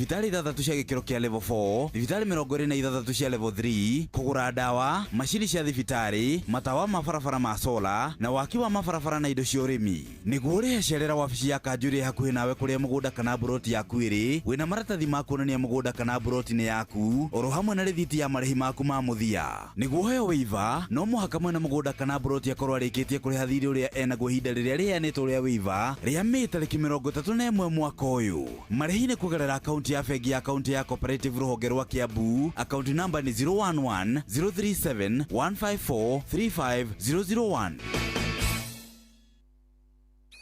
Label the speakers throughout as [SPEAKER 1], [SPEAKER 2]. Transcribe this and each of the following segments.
[SPEAKER 1] thibitari 6 cia gikiro kia level 4, thibitari 26 cia level 3, kugura dawa, mashini cia thibitari, matawa ma barabara ma sola na waki wa mabarabara na indo cia urimi. Niguo uri cerera wabici ya Kanjuri hakuhi nawe kuria mugunda kana buroti yaku iri, wina maratathi ma kuonania mugunda kana buroti ni yaku, oro hamwe na rithiti ya marihi maku ma muthia. Niguo heo wiva, no muhaka mwena mugunda kana buroti akorwo arikitie kuriha thiri uria enaguo ihinda riria rianitwo ria wiva ria Mei tariki 31 mwaka uyu. Marihi ni kugerera akaunti ya bengi ya akaunti ya Cooperative ruhonge rwa Kiambu. Akaunti namba ni 011 037 154 35001.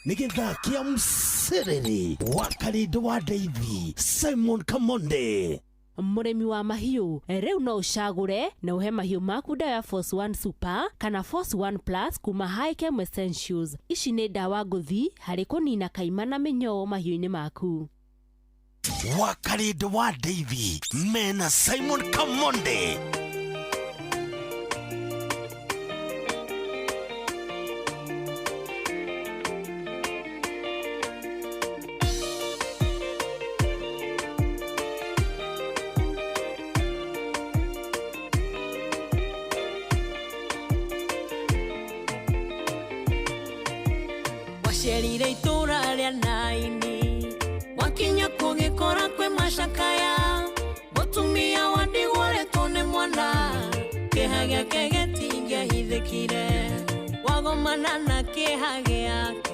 [SPEAKER 2] Nigetha kia msereri wa Karindo wa Deithi Simon Kamonde.
[SPEAKER 3] Muremi wa mahiu riu no ucagure na uhe mahiu maku dawa ya Force 1 Super kana Force 1 Plus kuma Highchem Essentials. Ici ni dawa nguthi hari kunina kaimana minyoo mahiu-ini maku.
[SPEAKER 2] Wa Karindo wa Deithi mena Simon Kamonde.
[SPEAKER 4] Sherire itura ria naini wakinya kugikora kwe mashakaya mutumia wandigworetwo ni mwana kiha giake gitingehithikire wagomana na kiha giake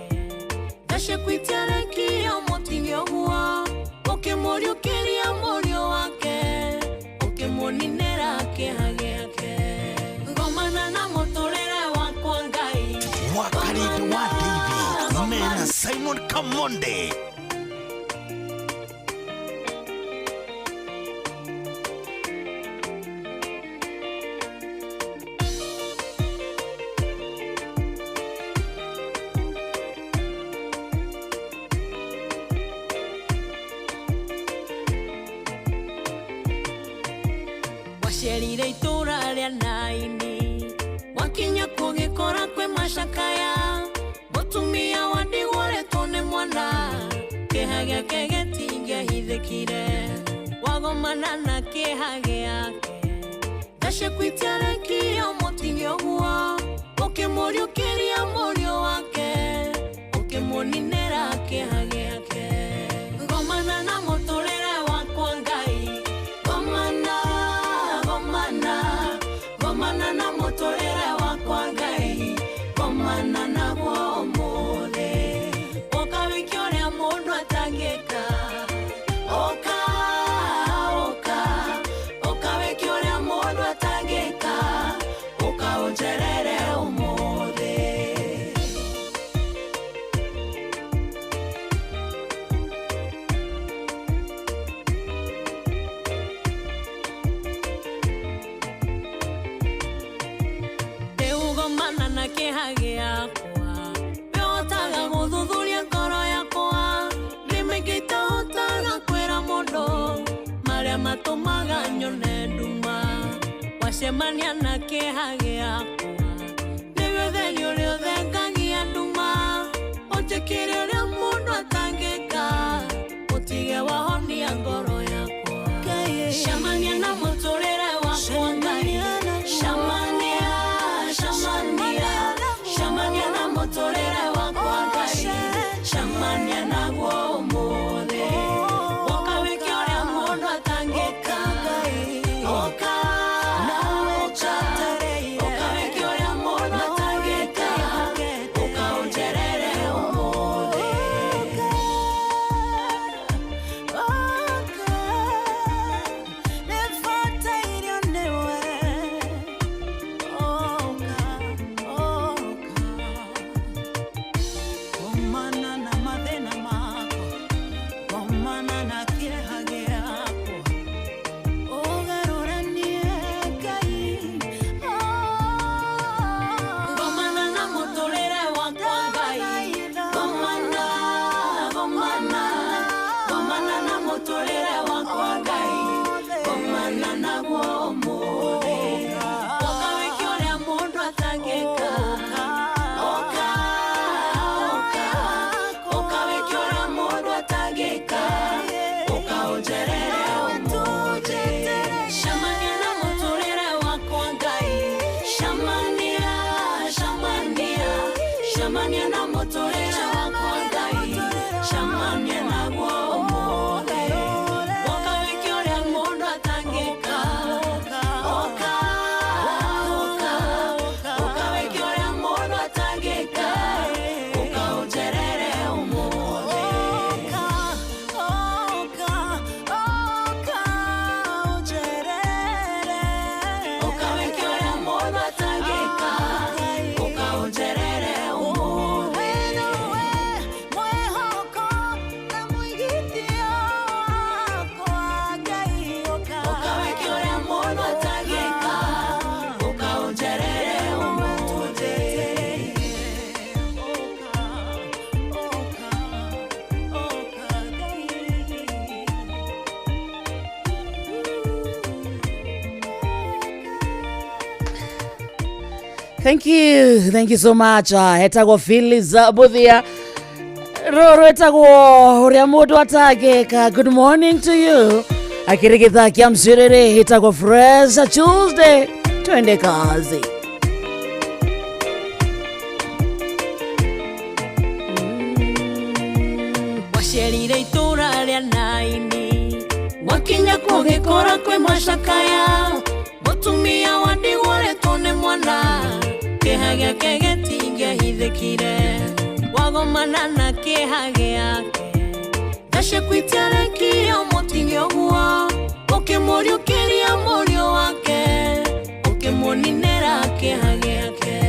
[SPEAKER 4] gacikwitia rekio mutigio guo ukimuriukiria murio wake ukimuninira kiha giake ngomana na muturire wakwa Ngai
[SPEAKER 2] wa Karindo wa Deithi mena Simon Kamonde.
[SPEAKER 4] Washerire itura ria naini wakinya kugikora kwe mashakaya mutumia wandigworetwo ni mwana kiha giake gitingehithikire wagomana na kiha giake gacikwitia rekio mutigio guo ukimuriukiria murio wake ukimuninira kiha giake ngomana na muturire wakwa Ngai ngomana na muturire wakwa Ngai ngomana na guo muthe ukawikio ria mundu atangika ukawikio ria mundu atangika ukaunjerere umuthe. Deugomana na kiha giakwa biotaga guthuthuria ngoro yakwa nimengita hotaga kwira mundu maria matumaga nyone nduma wacemania na kiha giakwa niwe theri uria uthengagia nduma utikire uria mundu atangika utige wahonia ngoro yakwa shamania na muturire wakwa Ngai shamania na muturire wakwa Ngai shamania na guo muthe ukawikio ria mundu atangika ukawikio ria mundu atangika ukaunjerere umuthe. Ukawekyo na mundu atangika ukaonjere
[SPEAKER 5] Thank you so much. Hetagwo Phyllis Buthia. Roro etagwo uria mundu atageka. Good morning to you. Akirigitha kia msiriri hetagwo Fresh Tuesday. Twende kazi.
[SPEAKER 4] Washerire itura ria naini wakinya kugikora kwe mashakaya mutumia wandigore tone mwana kehage kegetinge hithikire wagomana na kehage yake dashe kwitiare kio motinyo guo okemorio keria morio wake okemoninera kehage yake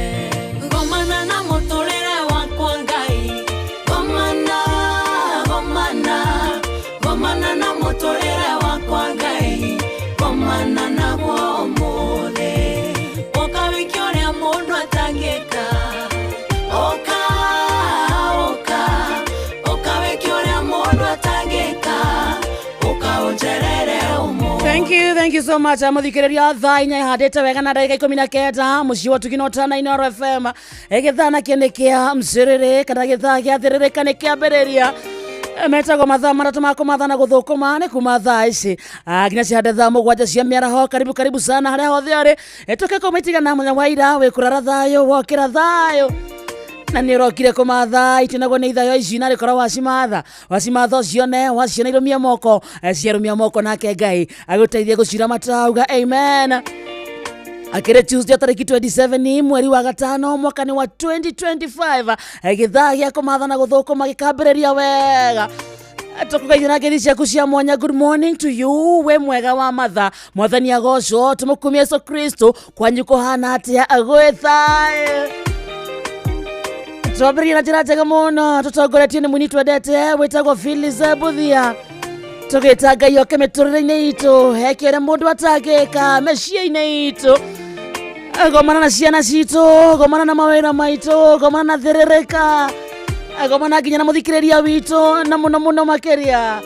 [SPEAKER 4] ngomana na motorera wakwa ngai gomana na motorera wakwa ngai gomana na gwomothe okawikiore mundu atangeka okawikiore mundu atangeka ukaonjerere umu.
[SPEAKER 5] Thank you so much. Amuthikiriria thaa inya ihandite wega na ndagika 19 muci wa tukinotana Inooro FM egithana kiendekia msiriri kana githaa gia thiririka ni kiambiriria metagwo mathaa maratu mako mathana guthukuma ni kuma thaa ici nginya cihande thaa mugwanja cia miaraho. Karibu sana haria hothe uri etuke kumitigana munya wa ira wikurara thayo wokira thayo na ni rokire kumatha itinagwo ni ithayo ici na rikora wacimatha cione waciona irumia moko ciarumia moko nake Ngai aguteithie gucira matauga amen. Akire Tuesday tariki 27 mweri wa gatano mwaka ni wa 2025 githaa gia kumatha na guthukuma gikambiriria wega tukugaithana ngethi ciaku cia mwanya. Good morning to you we mwega wa matha mwathani agocwo tumukumia Yesu Kristo kwanyu kuhana atia agwethae Tobri na njira njega muno tutongoretio ni mwini twendete witagwo Phyllis Buthia tugitaga yoke miturire-ini itu hekere mundu atagika meciia-ini itu gomana na ciana citu gomana na mawira maitu gomana na thiririka gomana nginya na muthikiriria witu na muno makiria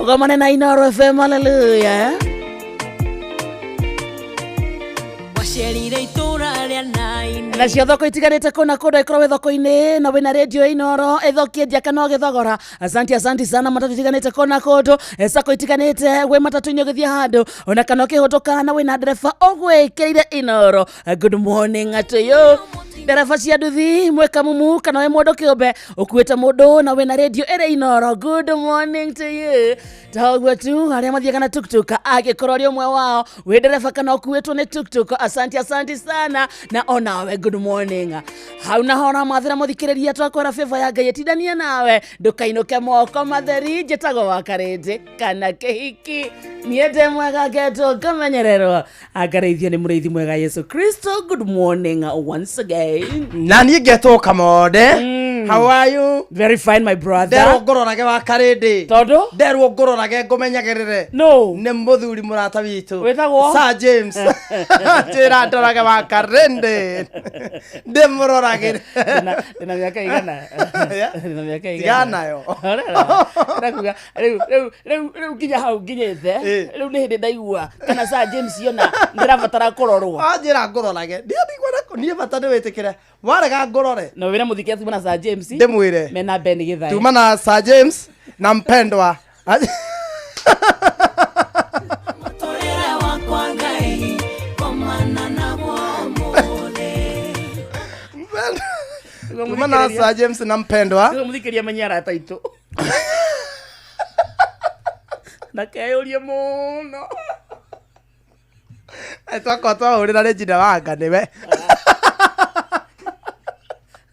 [SPEAKER 5] gomana na Inooro FM. Hallelujah.
[SPEAKER 4] Washerire itura ria naini
[SPEAKER 5] na cia thoko itiganite kuna kundu ikorwo wi thoko-ini na wina radio Inooro ithokie ndia kana githogora. Asante sana matatu itiganite kuna kundu sako itiganite we matatu-ini ugithia handu ona kana ukihutuka na wina ndereba ugwikirire Inooro. Good morning to you ndereba cia nduthi mweka mumu kana we mundu kiumbe ukuite mundu na wina radio iri Inooro. Good morning to you tagwe tu aria mathiaga na tuktuk agikorwo ri umwe wao we ndereba kana ukuitwo ni tuktuk. Asante sana na onawe good morning. Hauna hona mathira muthikiriria twakwera favor ya Ngai etidania nawe ndukainuke moko matheri njetago wakarete kana kehiki niende mwega geto kamenyererwa akareithio ni muriithi mwega Yesu Kristo. Good morning once again.
[SPEAKER 6] Nani geto kamode. How are you?
[SPEAKER 5] Very fine my brother.
[SPEAKER 6] Dero ngororage wakarende.
[SPEAKER 5] Todo?
[SPEAKER 6] Dero ngororage ngomenyagirire.
[SPEAKER 5] No.
[SPEAKER 6] Ne muthuri murata witu.
[SPEAKER 5] Wetagwo?
[SPEAKER 6] Sir James. Tira ndorage wakarende. Ndemuroragire.
[SPEAKER 5] Na miaka igana. Na miaka
[SPEAKER 6] igana yo.
[SPEAKER 5] Ndakuga reu kinya hau nginyete. Reu ni hindi ndaigua kana Sir James yona ndirabatara kurorwo.
[SPEAKER 6] Njira ngororage. Ndio ndigwara kunie batane wetekere. Warega ngorore.
[SPEAKER 5] No wira muthiketi bwana Sir James.
[SPEAKER 6] Ndemwire.
[SPEAKER 5] Mena Ben githai.
[SPEAKER 6] Tuma na Sir James na mpendwa.
[SPEAKER 4] motorera wakwa ngai gomana na gwomothe
[SPEAKER 6] Tuma na Sir James na mpendwa.
[SPEAKER 5] Muthikiria menyara taitu. Nakeyuria muno.
[SPEAKER 6] Twakotwa urira Regina Wanga niwe.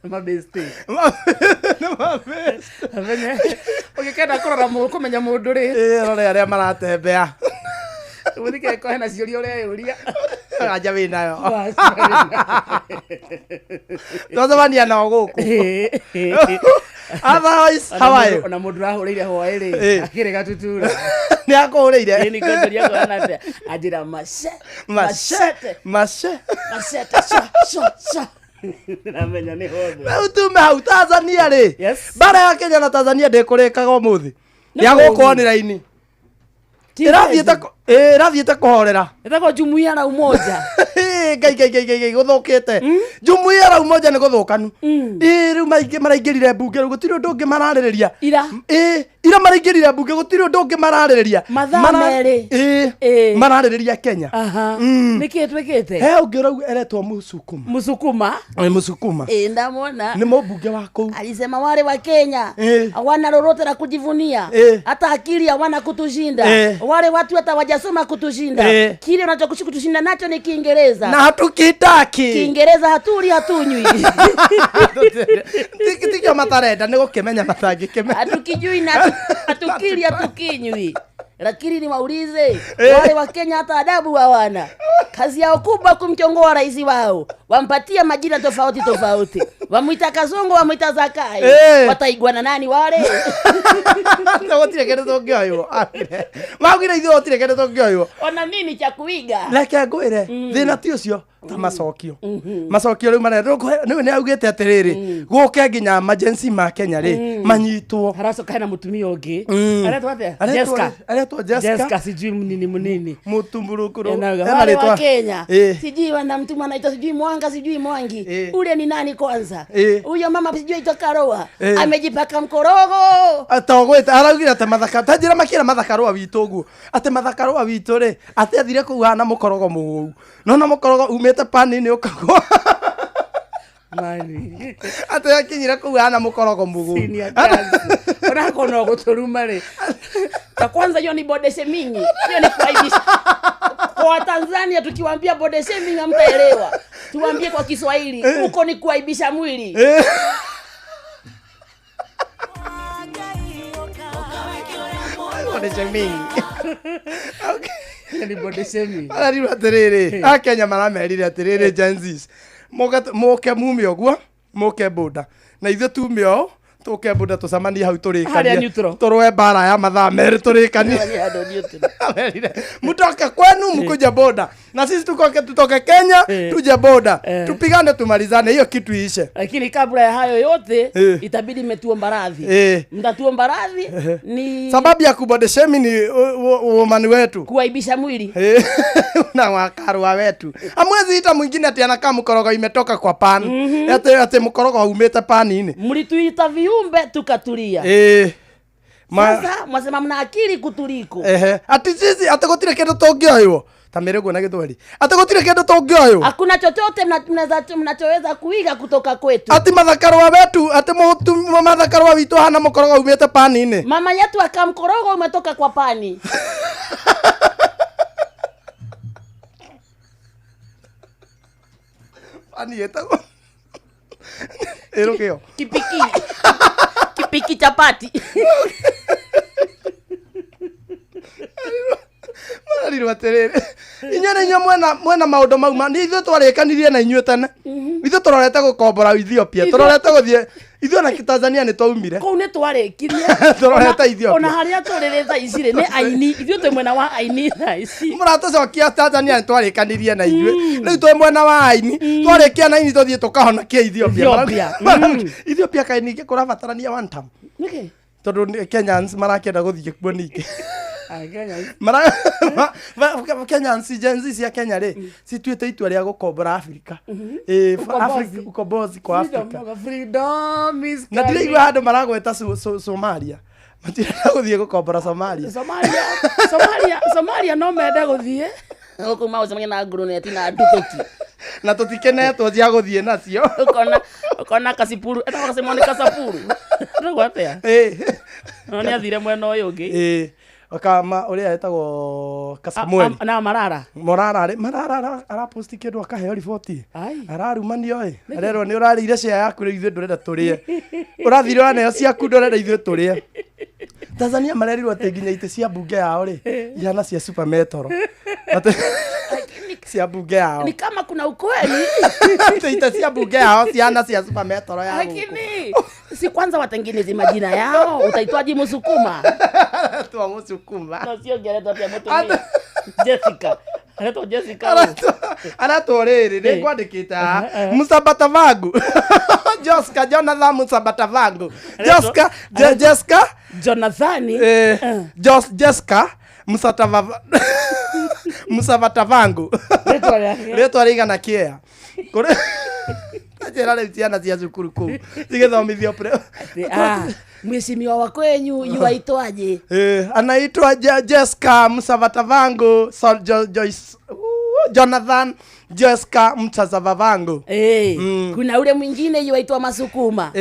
[SPEAKER 5] Mabesti. Ukikenda kurora mundu kumenya mundu ri.
[SPEAKER 6] Rore aria maratembea.
[SPEAKER 5] Muthike ko hena ciuria uri yuria.
[SPEAKER 6] Aja winayo. Twazamania na guku. Otherwise, how are you?
[SPEAKER 5] Ona mundu rahurire hwae ri. Akire gatutura.
[SPEAKER 6] Ni akuhurire.
[SPEAKER 5] Ni kondoria ko anate. Ajira mashete. Sha. Namenya ni hothe.
[SPEAKER 6] Na utume hau Tanzania ri.
[SPEAKER 5] Yes.
[SPEAKER 6] Bara ya Kenya na Tanzania ndikurikaga umuthi. Ya guko ni raini. Rathiete kuhorera.
[SPEAKER 5] Etagwo jumuiya na umoja.
[SPEAKER 6] ngai guthukite jumuiya rau moja ni guthukanu riu maraingirire bunge gutiri undu ungi maraririria ira maraingirire bunge gutiri undu ungi maraririria maraririria Kenya
[SPEAKER 5] niki twikite
[SPEAKER 6] he ungi rau eretwo Musukuma
[SPEAKER 5] ndamona
[SPEAKER 6] ni mbunge wako
[SPEAKER 5] alisema wale wa Kenya hawana lolote la kujivunia hata akili hawana kutushinda wale watu hata wajasoma kutushinda kile unachokushinda nacho ni Kiingereza
[SPEAKER 6] na hatukitaki
[SPEAKER 5] Kiingereza hatunywi
[SPEAKER 6] tikitiki matarenda ni gukimenya matangi kimenya
[SPEAKER 5] hatukijui na hatukinywi lakini ni waulize wale wa Kenya hata adabu hawana. Kazi yao kubwa kumchongoa rais wao, wampatia majina tofauti, wamuita Kazungu, wamuita Zakai, wataigwa na nani wale?
[SPEAKER 6] Tawatire kende tongioyo magire itho tire kende tongioyo
[SPEAKER 5] ona nini cha kuiga
[SPEAKER 6] leke ngwire thina ti ucio ta macokio riu manene ni augite atiriri guke nginya emergency ma Kenya ri manyitwo
[SPEAKER 5] haracoka hena mutumia ungi aretwa Jessica sijui munini
[SPEAKER 6] mutumburukuru
[SPEAKER 5] wale wa Kenya sijui wana mtu anaitwa sijui Mwanga sijui Mwangi ule ni nani kwanza huyo mama sijui aitwa Karoa amejipaka mkorogo
[SPEAKER 6] atogweta araugire ate mathaka tajira makira mathakarwa witu guo ate mathakarwa witu ri ate athire kuhana mukorogo mugu no mukorogo umete pani ni ukagwa
[SPEAKER 5] mani
[SPEAKER 6] ate akinyira kuhana mukorogo mugu
[SPEAKER 5] ona kono guturuma ri ta kwanza hiyo ni body shaming hiyo ni kuaibisha kwa Tanzania tukiwaambia body shaming hamtaelewa tuwaambie kwa Kiswahili huko ni kuaibisha mwili
[SPEAKER 6] body shaming
[SPEAKER 5] ni body shaming
[SPEAKER 6] ari atiriri Akenya maramerire atiriri Janzis moke mume ogwa moke boda na ithe tumio tuke boda tucamanie hau turikanie turwe bara ya mathaa meri turikanie mutoke kwenu mkuja boda na sisi tutoke Kenya tuje boda tupigane tumalizane hiyo kitu ishe
[SPEAKER 5] lakini kabla ya hayo yote itabidi mmetuomba radhi mtatuomba radhi ni
[SPEAKER 6] sababu ya kubodeshemi ni woman wetu
[SPEAKER 5] kuaibisha mwili
[SPEAKER 6] na wakarwa wetu amwezi ita mwingine ati anakaa mkorogo imetoka kwa pan ate mkorogo umete panini
[SPEAKER 5] mlituita viumbe tukatulia sasa mwasema mna akili kutuliko
[SPEAKER 6] ati sisi atakotire kendo tongioyo tamerego na githwari atakotire kendo tongioyo
[SPEAKER 5] hakuna chochote mnachoweza kuiga kutoka kwetu
[SPEAKER 6] ati mathakarwa wetu ati mathakarwa witu hana mkorogo umete panini
[SPEAKER 5] mama yetu akamkorogo umetoka kwa pani
[SPEAKER 6] pani yetako erokeo
[SPEAKER 5] kipiki chapati
[SPEAKER 6] marariro atiriri inyene mwena maundu mauma ni ithu twarekanirie na inyuĩ tene ithu turorete gukombora Ethiopia turorete guthie ithu na Tanzania ni twaumire
[SPEAKER 5] ko ne twarekirie
[SPEAKER 6] turorete Ethiopia
[SPEAKER 5] ona haria turereza icire ni aini ithu twe mwena wa aini thaici
[SPEAKER 6] muratucokia Tanzania ni twarekanirie na inyuĩ riu twe mwena wa aini twarekia na aini tuthie tukahona kia Ethiopia Ethiopia kaini kurabatarania one time
[SPEAKER 5] niki
[SPEAKER 6] tondu Kenyans marakenda guthie kuo ningi Kenyans Janzis ya Kenya ri situite itua ria gukombora Africa ukombozi kwa Africa
[SPEAKER 5] freedom is
[SPEAKER 6] na ndire handu maragweta Somalia matirenda guthie gukombora
[SPEAKER 5] Somalia no mende guthie huko mausemanya na guruneti na ndutuki
[SPEAKER 6] na tutikenetwo cia guthie nacio
[SPEAKER 5] ukona kasipuru eta wakasema ni kasapuru ndagwatea no ni athire mwena uyu ungi kama uria etagwo Kasamweli na Marara
[SPEAKER 6] ara post kindu akaheo riboti ararumanio arerwo ni urarire cia yaku ithuĩ ndurenda turie urathire wana ciaku ndurenda ithuĩ turie Tanzania marerirwo ati nginya ite cia bunge yao ri ihana cia super metro cia bunge yao
[SPEAKER 5] ni kama kuna ukweli
[SPEAKER 6] ite cia bunge yao ihana cia super metro yao
[SPEAKER 5] lakini si kwanza watengeneze majina yao utaitwaje Musukuma
[SPEAKER 6] tu Musukuma
[SPEAKER 5] na sio gereta pia moto Jessica
[SPEAKER 6] arato riri ni kwandikita Musabata Vangu Jessica Jonathan Musabata Vangu Jessica
[SPEAKER 5] Jonathan
[SPEAKER 6] Jessica Musabata Vangu Rĩtwa rĩigana kĩea. Njĩra rĩu ciana cia cukuru kũu cigĩthomithio
[SPEAKER 5] mheshimiwa wa kwenyu yuaitwaje?
[SPEAKER 6] Anaitwa Jessica Msavatavango, Joyce Jonathan Jessica Msavatavango.
[SPEAKER 5] Kuna ule mwingine yuaitwa Masukuma.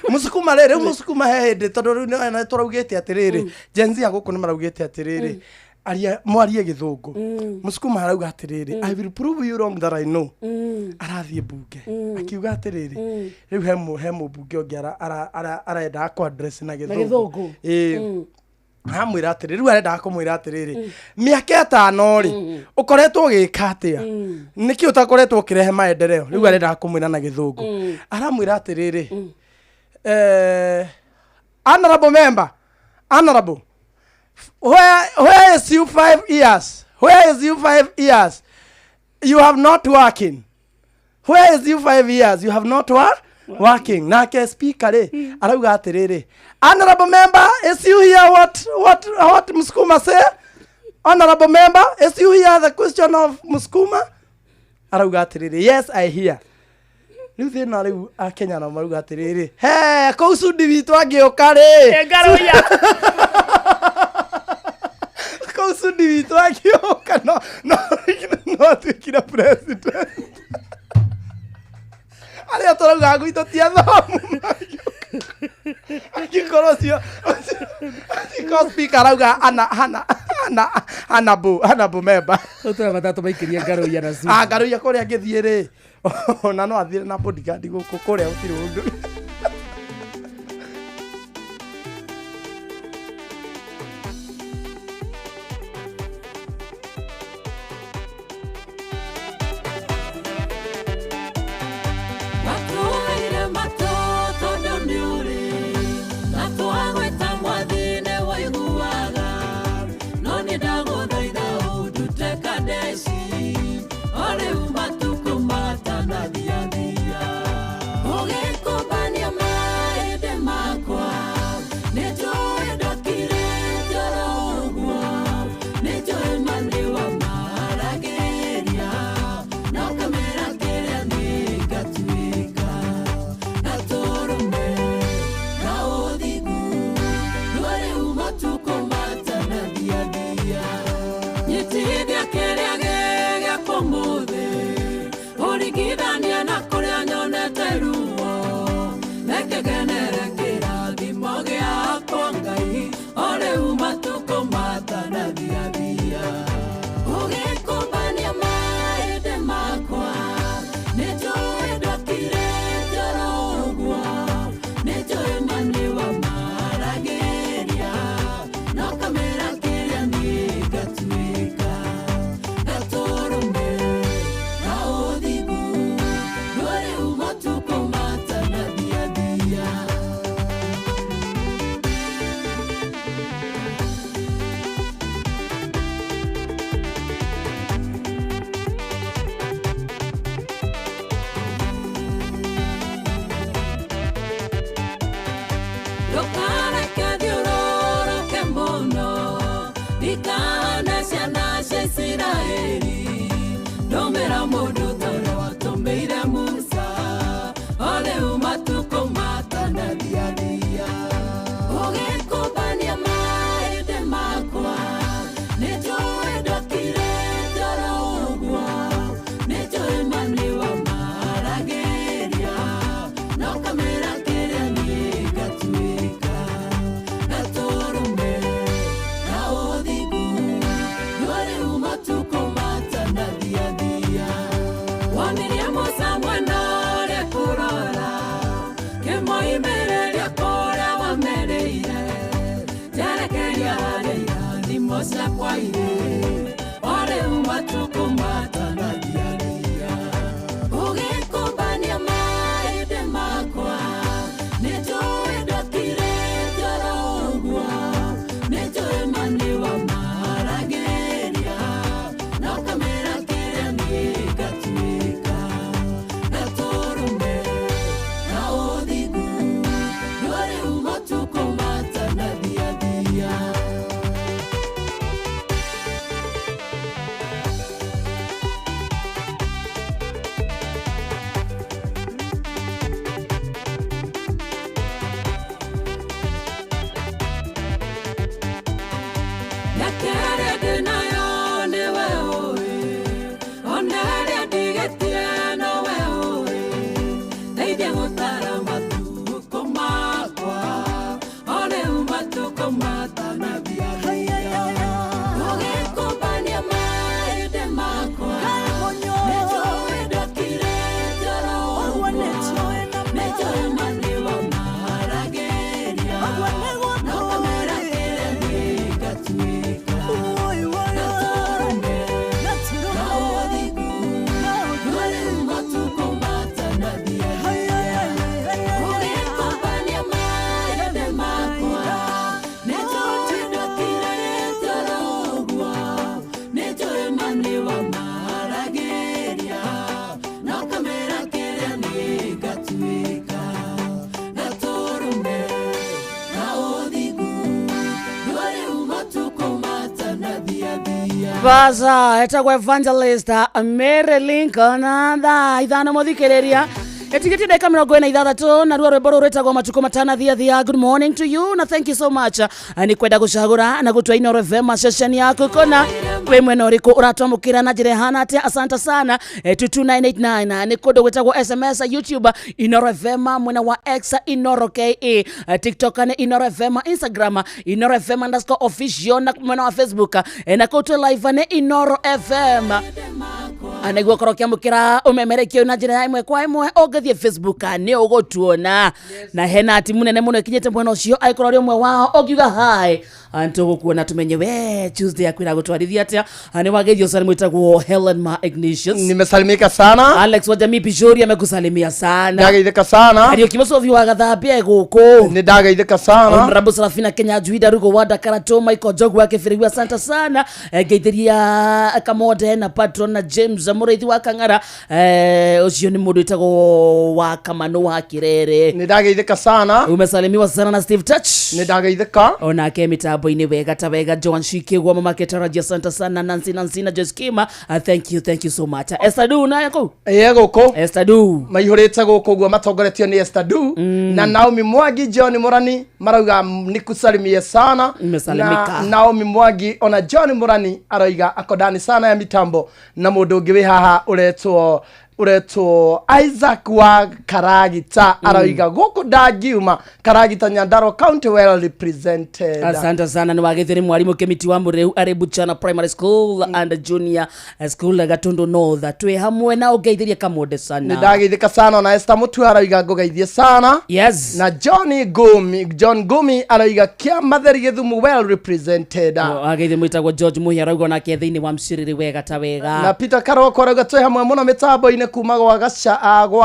[SPEAKER 6] Musukuma rĩu Musukuma hende tondũ rĩu nĩ tũraugĩte atĩrĩrĩ Gen Z gũkũ nĩ maraugĩte atĩrĩrĩ mwarie gĩthũngũ. Musukuma arauga atĩrĩrĩ I will prove you wrong that I know. Arathiĩ bunge akiuga atĩrĩrĩ rĩu he mũmbunge ũngĩ arenda akwa address na gĩthũngũ. Hamwĩra atĩrĩrĩ rĩu arenda kũmwĩra atĩrĩrĩ mĩaka 5 rĩ ũkoretwo ũgĩka atĩa nĩkĩ ũtakoretwo ũkĩrehe maendeleo rĩu arenda kũmwĩra na gĩthũngũ. Aramwĩra atĩrĩrĩ honorable member, honorable, where is you 5 years? Where is you 5 years? You have not working. Where is you 5 years? You have not working. Nake speaker arauga atiriri. Honorable member, is you hear what Musukuma say? Honorable member, is you hear the question of Musukuma? Arauga atiriri. Yes, I hear. Riu thina riu Akenya na maruga atiriri. He, kau sudi witu agioka ri.
[SPEAKER 5] Ngaruya.
[SPEAKER 6] Kau sudi witu agioka no tukira president. Aria torauga gwitũ ti athomu. Akikorosio. Akiko speaker arauga honorable member.
[SPEAKER 5] Otora matatu maikiria ngaruya na sumu.
[SPEAKER 6] Ngaruya kũrĩa ngĩthiĩ rĩ. Na no athire na bodyguard gũkũ kũrĩa ũtirĩ ũndũ.
[SPEAKER 5] Baza etagwa evangelist Mary Lincoln thaa ithano muthikiriria etigiti ndeka 46 na ruo rwimbo rwetagwo matuko matana thia. Good morning to you na thank you so much. Ni kwenda gucagura na gutwa Inoro FM session yako kona we mwena uriku uratomukira na njira hana atia. Asante sana 22989 ni kodo gwetagwo SMS YouTube Inoro FM, mwena wa X Inoro KE, TikTok ni Inoro FM, Instagram Inoro FM _official na mwena wa Facebook na koto live ni Inoro FM. Anegwa korokia mukira umemerekio na njira imwe kwa imwe ogathie Facebook ni ugotuona na hena ati munene muno kinyete mwena ucio aikorori umwe wao ogiuga hi anto gukuona tumenye we Tuesday akwira gutwarithia atia ani wageithio sana mwitagwo Helen Ma Ignatius.
[SPEAKER 6] Nimesalimika sana.
[SPEAKER 5] Alex wa Jamii Pijori amekusalimia sana.
[SPEAKER 6] Ndageithika sana.
[SPEAKER 5] Ario kibosovi wa gathambia guku.
[SPEAKER 6] Ni ndageithika sana.
[SPEAKER 5] Honorable Serafina Kenya Juida Rugo Wada Karato Michael Jogu wake Firiwa asante sana. Geithiria Kamode na Patron na James Mureithi wa Kangara ucio ni mundu itago wa Kamano wa Kirere.
[SPEAKER 6] Ni ndageithika sana.
[SPEAKER 5] Umesalimiwa sana na Steve Touch.
[SPEAKER 6] Ni ndageithika.
[SPEAKER 5] Ona ke mitambo-ini wega ta wega Joan Shikigwa mama Ketaraji asante sana. Nancy na Jeskima thank you so much. Estadu na yako
[SPEAKER 6] guku
[SPEAKER 5] Estadu
[SPEAKER 6] maihurite guku gwa matongoretio ni Estadu na Naomi Mwangi John Murani marauga nikusalimie sana.
[SPEAKER 5] Umesalimika.
[SPEAKER 6] Naomi Mwangi ona John Murani arauga akodani sana ya mitambo na mundu ungi wi haha uretwo Isaac wa Karagita arauga guku ndagiuma Karagita Nyandarua County well represented.
[SPEAKER 5] Asante sana ni wagetheri mwalimu Kemiti wa Mureu ari Buchana Primary School and Junior School Gatundu North twe hamwe na ugeithiria kamode sana.
[SPEAKER 6] Ni ndageithika sana na Esther Mutu arauga ngugeithie sana.
[SPEAKER 5] Yes.
[SPEAKER 6] Na John Gumi arauga kia matheri Githumu well represented.
[SPEAKER 5] Ageithi mwitagwo George Muhi arauga na kethiini wa mciriri wega ta wega.
[SPEAKER 6] Na Peter Karoko arauga twe hamwe muno mitambo-ini kuma gwa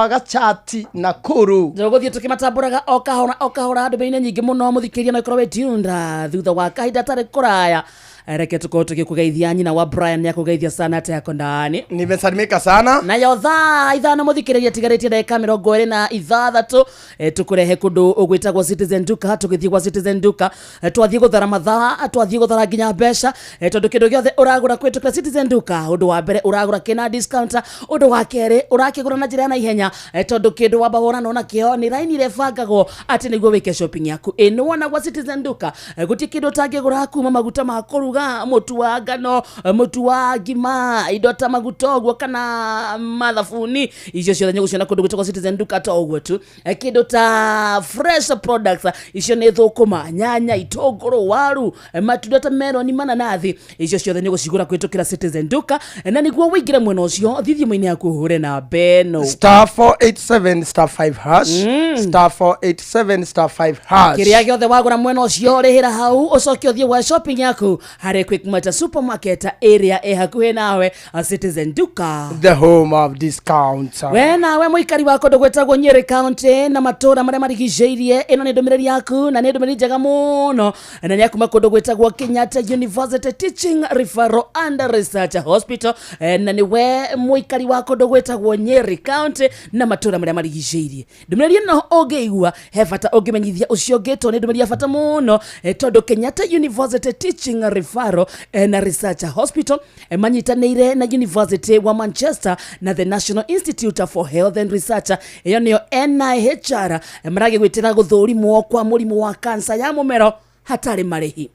[SPEAKER 6] Gachati na Kuru.
[SPEAKER 5] Jogothie tukimatamburaga okahora andu beine nyingi muno muthikiria na ikorwo tiunda thutha wa kahinda tare kuraya. Reke tuko tukikugeithia nyina wa Brian yakugeithia sana ate yako ndani.
[SPEAKER 6] Nimesalimika sana.
[SPEAKER 5] Na yo thaa ithano muthikiriria tigarĩtie ndagĩka 26 tukurehe kundu ugwitagwo Citizen Duka tugithie kwa Citizen Duka twathie guthara mathaa twathie guthara nginya mbeca tondu kindu giothe uragura kwitukira Citizen Duka undu wa mbere uragura kina discount undu wa keri urakigura na njira na ihenya tondu kindu wamba wona na kio ni line ile bangagwo ati niguo wike shopping yaku eno wona kwa Citizen Duka guti kindu tangigura kuma maguta ma kuruga mutu wa ngano mutu wa ngima indo ta magutogwo kana mathafuni icio ciothe niguciona kundu gwitagwo Citizen Duka to ogwo tu kindu ta fresh products icio ni thukuma nyanya itongoro waru matunda ta melon mananathi icio ciothe nigucigura kwitukira Citizen Duka na niguo wingire mwena ucio thithie mwini yaku hure na beno *487*5# *487*5# kiria giothe wagura mwena ucio rihira hau ucoke uthie wa shopping yaku hare quick mata supermarket area hakuhe nawe Citizen Duka,
[SPEAKER 6] the home of discounts.
[SPEAKER 5] We nawe muikari wako ndogwetagwo Nyeri County na matora maria marigiceirie ino ni ndumiriri yaku na ni ndumiriri njega muno na nyakuma kundu gwetagwo Kenyatta University Teaching Referral and Research Hospital na ni we muikari wako ndogwetagwo Nyeri County na matora maria marigiceirie ndumiriri no ogeigua he bata ongimenyithia ucio ngeto ni ndumiriri bata muno tondu Kenyatta University Teaching Referral and Research Hospital manyitanire na University wa Manchester na the National Institute for Health and Research iyo niyo NIHR marage gwitira guthurimwo kwa murimu wa kansa ya mumero hatari marehi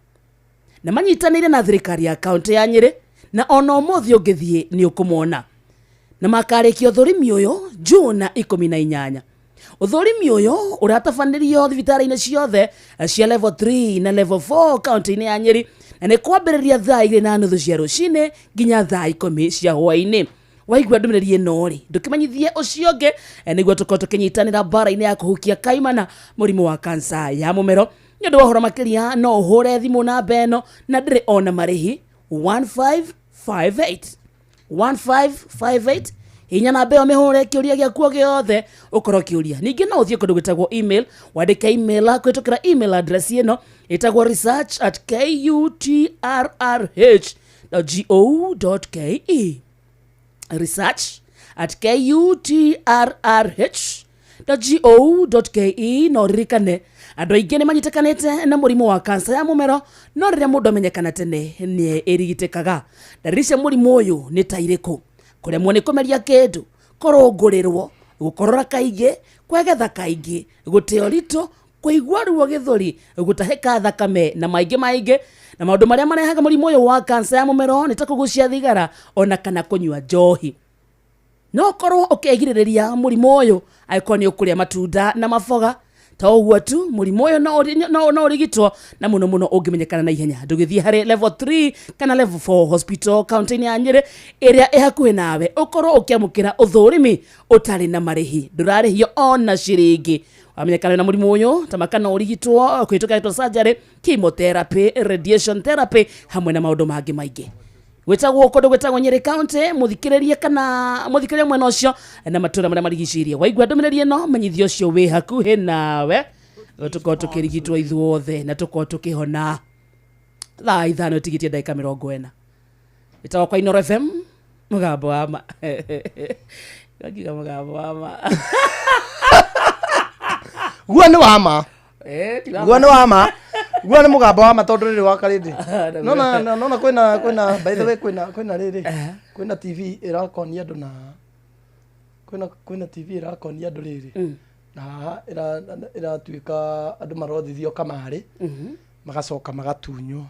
[SPEAKER 5] na manyitanire na thirikari ya county ya Nyeri na ona umuthi ungithie ni ukumona na makareki uthurimi uyu June 18 uthurimi uyu uratafanirio thibitari-ini ciothe cia level 3 na level 4 county-ini ya Nyeri na ni kwambiriria thaa 2:30 cia rucini nginya thaa 10 cia hwaini. Waigua ndumiriri ino ri ndukimenyithie ucio nge niguo tuko tukinyitanira bara-ini ya kuhukia kaimana murimu wa kansa ya mumero nyondo wahora makiria no uhure thimu na beno na ndire ona marihi 1558 hinya na beo mihure kiuria giakuo giothe ukoro kiuria ningi no uthie kundu gwitagwo email wandika email kwitukira email address ino itagwo research@kutrrh.go.ke research@kutrrh .go.ke no ririkane andũ aingĩ nĩ manyitakanĩte na mũrimũ wa kansa ya mũmero no rĩrĩa mũndũ amenyekana tene nĩ ĩrigitĩkaga. Ndariri cia mũrimũ ũyũ nĩ ta irĩkũ? Kũremwo nĩ kũmeria kĩndũ, kũrũngũrĩrwo, gũkorora kaingĩ, kwegetha kaingĩ, gũteo ritũ, kũigua ruo gĩthũri, gũtahĩka thakame na maingĩ. Na maũndũ marĩa marehaga mũrimũ ũyũ wa kansa ya mũmero nĩ ta kũgucia thigara ona kana kũnyua njohi. No korwo ũkĩgirĩrĩria mũrimũ ũyũ angĩkorwo nĩ ũkũrĩa matunda na maboga. Ta ũguo tu mũrimũ ũyũ no ũrigitwo na mũno ũngĩmenyekana na ihenya. Ndũgĩthiĩ harĩ level 3 kana level 4 hospital kaunti-inĩ ya Nyĩrĩ ĩrĩa ĩhakuhĩ nawe ũkorwo ũkĩamũkĩra ũthũrimi ũtarĩ na marĩhi. Ndũrarĩhio ona ciringi. Wamenyekana na mũrimũ ũyũ tamaka no ũrigitwo kũhĩtũkĩra surgery, chemotherapy, radiation therapy hamwe na maũndũ mangĩ maingĩ. Gwĩtagwo kũndũ gwĩtagwo Nyĩrĩ County, mũthikĩrĩrie mwena ũcio na matũũra marĩa marigicĩirie. Waigua ndũmĩrĩri ĩno menyithia ũcio wĩ hakuhĩ nawe, tũkorwo tũkĩrigitwo ithuothe na tũkorwo tũkĩhona. Thaa 5 ĩtigĩtie ndagĩka 40. Gwĩtagwo kwa Inooro FM, mũgambo wa ma. Ngakiuga mũgambo wa ma.
[SPEAKER 6] Guo nĩ wa ma. Guo nĩ wa ma. Guo nĩ mũgambo wa ma tondũ rĩrĩ wa karĩndĩ. Nona kwĩna by the way kwĩna rĩrĩ. Kwĩna TV ĩrakonia andũ na kwĩna TV ĩrakonia andũ rĩrĩ. Na ĩratuĩka andũ marothithio kamarĩ. Magacoka magatunywo.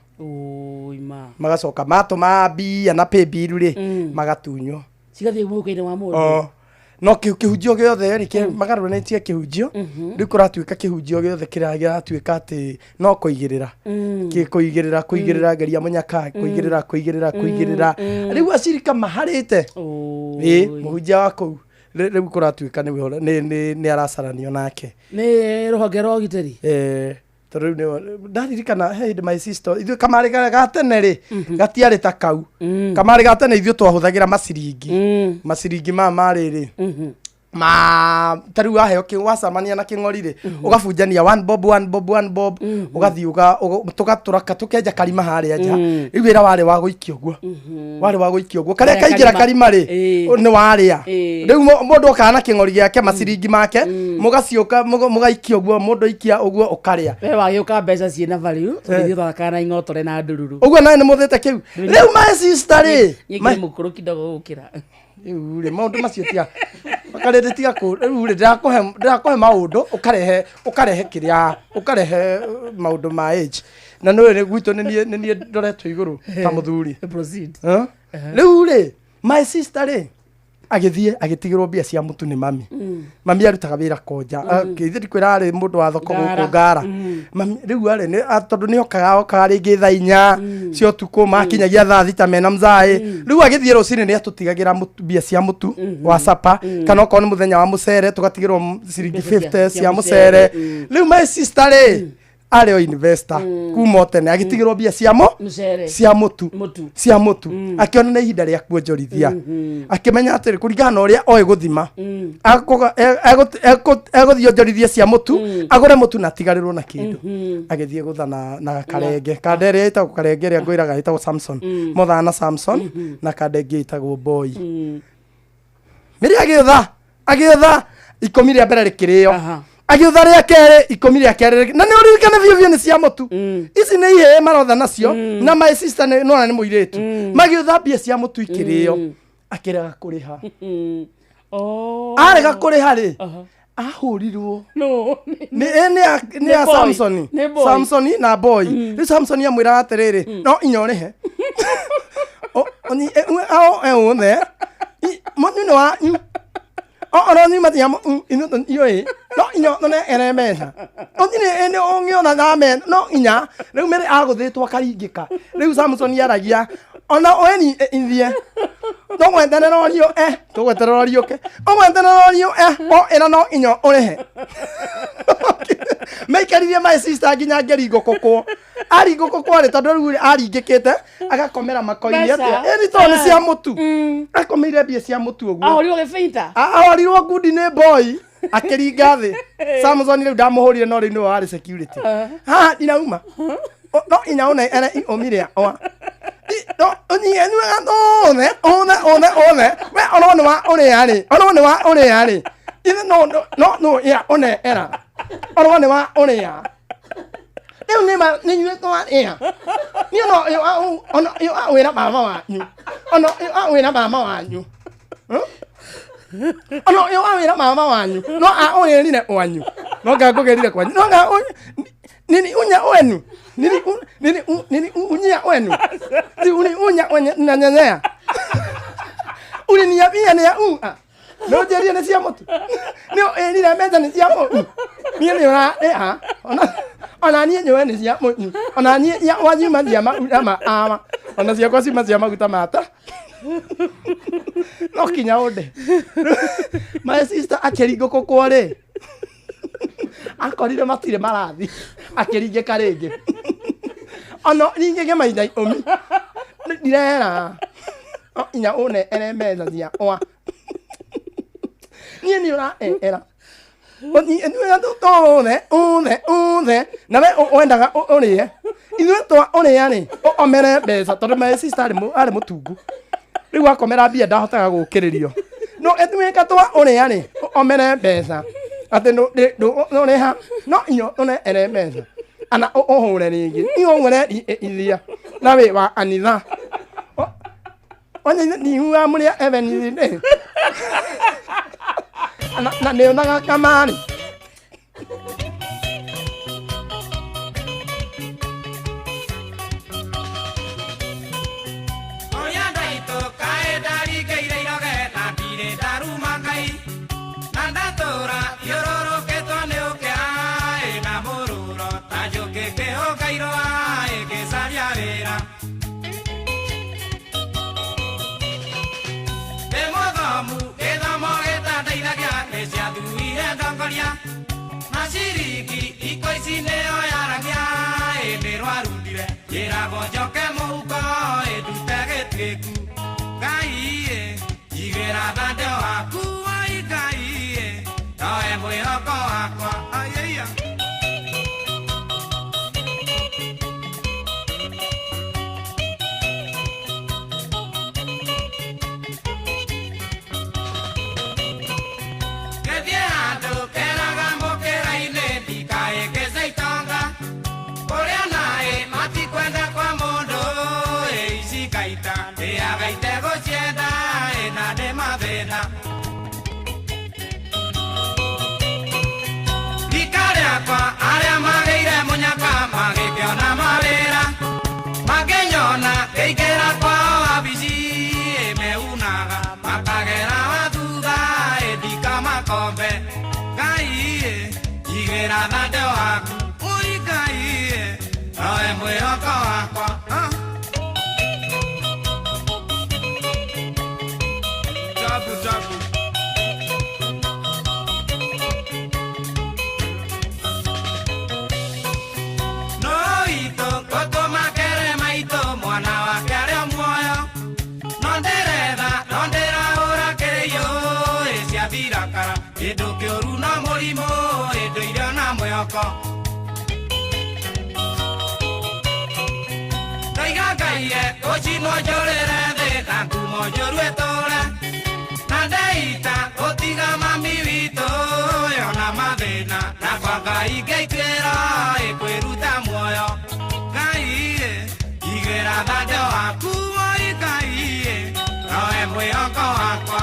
[SPEAKER 6] Magacoka matũma mbia na pay bill rĩ magatunywo.
[SPEAKER 5] Cigathiĩ mũhuko-inĩ wa mũndũ.
[SPEAKER 6] No kĩhunjio gĩothe rĩ magarũranĩtie kĩhunjio rĩu kũratuĩka kĩhunjio gĩothe kĩratuĩka atĩ no kũigĩrĩra geria mũnyaka kũigĩrĩra rĩu acirika maharĩte mũhunjia wa kũu rĩu kũratuĩka nĩ aracaranio nake
[SPEAKER 5] nĩ rũhonge rwa ũgitĩri
[SPEAKER 6] tondũ ndaririkana hĩndĩ my sister ithuĩ kamarĩ ga tene rĩ gatiarĩ ta kau kamarĩ ga tene ithuĩ twahũthagĩra maciringi marĩ rĩ tarĩu waheo wacamania na kĩng'ori rĩ ũgabunjania one bob ũgathiĩ tũgatũraka tũkenja karima harĩa nja rĩu wĩra warĩ wa gũikia ũguo karĩa kaingĩra karima rĩ nĩ warĩa rĩu mũndũ okaga na kĩng'ori gĩake maciringi make mũgaciũka mũgaikia ũguo mũndũ aikia ũguo ũkarĩa
[SPEAKER 5] we wagĩũka mbeca ciĩna value tũgĩthiĩ thakaga na ing'otore na ndururu
[SPEAKER 6] ũguo nawe nĩ mũthĩte kĩu rĩu my sister rĩ
[SPEAKER 5] nyingĩ mũkũrũ kidogo gũkĩra
[SPEAKER 6] rĩu rĩ maũndũ macio tia makarĩte tiga rĩu rĩ ndĩrakũhe maũndũ ũkarehe maũndũ ma age na nĩ gwitũ nĩ niĩ ndoretwo igũrũ ta mũthuri rĩu rĩ my sister rĩ agĩthiĩ agĩtigĩrwo mbia cia mũtu nĩ mami arutaga wĩra Konja kĩithĩri kwĩra arĩ mũndũ wa thoko gũkũ Ngara rĩu arĩ tondũ nĩ okaga rĩngĩ thaa 4 cia ũtukũ makinyagia thaa 6 mena mzaĩ rĩu agĩthiĩ rũcinĩ nĩ atũtigagĩra mbia cia mũtu wa sapa kana okorwo nĩ mũthenya wa mũcere tũgatigĩrwo ciringi 50 cia mũcere rĩu my sister rĩ arĩ o investor kuma tene agĩtigĩrwo mbia cia mũtu akĩona nĩ ihinda rĩa kuonjorithia akĩmenya atĩ kũringana na ũrĩa oĩ gũthima egũthiĩ onjorithia cia mũtu agũre mũtu na atigarĩrwo na kĩndũ agĩthiĩ gũtha na karenge kanda ĩrĩa ĩtagwo karenge ĩrĩa ngũĩraga ĩtagwo Samson mũthana Samson na kanda ĩngĩ ĩtagwo Boy mĩrĩ agĩũtha ikũmi rĩa mbere rĩkĩrĩo agĩũtha rĩa kerĩ ikũmi rĩa kerĩ na nĩ ũririkane biũ nĩ cia mũtu ici nĩ ihĩĩ marotha nacio na my sister nona nĩ mũirĩtu magĩũtha mbia cia mũtu ikĩrĩo akĩrega kũrĩha arega kũrĩha rĩ ahũrirwo nĩ ya Samson na Boy rĩu Samson amwĩra atĩrĩrĩ no inya ũrĩhe ũthe mũnini wanyu no ni matia yoi no inyo no ene mena ene ongyo na men no inya rĩu mere agũthĩtwo akaringĩka rĩu Samson yaragia ona oeni ithie no mwendana no rio tũgweterera rioke mwendana no rio o ena no inyo ũrĩhe maikarithie my sister nginya ngeringũkũkwo aringũkũkwo rĩ tondũ rĩu aringĩkĩte agakomera makoini atĩa ĩni to nĩ cia mũtu akomeire mbia cia mũtu ũguo
[SPEAKER 5] ahorirwo gĩbĩita
[SPEAKER 6] ahorirwo ngundi nĩ Boy akĩringa thĩ Samson rĩu ndamũhũrire no rĩu nĩ warĩ security haha ndinauma no inya ona ene omire oa no oni enu one we ono ni wa ore yari no ya one era orwane wa one ya eu nema ni to ya ni no yo awira mama wa nyu ono yo awira mama wa nyu ono yo awira mama wa nyu no a one ni ne wanyu no ga go gerire kwa no ga nini unya wenu nini unya wenu si unya wenu nyanya uli ni yapia ni ya no jeria ni sia motu no ni na meza ni sia motu ni na ona ni nyowe ni sia motu ona ni ya wanyu mandia ama ona sia kwa si mazia maguta mata no kinya ode my sister akerigo kokwore akorire matire marathi akeringe karenge ono ninge maitha omi direra inya one elemeza cia oa ni ora era oni enu one na we oendaga orie ithu to one yani omere besa tondu my sister ari mutungu riu akomera bia ndahotaga gukiririo no etweka to one yani omere besa ate no ne ha no inyo no ere meza ana ohore ringi iyo ngore ithia na we wa anitha onye ni huwa muri even ni na ne na kamani
[SPEAKER 7] oya daito kae dari keire iroge na dire daruma kai nanda tora yororo ke tone oke ai na moruro tajo ke ho kairo ai ke saria vera demodamu edamo eta daira kya nesia duire dongoria masiriki ikoisine oyarangya enero arundire yera bojoke muko edutege teku gai igera dande waku ai gai no mwihoko wakwa ayaya Keikera kwa abisi emeunaga makagera watuga edika makombe kai igera dande waku ui kai oe mwihoko wakwa jabu edo kioru na morimo edo ira na moyoko taiga kaiye ochi no jorere de tantu mo joru etore na deita otiga mami vito yona madena na kwanga ikeikera ekweruta moyo kaiye igera dade waku moi kaiye no moyoko wakwa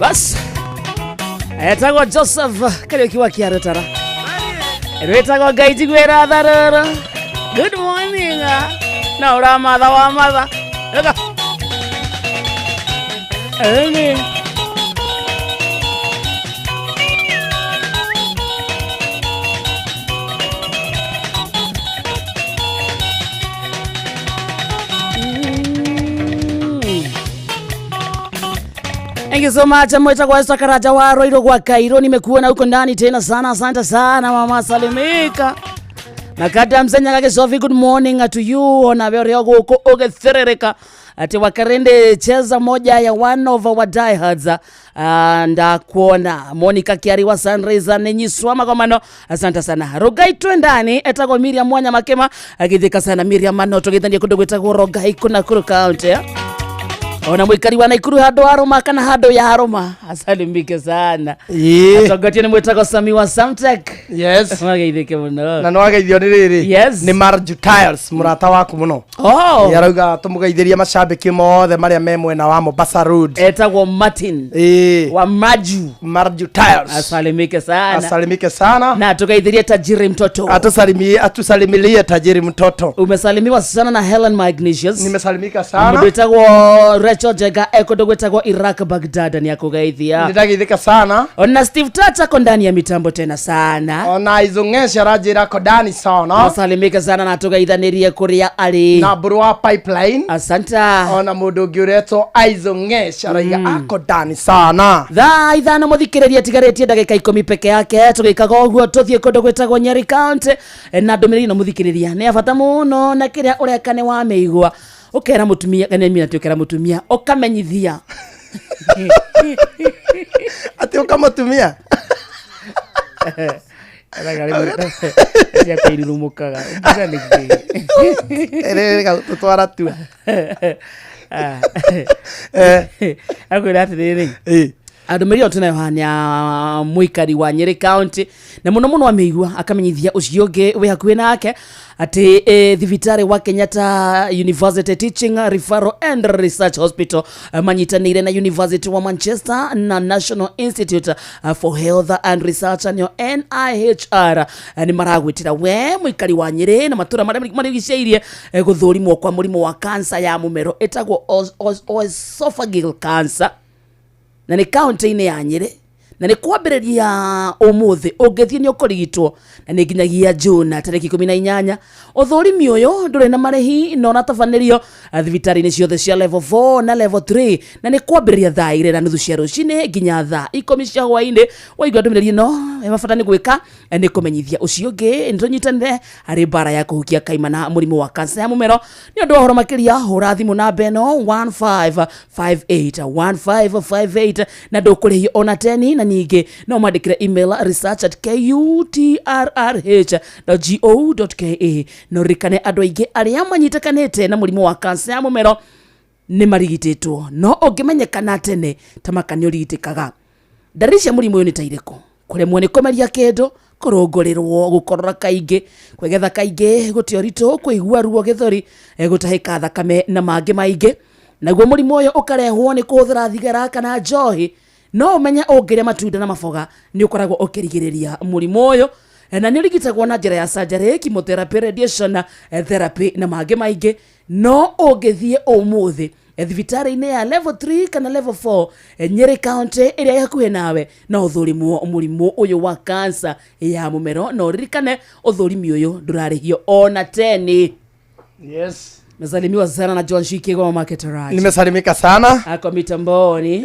[SPEAKER 5] bas etagwa Joseph Kariukiwa Kiarutara etagwa Gaiti Gwera Tharara. Good morning. na uramatha wa matha ega eni Thank you so much. Mwita kwa Esther Karaja wa Roiro kwa Kairo. Nimekuona huko ndani tena sana. Asante sana mama Salimika. Nakata msenya kake Sophie, good morning to you. Ona vyo huko ogetherereka. Ati wakarende cheza moja ya one of our diehards. Ndakuona Monica Kiari wa Sunrise nenyiswama kwa mano. Asante sana. Rogai twendani etako Miriam Mwanya Makema. Agithika sana Miriam Manoto githanie kundu gwetagwo Rogai kuna Nakuru County. Ona mwikari wa Naikuru hado Aroma kana hado ya Aroma. Asalimike sana. Atogotio ni mwetako Sami wa Samtech.
[SPEAKER 6] Yes.
[SPEAKER 5] Mwagaithike muno.
[SPEAKER 6] Na nwageithio ni riri.
[SPEAKER 5] Yes.
[SPEAKER 6] Ni Marju Tires murata waku muno.
[SPEAKER 5] Oh.
[SPEAKER 6] Yarauga tumugeithirie macambiki mothe maria me mwena wa Mombasa Road.
[SPEAKER 5] Etagwo Martin. Wa Marju Tires. Asalimike sana.
[SPEAKER 6] Asalimike sana.
[SPEAKER 5] Na tugaithirie tajiri mtoto.
[SPEAKER 6] Atusalimilie tajiri mtoto.
[SPEAKER 5] Umesalimiwa sana na Helen Magnesius.
[SPEAKER 6] Nimesalimika sana.
[SPEAKER 5] Mwetagwo Rachel Jega eko gwetagwo Iraq Baghdad ni akugeithia.
[SPEAKER 6] Ndagithika sana.
[SPEAKER 5] Ona Steve Tata ko ndani ya mitambo tena sana.
[SPEAKER 6] Ona izungesha rajira ko ndani sana.
[SPEAKER 5] Asalimika sana na tugaithanirie kuria ali.
[SPEAKER 6] Na Burwa Pipeline.
[SPEAKER 5] Asanta.
[SPEAKER 6] Ona mundu ngiureto aizungesha raiga ako ndani sana.
[SPEAKER 5] Tha ithano muthikiriria tigaretie ndagika 10 peke yake tugikaga oguo tuthie kundu gwetagwo Nyeri County na ndumiriri no muthikiriria ni abata muno na kiria urekane wa meigwa ukera mutumia kana mimi natokera mutumia okamenyithia
[SPEAKER 6] ati ukamutumia
[SPEAKER 5] ya kairumukaga ngira niki
[SPEAKER 6] erega tutwara tu
[SPEAKER 5] akwira atiriri Adumirio tunayohania mwikari wa Nyeri County na muno ameigua akamenyithia ucio ngi we hakuwe nake ati thibitari wa Kenyatta University Teaching Referral and Research Hospital manyitanire na University wa Manchester na National Institute for Health and Research and NIHR ni maragwitira we mwikari wa Nyeri na matura marigiceirie guthurimwo kwa murimo wa cancer ya mumero etagwo esophageal cancer na ni county-ini ya Nyeri na ni kwambiriria umuthi ungithie ni ukurigitwo na ni nginyagia June tariki 18 uthurimi uyu ndure na marehi no natafanirio thibitari-ini ciothe cia level 4 na level 3 na ni kwambiriria thaa 2 na nuthu cia rucini nginya thaa 10 cia hwaini waigua ndumiriri no mabata ni gwika ni kumenyithia ucio ngi ndonyitanire ari bara ya kuhukia kaimana murimo wa cancer ya mumero ni undu horo makiria hura thimu na beno 1558 na ndukurihi ona 10 na ningi no mandikire email research@kutrrh.go.ke no rikane andu aingi aria manyitakanite na murimo wa cancer ya mumero ni marigititwo no ungimenyekana tene tamakani urigitikaga ndariri cia murimo uyu ni tairiko kuremwo ni komeria kindu kurungurirwo gukorora kaingi kwegetha kaingi guti oritu kuigua ruo githori gutahika thakame na mangi maingi naguo murimo uyu ukarehwo ni kuthira thigara kana njohi no umenya ungiria matunda na maboga ni ukoragwo ukirigiriria murimo uyu na ni urigitagwo na njira ya surgery, chemotherapy, radiation therapy na mangi maingi no ungithie umuthi thibitari-ini ya level 3 kana level 4 Nyeri County iria yakuhe nawe no uthurimwo murimo uyu wa cancer ya mumero no ririkane uthurimi uyu ndurarihio ona 10.
[SPEAKER 6] Yes.
[SPEAKER 5] Mesalimiwa sana na John Shiki kwa market right.
[SPEAKER 6] Nimesalimika sana.
[SPEAKER 5] Ako mitamboni.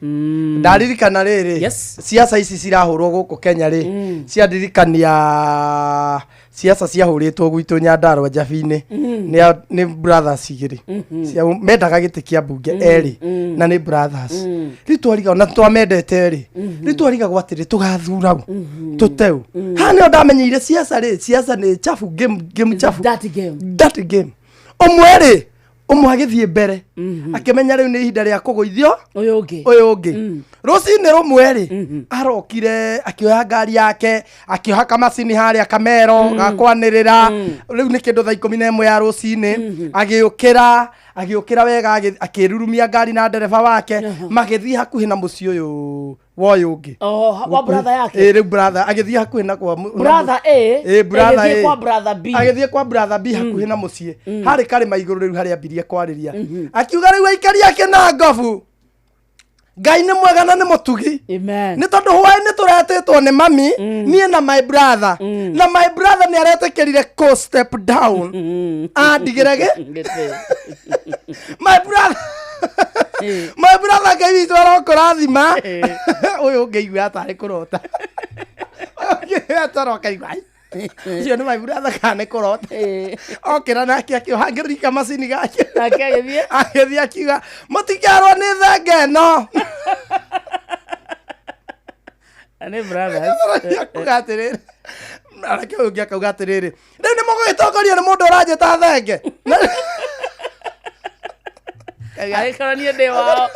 [SPEAKER 6] Ndaririkana riri.
[SPEAKER 5] Yes.
[SPEAKER 6] Siasa ici cirahurwo guku Kenya ri. Ciandirikania siasa ciahuritwo gwitu Nyandarua Njabini. Ni brothers igiri. Mendaga giti kia bunge eri na ni brothers. Ritwariga na twamendete ri. Ritwariga gwatiri tugathurau. Tuteu. Hani ndamenyire siasa ri. Siasa ni chafu game chafu. That game. Omwere umwagithie mbere akimenya riu ni ihinda ria kuguithio uyu ungi rucini rumweri arokire akioya ngari yake akioha kamacini haria kamero gakwanirira riu ni kindu thaa 11 ya rucini agiukira wega akirurumia ngari na ndereba wake magithie hakuhi na muci uyu woyo ungi
[SPEAKER 5] wa brother yake
[SPEAKER 6] rä brother agithie hakuhä na kwa
[SPEAKER 5] brother A
[SPEAKER 6] brother
[SPEAKER 5] kwa brother B
[SPEAKER 6] agithie kwa brother B hakuhä na muciĩ harĩ karĩma igũrũ rĩu harĩa ambirie kwarĩria akiuga rĩu aikari ake na ngobu Ngai nĩ mwega na nĩ mũtugi
[SPEAKER 5] amen
[SPEAKER 6] nĩ tondũ hwaĩ-inĩ tũretĩtwo nĩ mami niĩ na my brother na my brother nĩ aretĩkĩrire co step down andigĩrege my brother my brother Ngai witũ arokũrathima ũyũ ũngĩigua atarĩ kũrota atorokaigua ucio nĩ my brother kana kũrota okĩra nake akĩoha ngĩrika macini gake agĩthiĩ akiuga mũtikarwo nĩ thenge ĩno
[SPEAKER 5] nĩ brothers
[SPEAKER 6] akuga atĩrĩrĩ arake ũyũ ũngĩ akauga atĩrĩrĩ rĩu nĩ mũgũgĩtongorio nĩ mũndũ ũranjĩta thenge
[SPEAKER 5] agĩkorwo niĩ ndĩ wao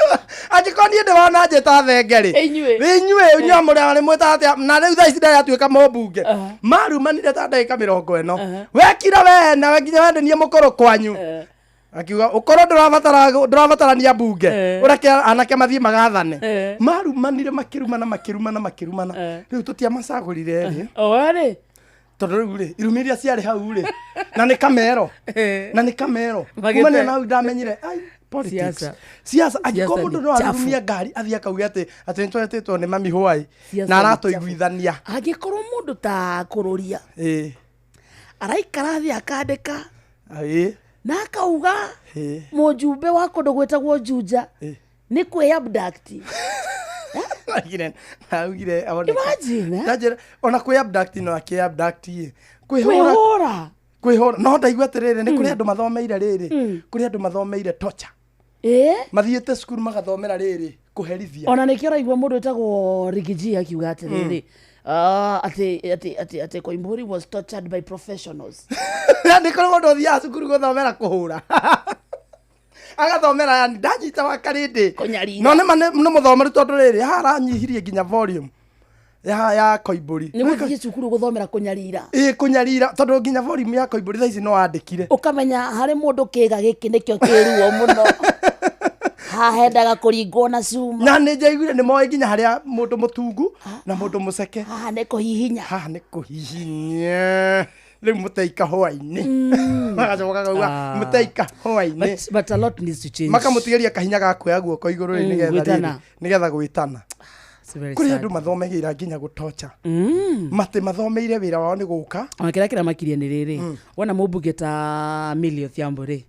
[SPEAKER 6] angĩkorwo niĩ ndĩ wao na njĩta thenge rĩ inyuĩ nyamũrĩa nĩ mwĩta atĩa na rĩu thaa ici ndagatuĩka mũmbunge marumanire ta ndagĩka 40 wekira wena nginya wendenie mũkũrũ kwanyu akiuga ũkorwo ndũrabatarania mbunge ũreke anake mathiĩ magathane marumanire makĩrumana rĩu tũtiamacagũrire rĩ
[SPEAKER 5] rĩ
[SPEAKER 6] tondũ rĩu rĩ irumi iria ciarĩ hau rĩ na nĩ kamero kumania na hau ndamenyire siasa angĩkorwo mũndũ no arumia ngari athiĩ akauga atĩ nĩtwetĩtwo nĩ mami hwaĩ na aratũiguithania
[SPEAKER 5] angĩkorwo mũndũ ta kũrũria araikara thĩ akandĩka na akauga mũjumbe wa kũndũ gwĩtagwo Juja nĩ kwĩ abduct
[SPEAKER 6] augire
[SPEAKER 5] imagine
[SPEAKER 6] ona kwĩ abduct no akĩ abduct kwĩhũra no ndaigua atĩrĩrĩ nĩ kũrĩ andũ mathomeire rĩrĩ kũrĩ andũ mathomeire torture mathiĩte cukuru magathomera rĩrĩ kũherithia
[SPEAKER 5] ona nĩkĩo ũraigua mũndũ wĩtagwo Rigiji akiuga atĩrĩrĩ ati Koimburi was tortured by professionals
[SPEAKER 6] nĩ kũrĩ mũndũ ũthiaga cukuru gũthomera kũhũra agathomera yani ndanyita wa karĩndĩ no nĩ mũthomeru tondũ rĩrĩ haranyihirie nginya volume ya Koimburi
[SPEAKER 5] nĩ gũthiĩ cukuru gũthomera kũnyarira
[SPEAKER 6] kũnyarira tondũ nginya volume ya Koimburi thaa ici no andĩkire
[SPEAKER 5] ũkamenya harĩ mũndũ kĩga gĩkĩ nĩkĩo kĩruo mũno hahendaga kũringwo na cuma
[SPEAKER 6] na nĩ njaiguire nĩ moĩ nginya harĩa mũndũ mũtungu na mũndũ mũceke
[SPEAKER 5] haha nĩ kũhihinya
[SPEAKER 6] rĩu mũteika hwaĩ-inĩ magacoka kauga mũteika hwaĩ-inĩ
[SPEAKER 5] but a lot needs to change
[SPEAKER 6] makamũtigeria kahinya ga kuoya guoko igũrũ rĩ nĩgetha gwĩtana kũrĩ andũ mathomeire nginya gũtocha matĩ mathomeire wĩra wao nĩ gũka
[SPEAKER 5] ona kĩrĩa makiria nĩ rĩrĩ wona mũmbunge ta Millie Odhiambo rĩ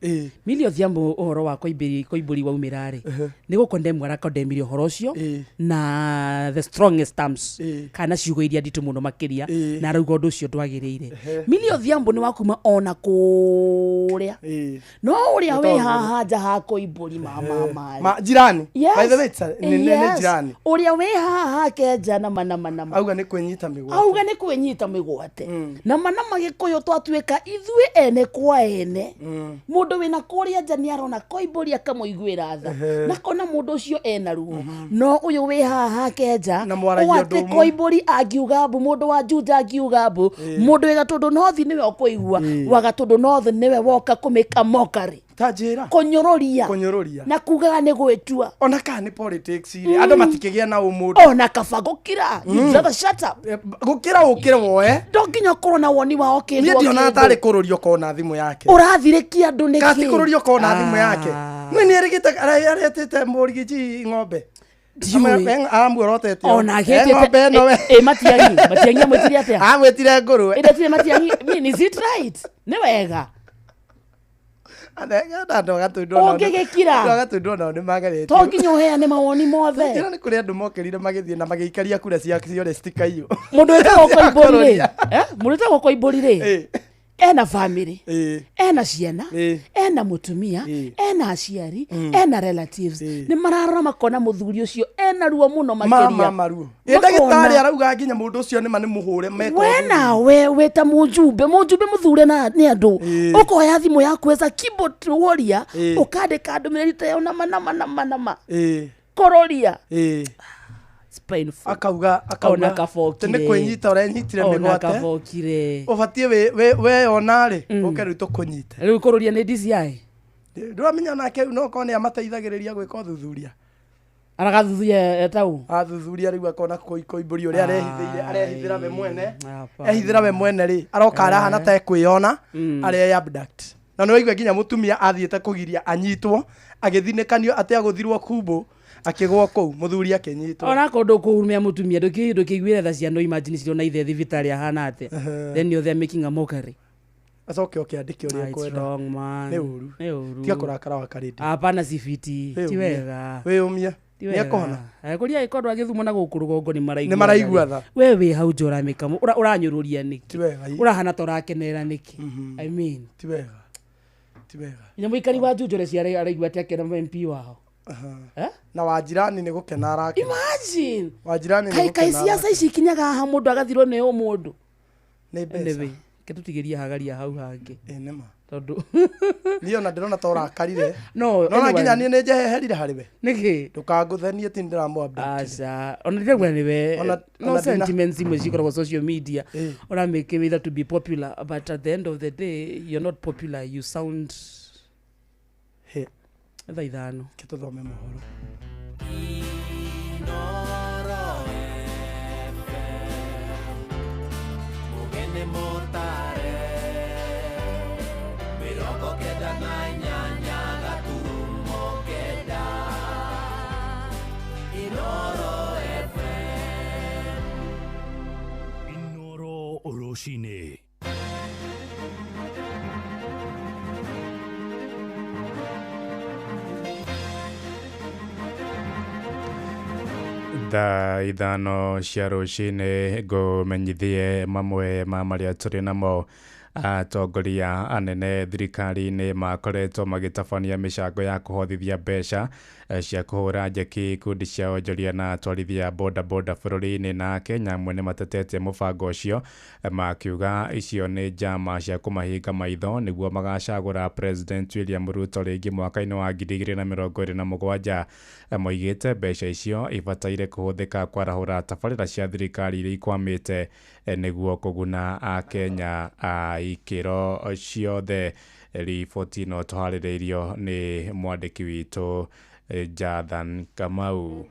[SPEAKER 5] Millie Odhiambo ũhoro wa Koimburi waumĩra rĩ nĩ gũkondemn arakondemirie ũhoro ũcio na the strongest terms kana ciugo iria nditũ mũno makĩria na arauga ũndũ ũcio ndwagĩrĩire Millie Odhiambo nĩ wakuma ona kũrĩa no ũrĩa wĩ haha nja ha Koimburi mama
[SPEAKER 6] jirani by the way nĩ jirani
[SPEAKER 5] ũrĩa wĩ haha kenja na mana
[SPEAKER 6] auga nĩ kwĩnyita mĩgwate
[SPEAKER 5] na mana magĩkũyũ twatuĩka ithuĩ ene kwa ene mũndũ wĩna kũrĩa nja nĩ arona Koimburi akamũiguĩra tha na kona mũndũ ũcio ena ruo no ũyũ wĩ haha kenja wate Koimburi angiuga mbu mũndũ wa Juja angiuga mbu mũndũ wĩ Gatũndũ North nĩwe ũkũigua wa Gatũndũ North nĩwe woka kũmĩka mockery
[SPEAKER 6] tajira
[SPEAKER 5] kũnyũrũria na kugaga nĩ gwĩtua
[SPEAKER 6] ona kana nĩ politics ire andũ matikĩgĩa na ũmũndũ
[SPEAKER 5] ona kaba gũkira you better shut up
[SPEAKER 6] gũkĩra woe
[SPEAKER 5] ndonginya ũkorwo na woni wao kĩndũ
[SPEAKER 6] niĩ ndiona atarĩ kũrũrio kona thimũ yake
[SPEAKER 5] ũrathirĩkia andũ nĩkĩ
[SPEAKER 6] kasi kũrũrio kona thimũ yake nĩ erigĩte aretete Mũrigiji ng'ombe amuorotete
[SPEAKER 5] ona gĩtĩte matiangi mwĩtire atĩa
[SPEAKER 6] amwĩtire ngũrwe
[SPEAKER 5] ĩndetire matiangi is it right nĩ wega
[SPEAKER 6] Gatũndũ nao nĩ mageretie
[SPEAKER 5] to nginya ũheane mawoni mothe
[SPEAKER 6] nĩ kũrĩ andũ mokĩrire magĩthiĩ na magĩikaria kura ciothe citikaiyũ
[SPEAKER 5] mũndũ wĩtagwo Koimburi rĩ mũndũ wĩtagwo Koimburi rĩ ena family ena ciana ena mutumia ena aciari ena relatives nĩ mararora makona mũthuri ũcio ena ruo mũno makĩria
[SPEAKER 6] maruo ndagĩtarĩ arauga nginya mũndũ ũcio nĩ mũhũre meko
[SPEAKER 5] wena we ta mũjumbe mũthure na nĩ andũ ũkoya thimũ yaku eza keyboard warrior ũkandĩka ndũmĩrĩri ta ona mana kororia
[SPEAKER 6] akauga nĩ kwĩnyita ũrenyitire mĩgwate ũbatiĩ we ona rĩ ũke rĩu tũkũnyite
[SPEAKER 5] rĩu kũrũria nĩ DCI
[SPEAKER 6] ndũramenya nake no korwo nĩ amateithagĩrĩria gwĩka ũthuthuria
[SPEAKER 5] aragathuthuria etau
[SPEAKER 6] athuthuria riu akona koimburi uria arehithira we mwene ehithira we mwene ri aroka arahana ta ekwiyona are abduct na no igwe ginya mutumia athiete kugiria anyitwo agithinikanio ati aguthirwo kumbu akigwo kou muthuri akinyitwo
[SPEAKER 5] ona kondu kuumia mutumia ndukigwire tha cia no imagine cio na ithe thibitari ahana ate then you they making a mockery
[SPEAKER 6] acoke okiandike uria kwenda
[SPEAKER 5] wrong man
[SPEAKER 6] ni uru tia kurakara wa karidi
[SPEAKER 5] hapana sifiti ti wega
[SPEAKER 6] we umia ni akona
[SPEAKER 5] kuria ikondo agithumwo na guku rugongo ni
[SPEAKER 6] maraigua tha
[SPEAKER 5] we hau njora mikamo uranyururia niki
[SPEAKER 6] ti wega
[SPEAKER 5] urahana torakenera niki I mean
[SPEAKER 6] ti wega
[SPEAKER 5] ina muikari wa njujore cia araigua ati akena MP wao
[SPEAKER 6] na wajirani ni gukena arake
[SPEAKER 5] imagine
[SPEAKER 6] wajirani ni gukena
[SPEAKER 5] kai siasa ici kinyaga ha mundu agathirwo ne o mundu
[SPEAKER 6] ni besa
[SPEAKER 5] ketutigeria hagaria hau hangi
[SPEAKER 6] nema
[SPEAKER 5] tondu
[SPEAKER 6] niyo na ndirona tora karire
[SPEAKER 5] no
[SPEAKER 6] nginya ni njeherire hariwe
[SPEAKER 5] niki
[SPEAKER 6] ndukanguthenie ti ndirambo
[SPEAKER 5] aca ona ndiragwa niwe no sentiments imwe cikoragwo social media ora make either to be popular but at the end of the day you're not popular you sound ithano
[SPEAKER 6] kituthome mohoro
[SPEAKER 7] Mugene motare Miroko keda na nyanya gaturumo keda Inoro FM
[SPEAKER 2] Inoro Oroshine.
[SPEAKER 8] Thaa ithano cia rũcinĩ ngũmenyithie mamwe ma marĩa tũrĩ namo. Atongoria anene thirikari-inĩ makoretwo magĩtabania mĩcango ya kũhothithia mbeca cia kũhũra njeki ikundi cia onjoria na atwarithia bodaboda bũrũri-inĩ na Kenya amwe nĩ matetete mũbango ũcio makiuga icio nĩ njama cia kũmahinga maitho nĩguo magacagũra President William Ruto rĩngĩ mwaka-inĩ wa 2027. Moigĩte mbeca icio ibataire kũhũthĩka kwarahũra tabarĩra cia thirikari iria ikwamĩte nĩguo kũguna Akenya ikĩro ciothe. Riboti ĩno tũharĩrĩirio nĩ mwandĩki witũ Jathan Kamau.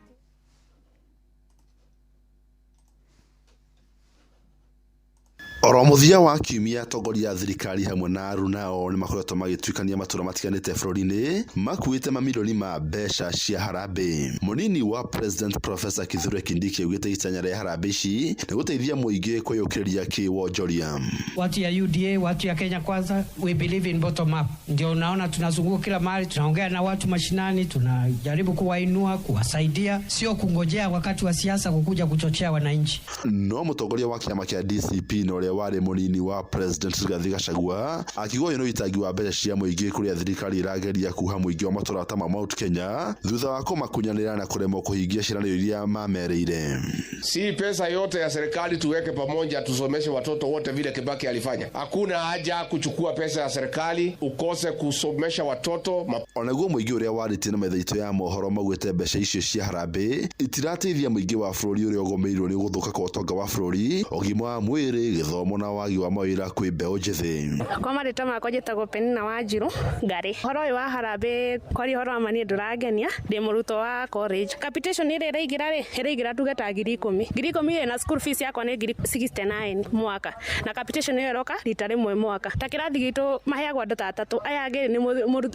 [SPEAKER 9] Oro muthia wa kiumia atongoria a thirikari hamwe na aruna o ni makoretwo magĩtuĩkania matura matiganĩte bũrũri-inĩ makuĩte mamirioni ma mbeca cia harambĩ. Mũnini wa President Professor Kithure Kindiki augĩte itanya rĩa harambĩ ici nĩ gũteithia mũingĩ kwĩyũkĩrĩria kĩwonjoria.
[SPEAKER 10] Watu ya UDA, watu ya Kenya Kwanza, we believe in bottom up. Ndio unaona tunazunguka kila mahali, tunaongea na watu mashinani, tunajaribu kuwainua, kuwasaidia, sio kungojea wakati wa siasa kukuja kuchochea wananchi.
[SPEAKER 9] No mũtongoria wa kĩama kĩa DCP na ũrĩa warĩ mũnini wa President Rigathi Gachagua akiuga no itangi wa mbeca cia mũingĩ kũrĩa thirikari irageria kuha mũingĩ wa matũra ta Mount Kenya thutha wa kũmakunyanĩra na kũremwo kũhingia ciĩranĩro iria mamereire.
[SPEAKER 11] Si pesa yote ya serikali tuweke pamoja tusomeshe watoto wote vile Kibaki alifanya. Hakuna haja kuchukua pesa ya serikali ukose kusomesha watoto.
[SPEAKER 9] Onaguo mũingĩ ũrĩa warĩtie na methaitũ ya mohoro maugĩte mbeca icio cia harambĩ itirateithia mũingĩ wa bũrũri ũrĩa ũgomeirwo nĩ gũthũka kwa ũtonga wa bũrũri, ũgima wa mwĩrĩ, gĩthomo na wagi wa mawĩra kwĩ mbeũ njĩthĩ.
[SPEAKER 12] Kwa marĩtwa makwa njĩtagwo Penina Wanjiru Ngari. Horo ũyũ wa harambĩ kwari horo wa niĩ ndũrangenia, ndĩ mũrutwo wa college. Capitation ĩrĩa ĩraingĩra tuge ta 10,000 na school fees yakwa nĩ 69 mwaka, na capitation ĩyo ĩroka rita rĩmwe mwaka. Ta kĩrathi gitũ maheagwo andũ ta atatũ, aya angĩ nĩ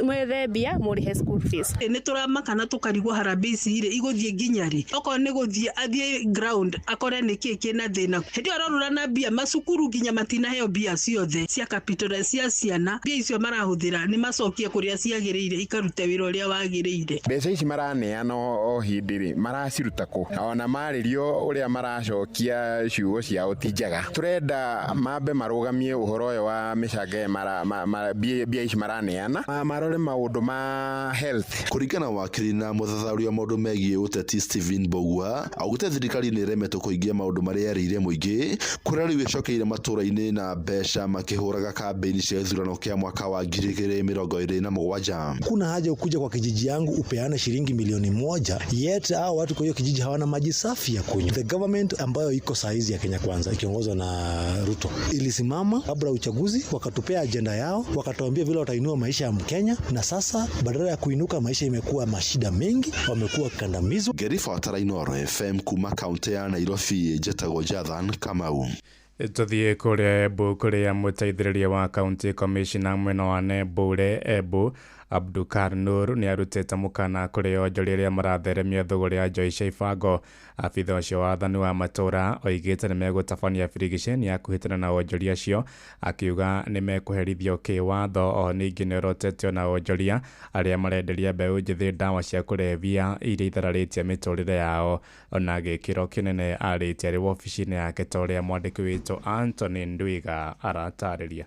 [SPEAKER 12] mwĩthembia mũrĩhe school fees.
[SPEAKER 13] Nĩ tũramaka na tũkarigwo harambĩ ici rĩ igũthiĩ nginya rĩ, okorwo nĩ gũthiĩ athiĩ ground akore nĩ kĩĩ kĩna thĩna. Hĩndĩ ĩyo arorũra na mbia macukuru nginya matinaheo mbia ciothe cia capital cia ciana, mbia icio marahũthĩra nĩ macokie kũrĩa ciagĩrĩire ikarute wĩra ũrĩa wagĩrĩire.
[SPEAKER 14] Mbeca ici maraneana o hĩndĩ rĩ maraciruta kũ, ona marĩrio ũrĩa maracokia ciugo ciao ti njega. Turenda mambe marũgamie ũhoro ũyũ wa mĩcango mbia ici maraneana, marore maũndũ ma health.
[SPEAKER 9] Kũringana wakiri na mũthathaũri wa maũndũ megiĩ ũteti Stephen Bogua augĩte thirikari nĩ ĩremetwo kũhingia maũndũ marĩa yarĩire mũingĩ kũrĩa rĩu ĩcokeire matũra-inĩ na mbeca makĩhũraga kambĩini cia ithurano kĩa mwaka wa 2027.
[SPEAKER 15] Kuna haja ukuja kwa kijiji yangu upeane shilingi milioni 1, yet hao watu kwa hiyo kijiji hawana maji safi ya kunywa. The government ambayo iko saizi ya Kenya Kwanza ikiongozwa na Ruto ilisimama kabla uchaguzi, wakatupea agenda yao, wakatuambia vile watainua maisha ya Mkenya, na sasa badala ya kuinuka maisha imekuwa mashida mengi, wamekuwa kandamizo.
[SPEAKER 9] Gerifa Tarainoro FM kuma kaunti ya Nairobi, Jetago Jathan Kamau.
[SPEAKER 8] Tuthie kuria Embu kuria muteithĩrĩria wa county commissioner mwena wa Nembure Embu Abdulkar Nur ni arutete mukana kuri onjori iria maratheremia thogora ya njoi cia ibango. Abitha ucio wa wathani wa matura oigite ni megutabania birigiceni ya kuhitana na onjoria acio, akiuga ni mekuherithio kiwatho. O ningi ni rotetio na onjoria aria marenderia mbeũ njithi ndawa cia kulevya iria ithararĩtie miturire yao. Ona gĩkĩro kinene arĩtie arĩ wabici-inĩ yake ta ũrĩa mwandĩki witũ Anthony Ndwiga aratarĩria.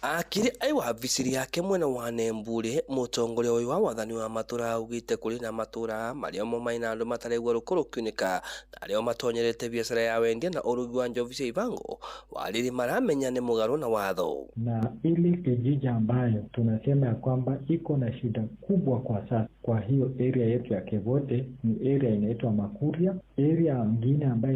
[SPEAKER 16] Akiri ai wabici yake mwena wa Nembure, mutongoria uyu wa wathani wa matura augite kuri na matura maria mo maina andu mataregwa rukuru kunika na aria matonyerete biashara ya wendia na urugi wa njovi cia ibango waliri maramenya ni mugaru na watho.
[SPEAKER 17] Na ili kijiji ambayo tunasema ya kwamba iko na shida kubwa kwa sasa kwa hiyo area yetu ya Kevote ni area inaitwa Makuria. Area nyingine ambayo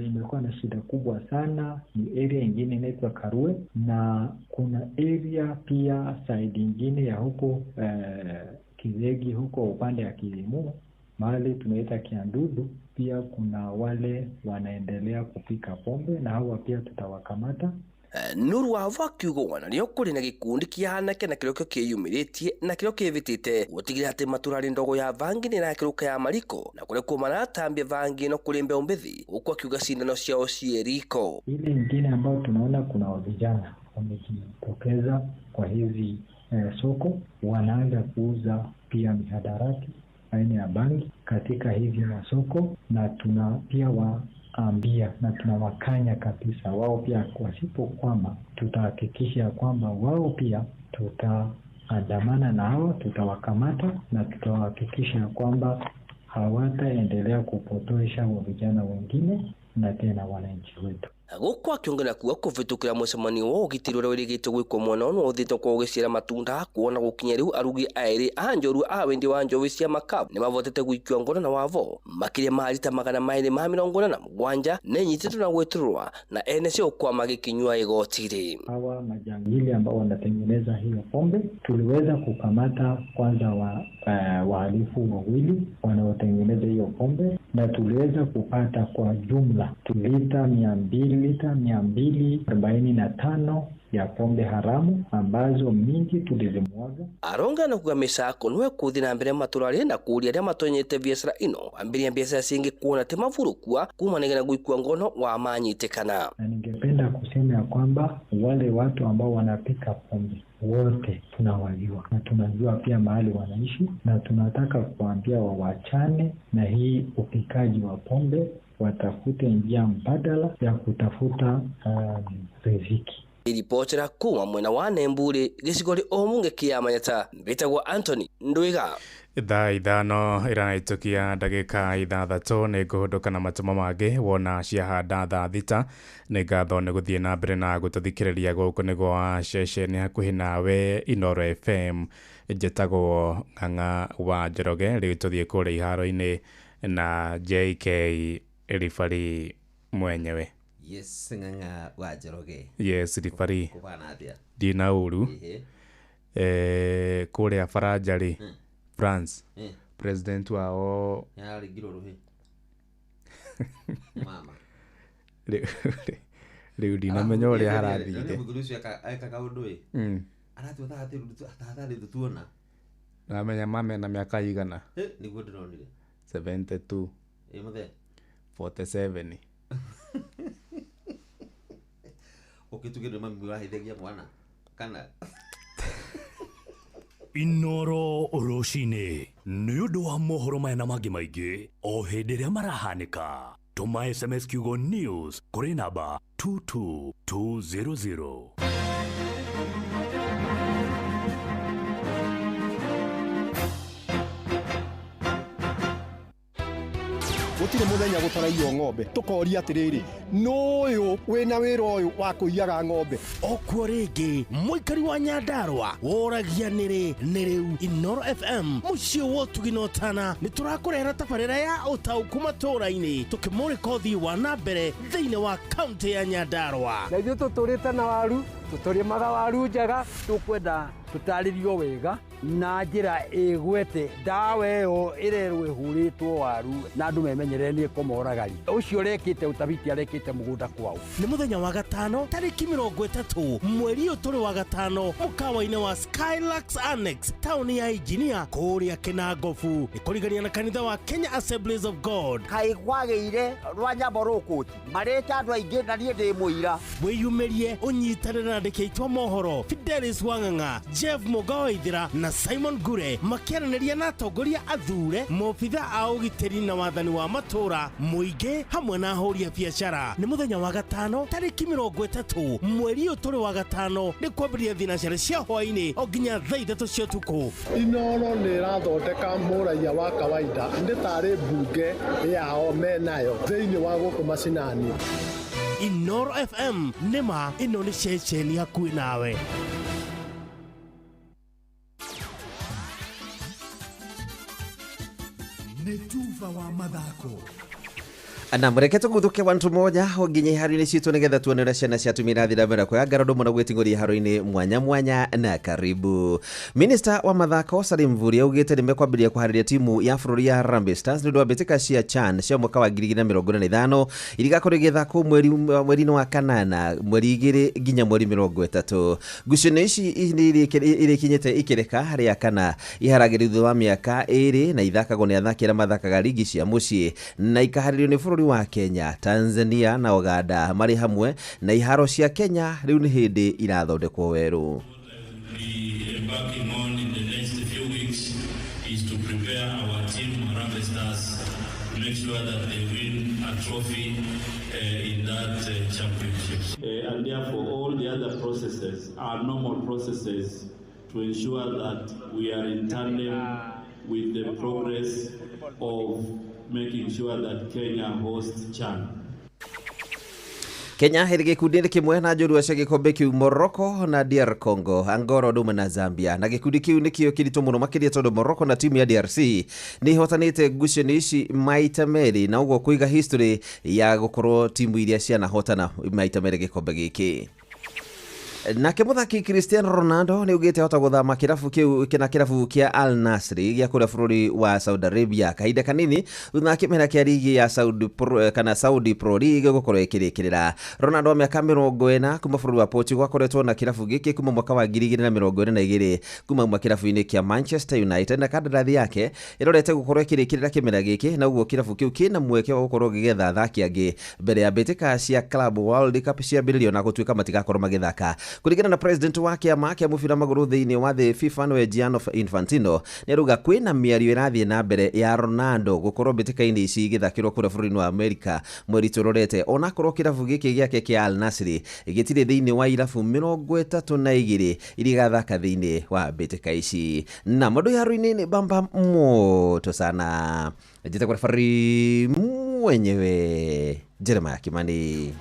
[SPEAKER 17] imekuwa na shida kubwa sana ni area nyingine inaitwa Karue, na kuna area pia side nyingine ya huko Kizegi huko upande ya Kilimu mahali tunaita Kiandudu. Pia kuna wale wanaendelea kupika pombe na hawa pia tutawakamata.
[SPEAKER 16] Nuru wa vakiugo wana rio kuri na gikundi kihanake na kirokyo kiyumiritie na kirokyo kivitite gutigira ati maturari ndogo ya vangi ni na kiruka ya mariko na kule kumana tambia vangi no kuri mbe umbithi uko akiuga sindano ciao cieriko.
[SPEAKER 17] Ile nyingine ambayo tunaona kuna vijana wamejitokeza kwa hizi soko, wanaanza kuuza pia mihadarati aina ya bangi katika hizi masoko, na tuna pia waambia na tunawakanya kabisa wao pia wasipokwama, tutahakikisha kwamba wao pia tutaandamana na hao, tutawakamata na tutahakikisha kwamba hawataendelea kupotosha vijana wengine na tena wananchi wetu.
[SPEAKER 16] Gukwa kiongana kuwa kuvitukira mucemanio wo gitirure wirigite gwikwo mwana ono uthite kwa ugicira matunda kuona gukinya riu arugi airi anjoru a wendi wa njovi cia makabu ni mavotete gwikwa ngono na wavo makiria marita 247 nenyititwo na gwiturwa na ene cio kwa magikinywa igotiri.
[SPEAKER 17] Hawa majangili ambao wanatengeneza hiyo pombe tuliweza kukamata kwanza wahalifu wawili wanaotengeneza hiyo pombe, na tuliweza kupata kwa jumla lita 245 ya pombe haramu ambazo mingi tulizimwaga.
[SPEAKER 16] Aronga na kugamisa konwe kuthi na mbere maturari na kuria aria matonyete biashara ino ambiria biashara singi kuona te mavurukua kumanegana gwikwa ngono wa manyitekana.
[SPEAKER 17] Na ningependa kusema ya kwamba wale watu ambao wanapika pombe wote tunawajua na tunajua pia mahali wanaishi, na tunataka kuambia wawachane na hii upikaji wa pombe, watafute njia mbadala ya kutafuta riziki.
[SPEAKER 16] Ilipotera kuma mwena wa Nembure gicigori omunge kia manyata mbitagwo Anthony Ndwiga.
[SPEAKER 8] Thaa ithano iranaitukia ndagika 6 ni nguhunduka na matumo mangi wona ciahanda thaa 6 ni ngatho ni guthie na mbere na gututhikiriria guku ni gwa ceceni hakuhi nawe Inoro FM. Njĩtagwo Ng'ang'a wa Njoroge, rĩu tuthie kũrĩa iharo-inĩ na JK Rifari mwenyewe.
[SPEAKER 18] Yes, Ng'ang'a wa Njoroge.
[SPEAKER 8] Yes, Rifari.
[SPEAKER 18] Kubana atia.
[SPEAKER 8] Dina uru. Kũrĩa Faranja rĩ. France. President wao.
[SPEAKER 18] Yari giroruhe. Mama.
[SPEAKER 8] Rĩu ndinamenya ũrĩa harathire.
[SPEAKER 18] Nĩ mũgurucio aka kaundu ĩ. Aratuotha atĩ tutuona.
[SPEAKER 8] Namenya mame na miaka igana.
[SPEAKER 18] Niguo ndĩronire.
[SPEAKER 8] 72.
[SPEAKER 18] Muthe.
[SPEAKER 8] 47.
[SPEAKER 18] Ukitugire mami wahithegia mwana kana
[SPEAKER 2] Inoro Oroshine nĩ ũndũ wa mohoro maya na mangĩ maingĩ o hĩndĩ ĩrĩa marahanĩka. Tũma SMS kiugo news kũrĩ namba 22200.
[SPEAKER 19] gutire muthenya gutaraio ng'ombe tukoria atiriri nuyu wina wira uyu wa kuiyaga ng'ombe
[SPEAKER 20] okwo ringi muikari wa Nyandarua woragia niri niriu Inoro FM mucio wotuginotana niturakurehera tabarira ya utauku matũra-inĩ tukimurika uthii wa nambere thiini wa kaunti ya Nyandarua
[SPEAKER 21] na ithuĩ tũtũrĩte na waru tũtũrĩmaga waru njega tũkwenda tũtarĩrio wega na njĩra ĩgwete ndawa ĩyo ĩrerwo ĩhũrĩtwo waru na andũ memenyerere nĩ kũmoragari ũcio ũrekĩte ũtabiti arekĩte mũgũnda kwao.
[SPEAKER 20] nĩ mũthenya wa gatano tarĩki 30 mweri ũyũ tũrĩ wa gatano mũkawa-inĩ wa Skylax Annex taũni ya Engineer kũrĩa Kinangofu nĩ kũrigania na kanitha wa Kenya Assemblies of God.
[SPEAKER 21] Kaĩ kwagĩire rwa nyambo rũkũti marĩte andũ aingĩ na niĩ ndĩ mũira
[SPEAKER 20] wĩyumĩrie ũnyitanĩre na andĩki aitũ a mohoro Fidelis Wang'ang'a, Jeff Mugawaithira na Simon Gure makĩaranĩria na atongoria athure mobitha a ũgitĩri na wathani wa matũra mũingĩ hamwe na ahũri a biacara. nĩ mũthenya wa gatano tarĩki 30 mweri ũyũ tũrĩ wa gatano nĩ kwambĩrĩria thinacara cia hwaĩ-inĩ o nginya thaa 3 cia ũtukũ.
[SPEAKER 19] Inoro nĩ ĩrathondeka mũraia wa kawaida ndĩ tarĩ mbunge yao menayo thĩinĩ wa gũkũ macinani.
[SPEAKER 20] Inoro FM nĩma ĩno nĩ ceceni hakuhĩ nawe.
[SPEAKER 22] Netuva wa mathako
[SPEAKER 23] na mreketo guthuke wantu moja nginya iharo-inĩ citũ nĩgetha tuone ũrĩa ciana ciatumia irathira mbere kwĩyanga ũndũ mũno gwĩtingũria iharo-inĩ mwanya mwanya na karibu. Minister wa mathako Salim Mvurya augĩte nĩmekwambĩrĩria kũharĩria timu ya bũrũri ya Harambee Stars nĩ ũndũ wa mbĩtĩka cia CHAN cia mwaka wa 2025 irigakorwo igĩthakwo mweri-inĩ wa kanana mweri 2 nginya mweri 30. Ngucanio ici irĩkinyĩte ikĩreka harĩa kana iharagĩrio thutha wa mĩaka 2 na ithakagwo nĩ athaki arĩa mathakaga ligi cia mũciĩ na ikaharĩrio nĩ bũrũri wa Kenya, Tanzania na Uganda marĩ hamwe na iharo cia Kenya rĩu nĩ hĩndĩ irathondekwo werũ.
[SPEAKER 24] Make sure that they win a trophy in that championship. And therefore all the other processes are normal processes to ensure that we are in tandem with the progress of making sure that Kenya hosts CHAN.
[SPEAKER 23] Kenya hĩrĩ gĩkundi kĩmwe na njorua cia gĩkombe kĩu Morocco na DR Congo, Angola ũndũmwe na Zambia, na gĩkundi kĩu nĩkĩo kĩritũ mũno makĩria tondũ Morocco na timu ya DRC nĩ ihotanĩte ngucanio ici maita merĩ na ũguo kũiga history ya gũkorwo timu iria cianahotana maita merĩ gĩkombe gĩkĩ. Nake muthaki Cristiano Ronaldo ni ugite hota guthama kirafu kiu kina kirafu kia Al Nassr gia kura bũrũri wa Saudi Arabia kahinda kanini thutha akĩmera kia ligi ya Saudi Pro League gukorwo ikirikirira. Ronaldo wa miaka 40 kuma bũrũri wa Portugal akoretwo na kirafu giki kuma mwaka wa 2022 kuma kirafu-inĩ kia Manchester United na kandarathi yake irorete gukorwo ikirikirira kimera giki na uguo kirafu kiu kina mweke wa gukorwo gigetha athaki angĩ mbere ya mbĩtĩka cia Club World Cup ciambĩrĩrio na gũtuĩka matigakorwo magĩthaka. Kuringana na president wa kĩama kĩa mũbira magũrũ thĩinĩ wa thĩ FIFA no Gianni Infantino nĩ aruga kwĩna mĩario ĩrathiĩ na mbere ya Ronaldo gũkorwo mbĩtĩka-inĩ ici igĩthakĩrwo kũrĩa bũrũri-inĩ wa Amerika mweri tũrorete ona korwo kĩrabu gĩkĩ gĩake kĩa Al Nassr gĩtirĩ thĩinĩ wa irabu 32 iria igathaka thĩinĩ wa mbĩtĩka ici. Na mũndũ iharo-inĩ nĩ bamba moto sana njĩte kwa referee mwenyewe Jeremiah Kimani.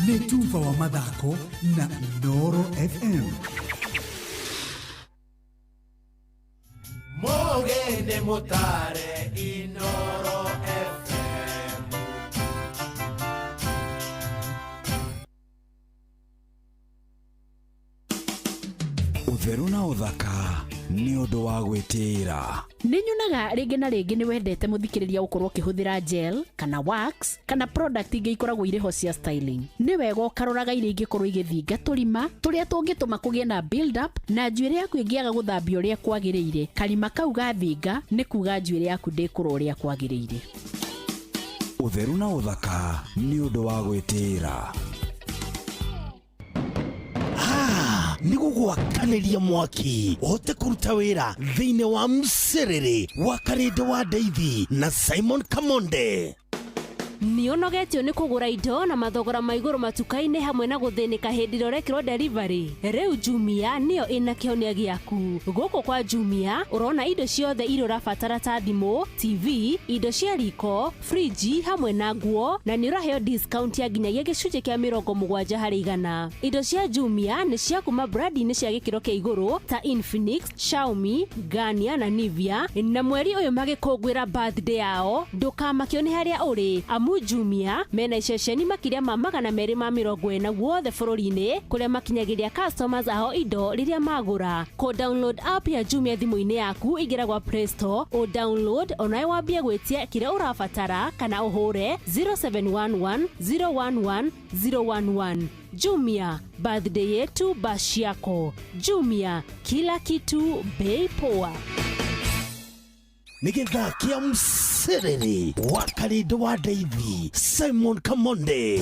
[SPEAKER 22] Netuva wa mathako na Inoro FM.
[SPEAKER 7] Mogende motare Inoro FM.
[SPEAKER 1] Utheru na uthaka ni undu wa gwĩtĩĩra.
[SPEAKER 3] Nĩnyonaga rĩngĩ na rĩngĩ nĩ wendete mũthikĩrĩria gũkorwo ũkĩhũthĩra gel kana wax kana product ingĩ ikoragwo irĩ ho cia styling. Nĩ wega ũkaroraga iria ingĩkorwo igĩthinga tũrima tũrĩa tũngĩtũma kũgĩe na build up na njuĩrĩ yaku ĩngĩaga gũthambio ũrĩa kwagĩrĩire. Karima kau gathinga nĩ kuga njuĩrĩ yaku ndĩkũrwo ũrĩa kwagĩrĩire.
[SPEAKER 1] Utheru na uthaka ni undu wa gwĩtĩĩra.
[SPEAKER 20] Nĩ gũgwakanĩria mwaki ũhote kũruta wĩra thĩinĩ wa mũcerere wa Karĩndĩ wa Ndeithi na Simon Kamonde.
[SPEAKER 3] nĩũnogetio nĩ kũgũra indo na mathogora ma igũrũ matuka-inĩ hamwe na gũthĩnĩka hĩndĩ ĩrĩa ũrekĩrwo delivery? Rĩu Jumia nĩyo ĩna kĩhonia gĩaku. Gũkũ kwa Jumia ũrona indo ciothe iria ũrabatara ta thimũ, TV, indo cia riko, friji hamwe na nguo, na nĩ ũraheo discount ya nginyagia gĩcunjĩ kĩa 70%. Indo cia Jumia nĩ cia kuma brandi-inĩ cia gĩkĩro kĩa igũrũ ta Infinix, Xiaomi, Garnier na Nivea, na mweri ũyũ magĩkũngũĩra birthday yao. Ndũkamakio nĩ harĩa ũrĩ, amu Jumia mena iceceni makĩria ma 240 guothe bũrũri-inĩ kũrĩa makinyagĩria customers ao indo rĩrĩa magũra. Download app ya Jumia thimũ-inĩ yaku ingĩra gwa Play Store, download onawe wambie gwĩtia kĩrĩa ũrabatara kana ũhũre 0711 011 011. Jumia, birthday yetu bashi yako. Jumia, kila kitu bei poa.
[SPEAKER 20] Nigetha kia msereri wa Karindo wa Davy, Simon Kamonde.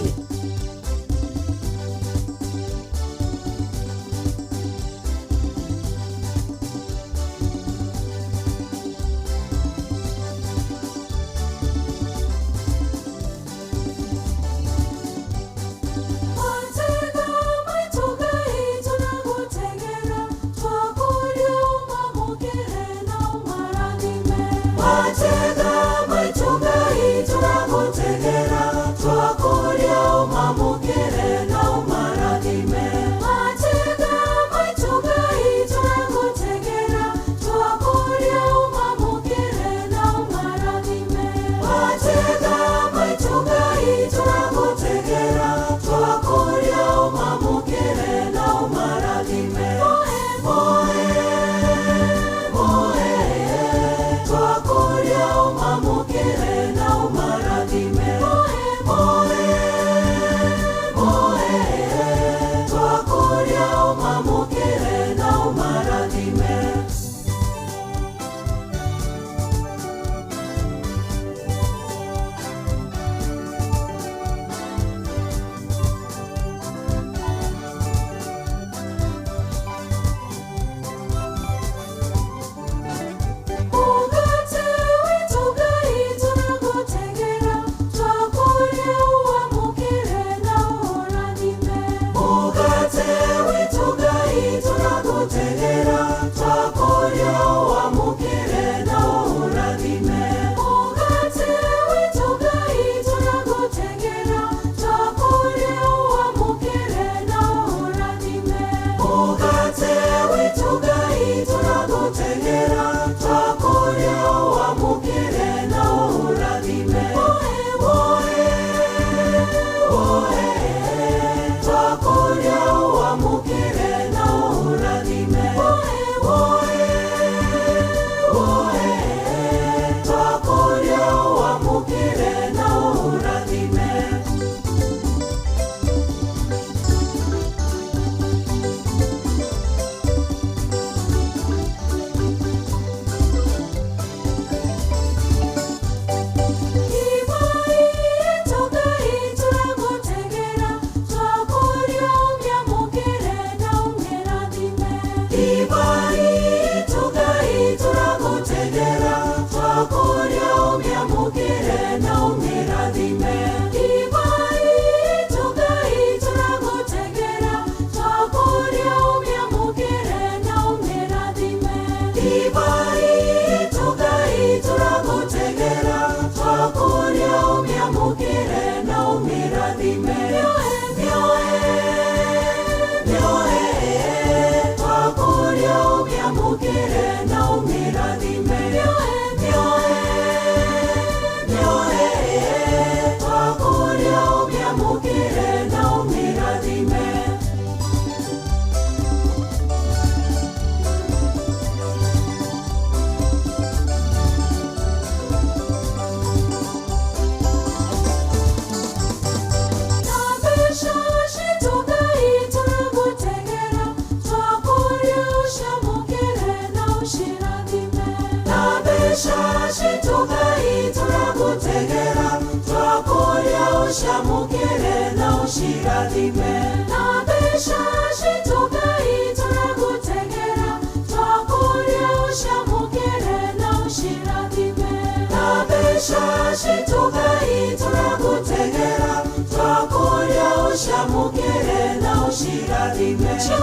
[SPEAKER 4] Shashi togai torago
[SPEAKER 7] tũragutegera twakuria ucamukire na ucirathime shoe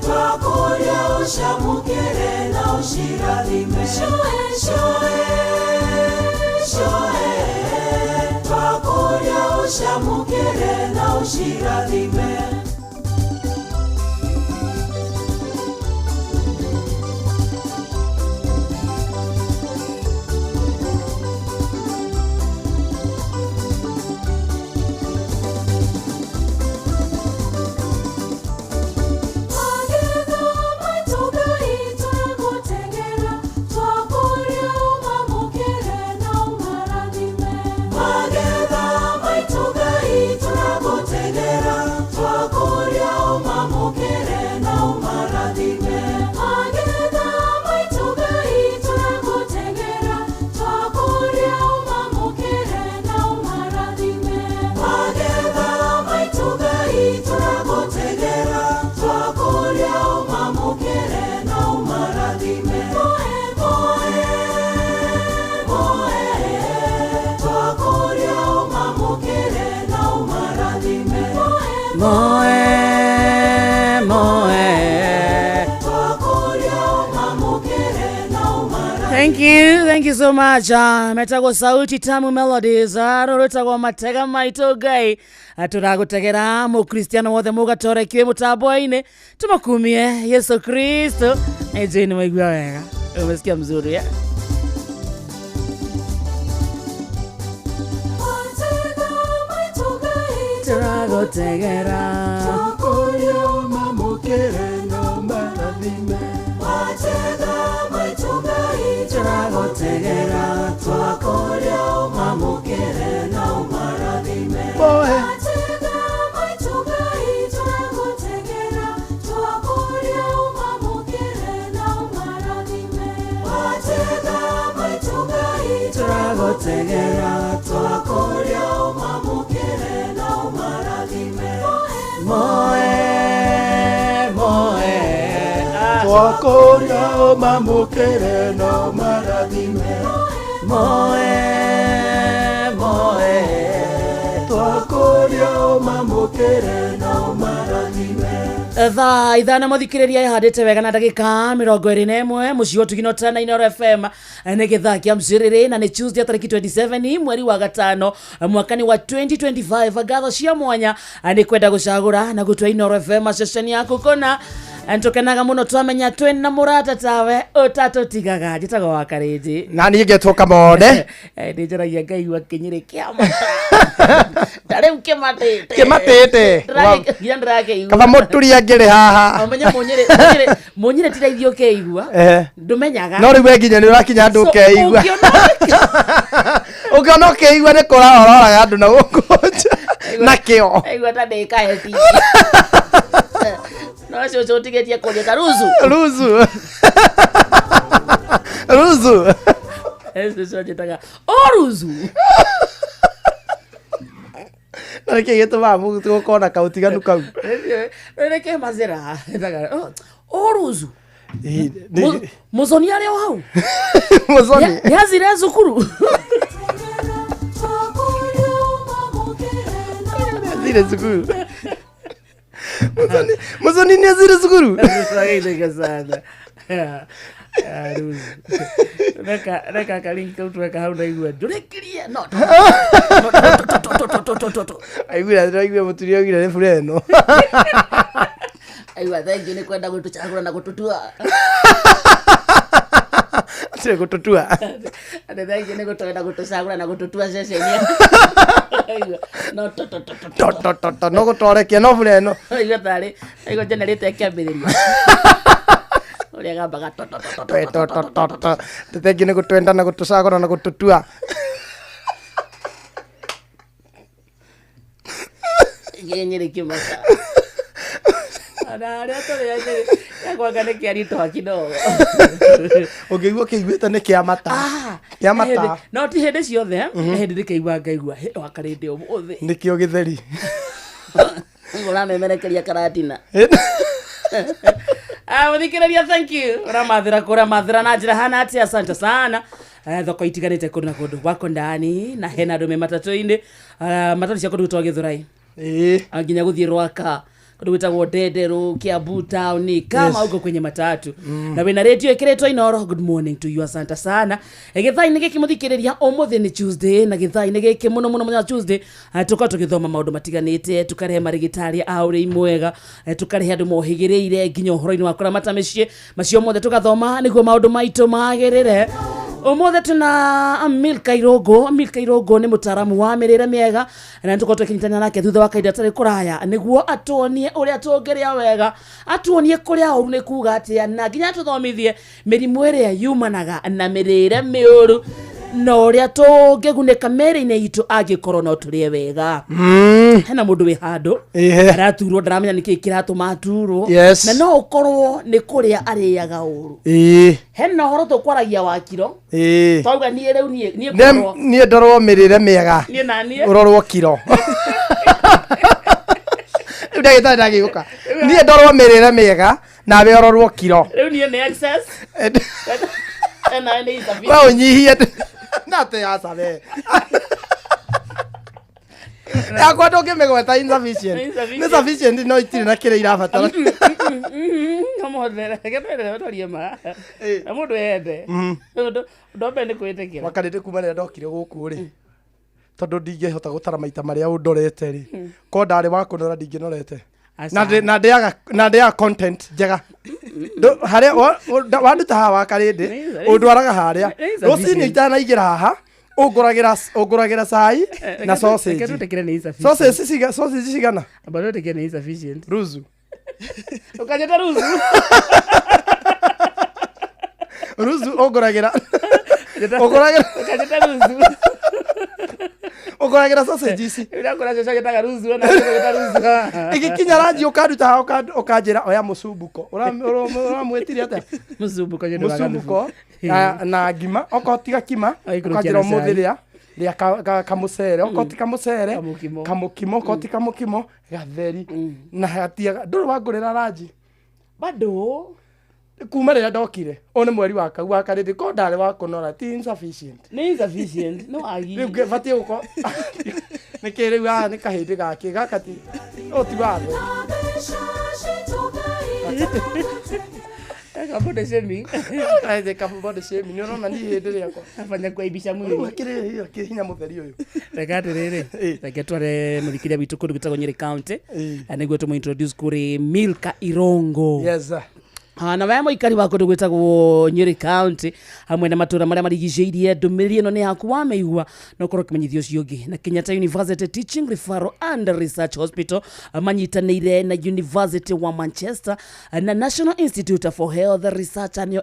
[SPEAKER 7] twakuria ucamukire na ucirathime shoe twakuria ucamukire na ucirathime.
[SPEAKER 4] Thank you so much. Metago sauti tamu melodies. Rorotagwo matega maito gai. Turagutegera mu Kristiano wothe mugatore kiwe mutaboine. Tumakumie Yesu Kristo. Ejeni mwigwa wega. Umesikia mzuri ya? Turagutegera twakuria mamukire no marathime. Turagutegera twakuria mamukire no marathime. Turagutegera twakuria mamukire no marathime. Twakuria mamukire no marathime. Twakuria mamukire no marathime. Thaa ithana muthikiriria ihandite wega na ndagika 21 mucio tugino tana Inooro FM ne githaa kia mciriri na ni Tuesday tariki 27 mweri wa gatano mwakani wa 2025. Agatho cia mwanya ni kwenda gucagura na gutwa Inooro FM session yaku kona Antokenaga muno twamenya twen na murata tawe utatu tigaga jitago wakariji
[SPEAKER 5] nani ngetwoka mone
[SPEAKER 4] ndijaragia ngai wa kinyire kiama dare ukematete yandrake
[SPEAKER 5] kaba muturia ngire haha
[SPEAKER 4] omenya munyire tiraithio keigua ndumenyaga
[SPEAKER 5] no riwe nginya ni urakinya ndu keigua ukiona keigua ni kurahororaga andu na gukunja na kio
[SPEAKER 4] aigua ta ndikaeti no sio tigetia kujeta ruzu eso jetaga oruzu
[SPEAKER 5] nake yeto babu tukona kautiganu kau
[SPEAKER 4] nake mazera jetaga oruzu muzoni ale wao
[SPEAKER 5] muzoni
[SPEAKER 4] yazira zukuru
[SPEAKER 5] yazira zukuru Muzoni ni azira zukuru.
[SPEAKER 4] Saide sana. Aruzi. Reka kalinka utweka hauna igwa. Durekiria no.
[SPEAKER 5] Aigwa ndiraigwa muturia gira ne fureno.
[SPEAKER 4] Aigwa thangi ni kwenda gutuchagura na gututua.
[SPEAKER 5] Ase gututua.
[SPEAKER 4] Ade thangi ni gutwenda gutuchagura na gututua session. No
[SPEAKER 5] no gutorekia no fureno.
[SPEAKER 4] Aigwa tari. Aigwa generate kiambiriria. Uri gabaga
[SPEAKER 5] tete ne gutwenda na gutuchagura na gututua.
[SPEAKER 4] Yenyere kimasa. Ana tole ya kwa gane kiarito akidogo.
[SPEAKER 5] Ogeigwa keigweta ne kiamata. Kiamata.
[SPEAKER 4] No ti hende ciothe hende keigwa ngaigwa wakarinde umuthe.
[SPEAKER 5] Nikio githeri.
[SPEAKER 4] Ngora memerekeria karatina. Muthikiriria, thank you. Ramathira na njira hana ati, asante sana. Thoko itiganite kundu na kundu wako ndani na hena andu me matatu-ini. Matatu cia kundu gwitagwo Githurai. Nginya guthie Rwaka. Kundu gwitagwo Ndendero, Kiambu town, kama uko kwenye matatu. Na wina radio ikiretwo Inoro, good morning to you, asante sana. Githai-ini giki muthikiriria, umuthi ni Tuesday, na githai-ini giki muno munya Tuesday, tuko tugithoma maundu matiganite, tukarehe marigitari aure imwega, tukarehe andu mohigireire nginya uhoro-ini wa kuramata micii, macio mothe tugathoma niguo maundu maitu magirire. Umothe tuna Milka Irogo ni mutaramu wa mirire miega, na ntuko tukinyitana nake thutha wa kaida tari kuraya niguo atuonie uria tungeria wega, atuonie kuria uru ni kuga atia, na nginya tuthomithie mirimu iria yumanaga na mirire miuru na uria tungeguneka meri-ini itu angikorwo no turie wega. Hena mundu wi handu araturwo, ndaramenya niki kiratuma aturwo, na no ukorwo ni kuria ariaga uru. Hena horo tukwaragia wa kiro, twauga nie riu nie
[SPEAKER 5] ndorwo mirire miega,
[SPEAKER 4] nie nani
[SPEAKER 5] urorwo kiro. Ndagitari guka nie ndorwo mirire miega na we urorwo kiro.
[SPEAKER 4] Riu nie ni excess na ni isafi
[SPEAKER 5] wa unyihie nate asabe ya kwa ndoke megweta insufficient ni sufficient no itire na kire irabatara
[SPEAKER 4] kama ndere watorie ma amundu ende ndombe ni kwitikira
[SPEAKER 5] wakanite kumana ndokire guku ri tondu ndingehota gutara maita maria undorete ri ko ndari wakunora ndinginorete na ndia content njega haria wanduta hawa karindi undwaraga haria rucini itanaingira haha unguragira cai na sausage. Sausage cigana
[SPEAKER 4] bado tekere ni insufficient
[SPEAKER 5] ruzu
[SPEAKER 4] ukajeta ruzu
[SPEAKER 5] unguragira
[SPEAKER 4] ruzu
[SPEAKER 5] ukuragira sausage ici
[SPEAKER 4] ndakora cyo getaga ruzu na geta ruzu
[SPEAKER 5] igikinya rangi ukaruta ukajira oya musubuko uramwetiria ata musubuko na ngima okotiga kima ukajira muthiria ria kamusere okotika musere kamukimo okotika mukimo gatheri na hatia nduru wangurira rangi
[SPEAKER 4] bado
[SPEAKER 5] kuma rĩrĩa ndokire one mweri wa karĩndĩ ko ndarĩ wa kũnora ti insufficient
[SPEAKER 4] no agi
[SPEAKER 5] rĩu batie guko nĩkĩ rĩu nĩ kahĩndĩ gake gaka ti o ti watho
[SPEAKER 4] kabode shaming
[SPEAKER 5] aize kabode shaming nĩ ũrona ni hĩndĩ rĩakwa
[SPEAKER 4] afanya kuaibisha mwili
[SPEAKER 5] kĩrĩ hinya mũtheri ũyũ
[SPEAKER 4] rekate rĩrĩ reke tware mũthikĩria witũ kũndũ gwĩtagwo Nyeri County nĩguo tũmũ-introduce kũrĩ Milka Irogo.
[SPEAKER 5] Yes
[SPEAKER 4] na waya muikari wa kundu gwitagwo Nyeri County hamwe na matura maria marigicĩirie ndũmĩrĩri ĩno nĩ yaku wameigua no korwo kimenyithio cio ngi na Kenyatta University Teaching Referral and Research Hospital manyitanĩire na University wa Manchester na National Institute for Health Research and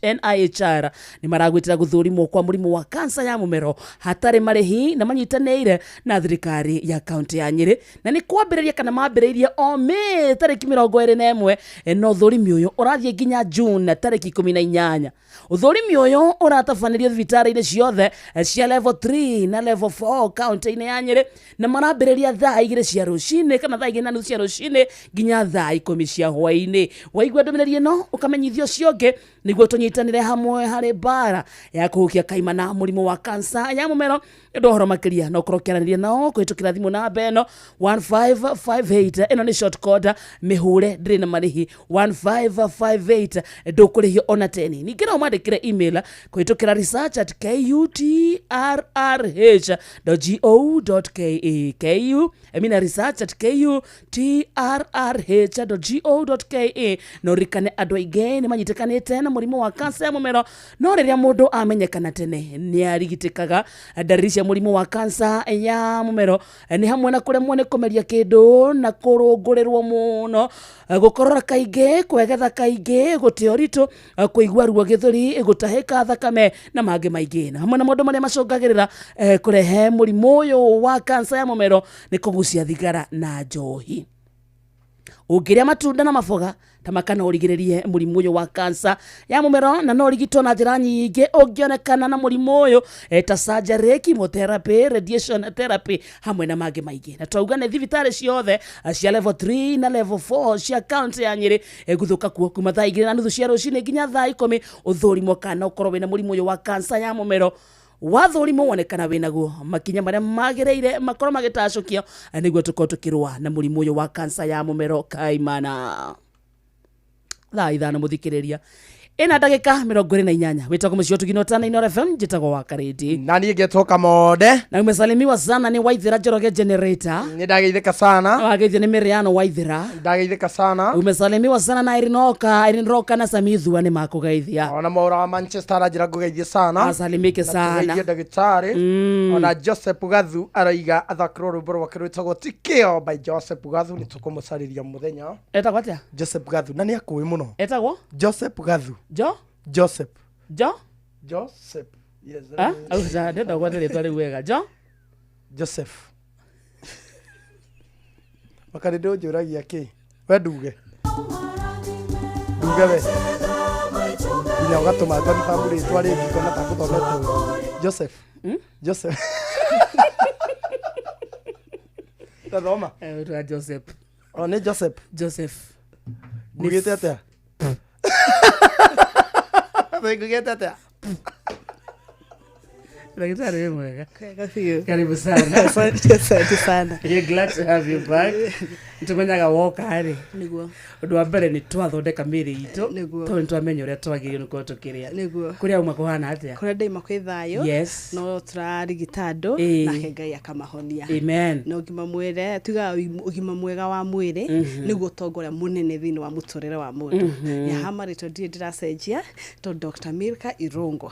[SPEAKER 4] NIHR ni maragwĩtĩra gũthũrimwo kwa mũrimũ wa kansa ya mũmero hatarĩ marĩhi na manyitanĩire na thirikari ya kaunti ya Nyeri na nĩ kwambĩrĩria kana mambĩrĩirie o Mĩĩ tarĩki 21 no thũrimi uyu urathie nginya June tariki 18. Uthurimi uyu uratabanĩrio thibitarĩ-inĩ ciothe cia level 3 na level 4 kaunti-inĩ ya Nyeri na marambĩrĩria thaa 2 cia rũcinĩ kana thaa 2 cia rũcinĩ nginya thaa 10 cia hwaĩ-inĩ. Waigua ndũmĩrĩri ĩno ũkamenyithio cio ngĩ nĩguo tũnyitanĩre hamwe harĩ bara ya kũhukia kaimana mũrimũ wa kansa ya mũmero. Nĩ ũhoro makĩria no ũkorwo ũkĩaranĩria nao kũhĩtũkĩra thimũ namba ĩno 1558 ĩno nĩ short code mĩhũre ndĩrĩ na marĩhi 1558 ndũkũrĩhio ona teni. Ningĩ no mwandĩkĩre email kũhĩtũkĩra research@ku.trrh.go.ke research@ku.trrh.go.ke no rikane andũ aingĩ nĩ manyitĩkanĩte na mũrimũ wa kansa ya mũmero no rĩrĩa mũndũ amenyekana tene nĩ arigitĩkaga. Ndariri cia mũrimũ wa kansa ya mũmero nĩ hamwe na kũremwo nĩ kũmeria kĩndũ na kũrũngũrĩrwo mũno, gũkorora kaingĩ, kwegetha kaingĩ, gũte ũritũ, kũigua ruo gĩthũri, gũtahĩka thakame na mangĩ maingĩ. Na hamwe na maũndũ marĩa macũngagĩrĩra kũrehe mũrimũ ũyũ wa kansa ya mũmero nĩ kũgucia thigara na njohi. Ũngĩrĩa matunda na maboga ta makana ũrigĩrĩrie mũrimũ ũyũ wa kansa ya mũmero na no ũrigitwo na njĩra nyingĩ ũngĩonekana na mũrimũ ũyũ ta surgery, chemotherapy, radiation therapy hamwe na mangĩ maingĩ. Na twauga nĩ thibitarĩ ciothe cia level 3 na level 4 cia county ya Nyeri gũthũka kuo kuma thaa 2:30 cia rũcinĩ nginya thaa 10 ũthũrimwo kana ũkorwo wĩna mũrimũ ũyũ wa kansa ya mũmero. Wathũrimwo wonekana wĩnaguo makinya marĩa magĩrĩire makorwo magĩtacũkio nĩguo tũkorwo tũkĩrũa na mũrimũ ũyũ wa kansa ya mũmero kaimana. Thaa 5 mũthikĩrĩria ina ndagĩka 28 wĩtagwo mũciĩ tũgino tana Ino FM njĩtagwo wa Karĩti
[SPEAKER 5] na niĩ ngetoka Mode
[SPEAKER 4] na umesalimiwa sana ni Waithira Njoroge generator.
[SPEAKER 5] Nĩ ndageithĩka sana.
[SPEAKER 4] Wageithio nĩ Miriano Waithira.
[SPEAKER 5] Ndageithĩka sana.
[SPEAKER 4] Umesalimiwa sana na Irene Roka na Samithua ni makugeithia.
[SPEAKER 5] Ona Maura wa Manchester ajira kugeithia sana.
[SPEAKER 4] Asalimike sana.
[SPEAKER 5] Na ndagĩtarĩ. Ona Joseph Gathu araiga athakĩrwo rwĩmbo rwake rwĩtagwo Tikio by Joseph Gathu nĩ tũkũmũcarĩria mũthenya.
[SPEAKER 4] Etagwo atĩa?
[SPEAKER 5] Joseph Gathu na nĩ akũĩ mũno.
[SPEAKER 4] Etagwo?
[SPEAKER 5] Joseph Gathu.
[SPEAKER 4] Joseph.
[SPEAKER 5] Joseph. Yes.
[SPEAKER 4] Au za ndio kwa tele twale wega.
[SPEAKER 5] Joseph. Wakati ndio njuragia ki. We nduge. Nduge we. Ina ugatuma kwa family twale ngiko na takuthomete. Joseph. Joseph. Tadoma.
[SPEAKER 4] Ura Joseph.
[SPEAKER 5] One Joseph. Ngugete atia. Ngugete atia.
[SPEAKER 4] Daktari wewe mwega.
[SPEAKER 6] Karibu
[SPEAKER 4] sana.
[SPEAKER 6] Asante sana.
[SPEAKER 4] You're glad to have you back. Tumenyaga woka hari.
[SPEAKER 6] Niguo.
[SPEAKER 4] Undu wa mbere ni twathondeka mĩĩrĩ itũ. To nitwamenya ũrĩa twagĩrĩirwo nĩ gũtukĩria.
[SPEAKER 6] Niguo.
[SPEAKER 4] Kũrĩa uma kuhana atĩa?
[SPEAKER 6] Kũrĩa ndaima kwĩ thayũ.
[SPEAKER 4] Yes.
[SPEAKER 6] No tũrarigita andũ na Ngai akamahonia.
[SPEAKER 4] Amen.
[SPEAKER 6] Na ũgima mwega tuga ũgima mwega wa mwĩrĩ nĩguo ũtongoria mũnene thĩinĩ wa mũtũrĩre wa mũndũ. Ya hamarĩtwo ndirĩ ndĩracenjia to Dr. Milka Irongo.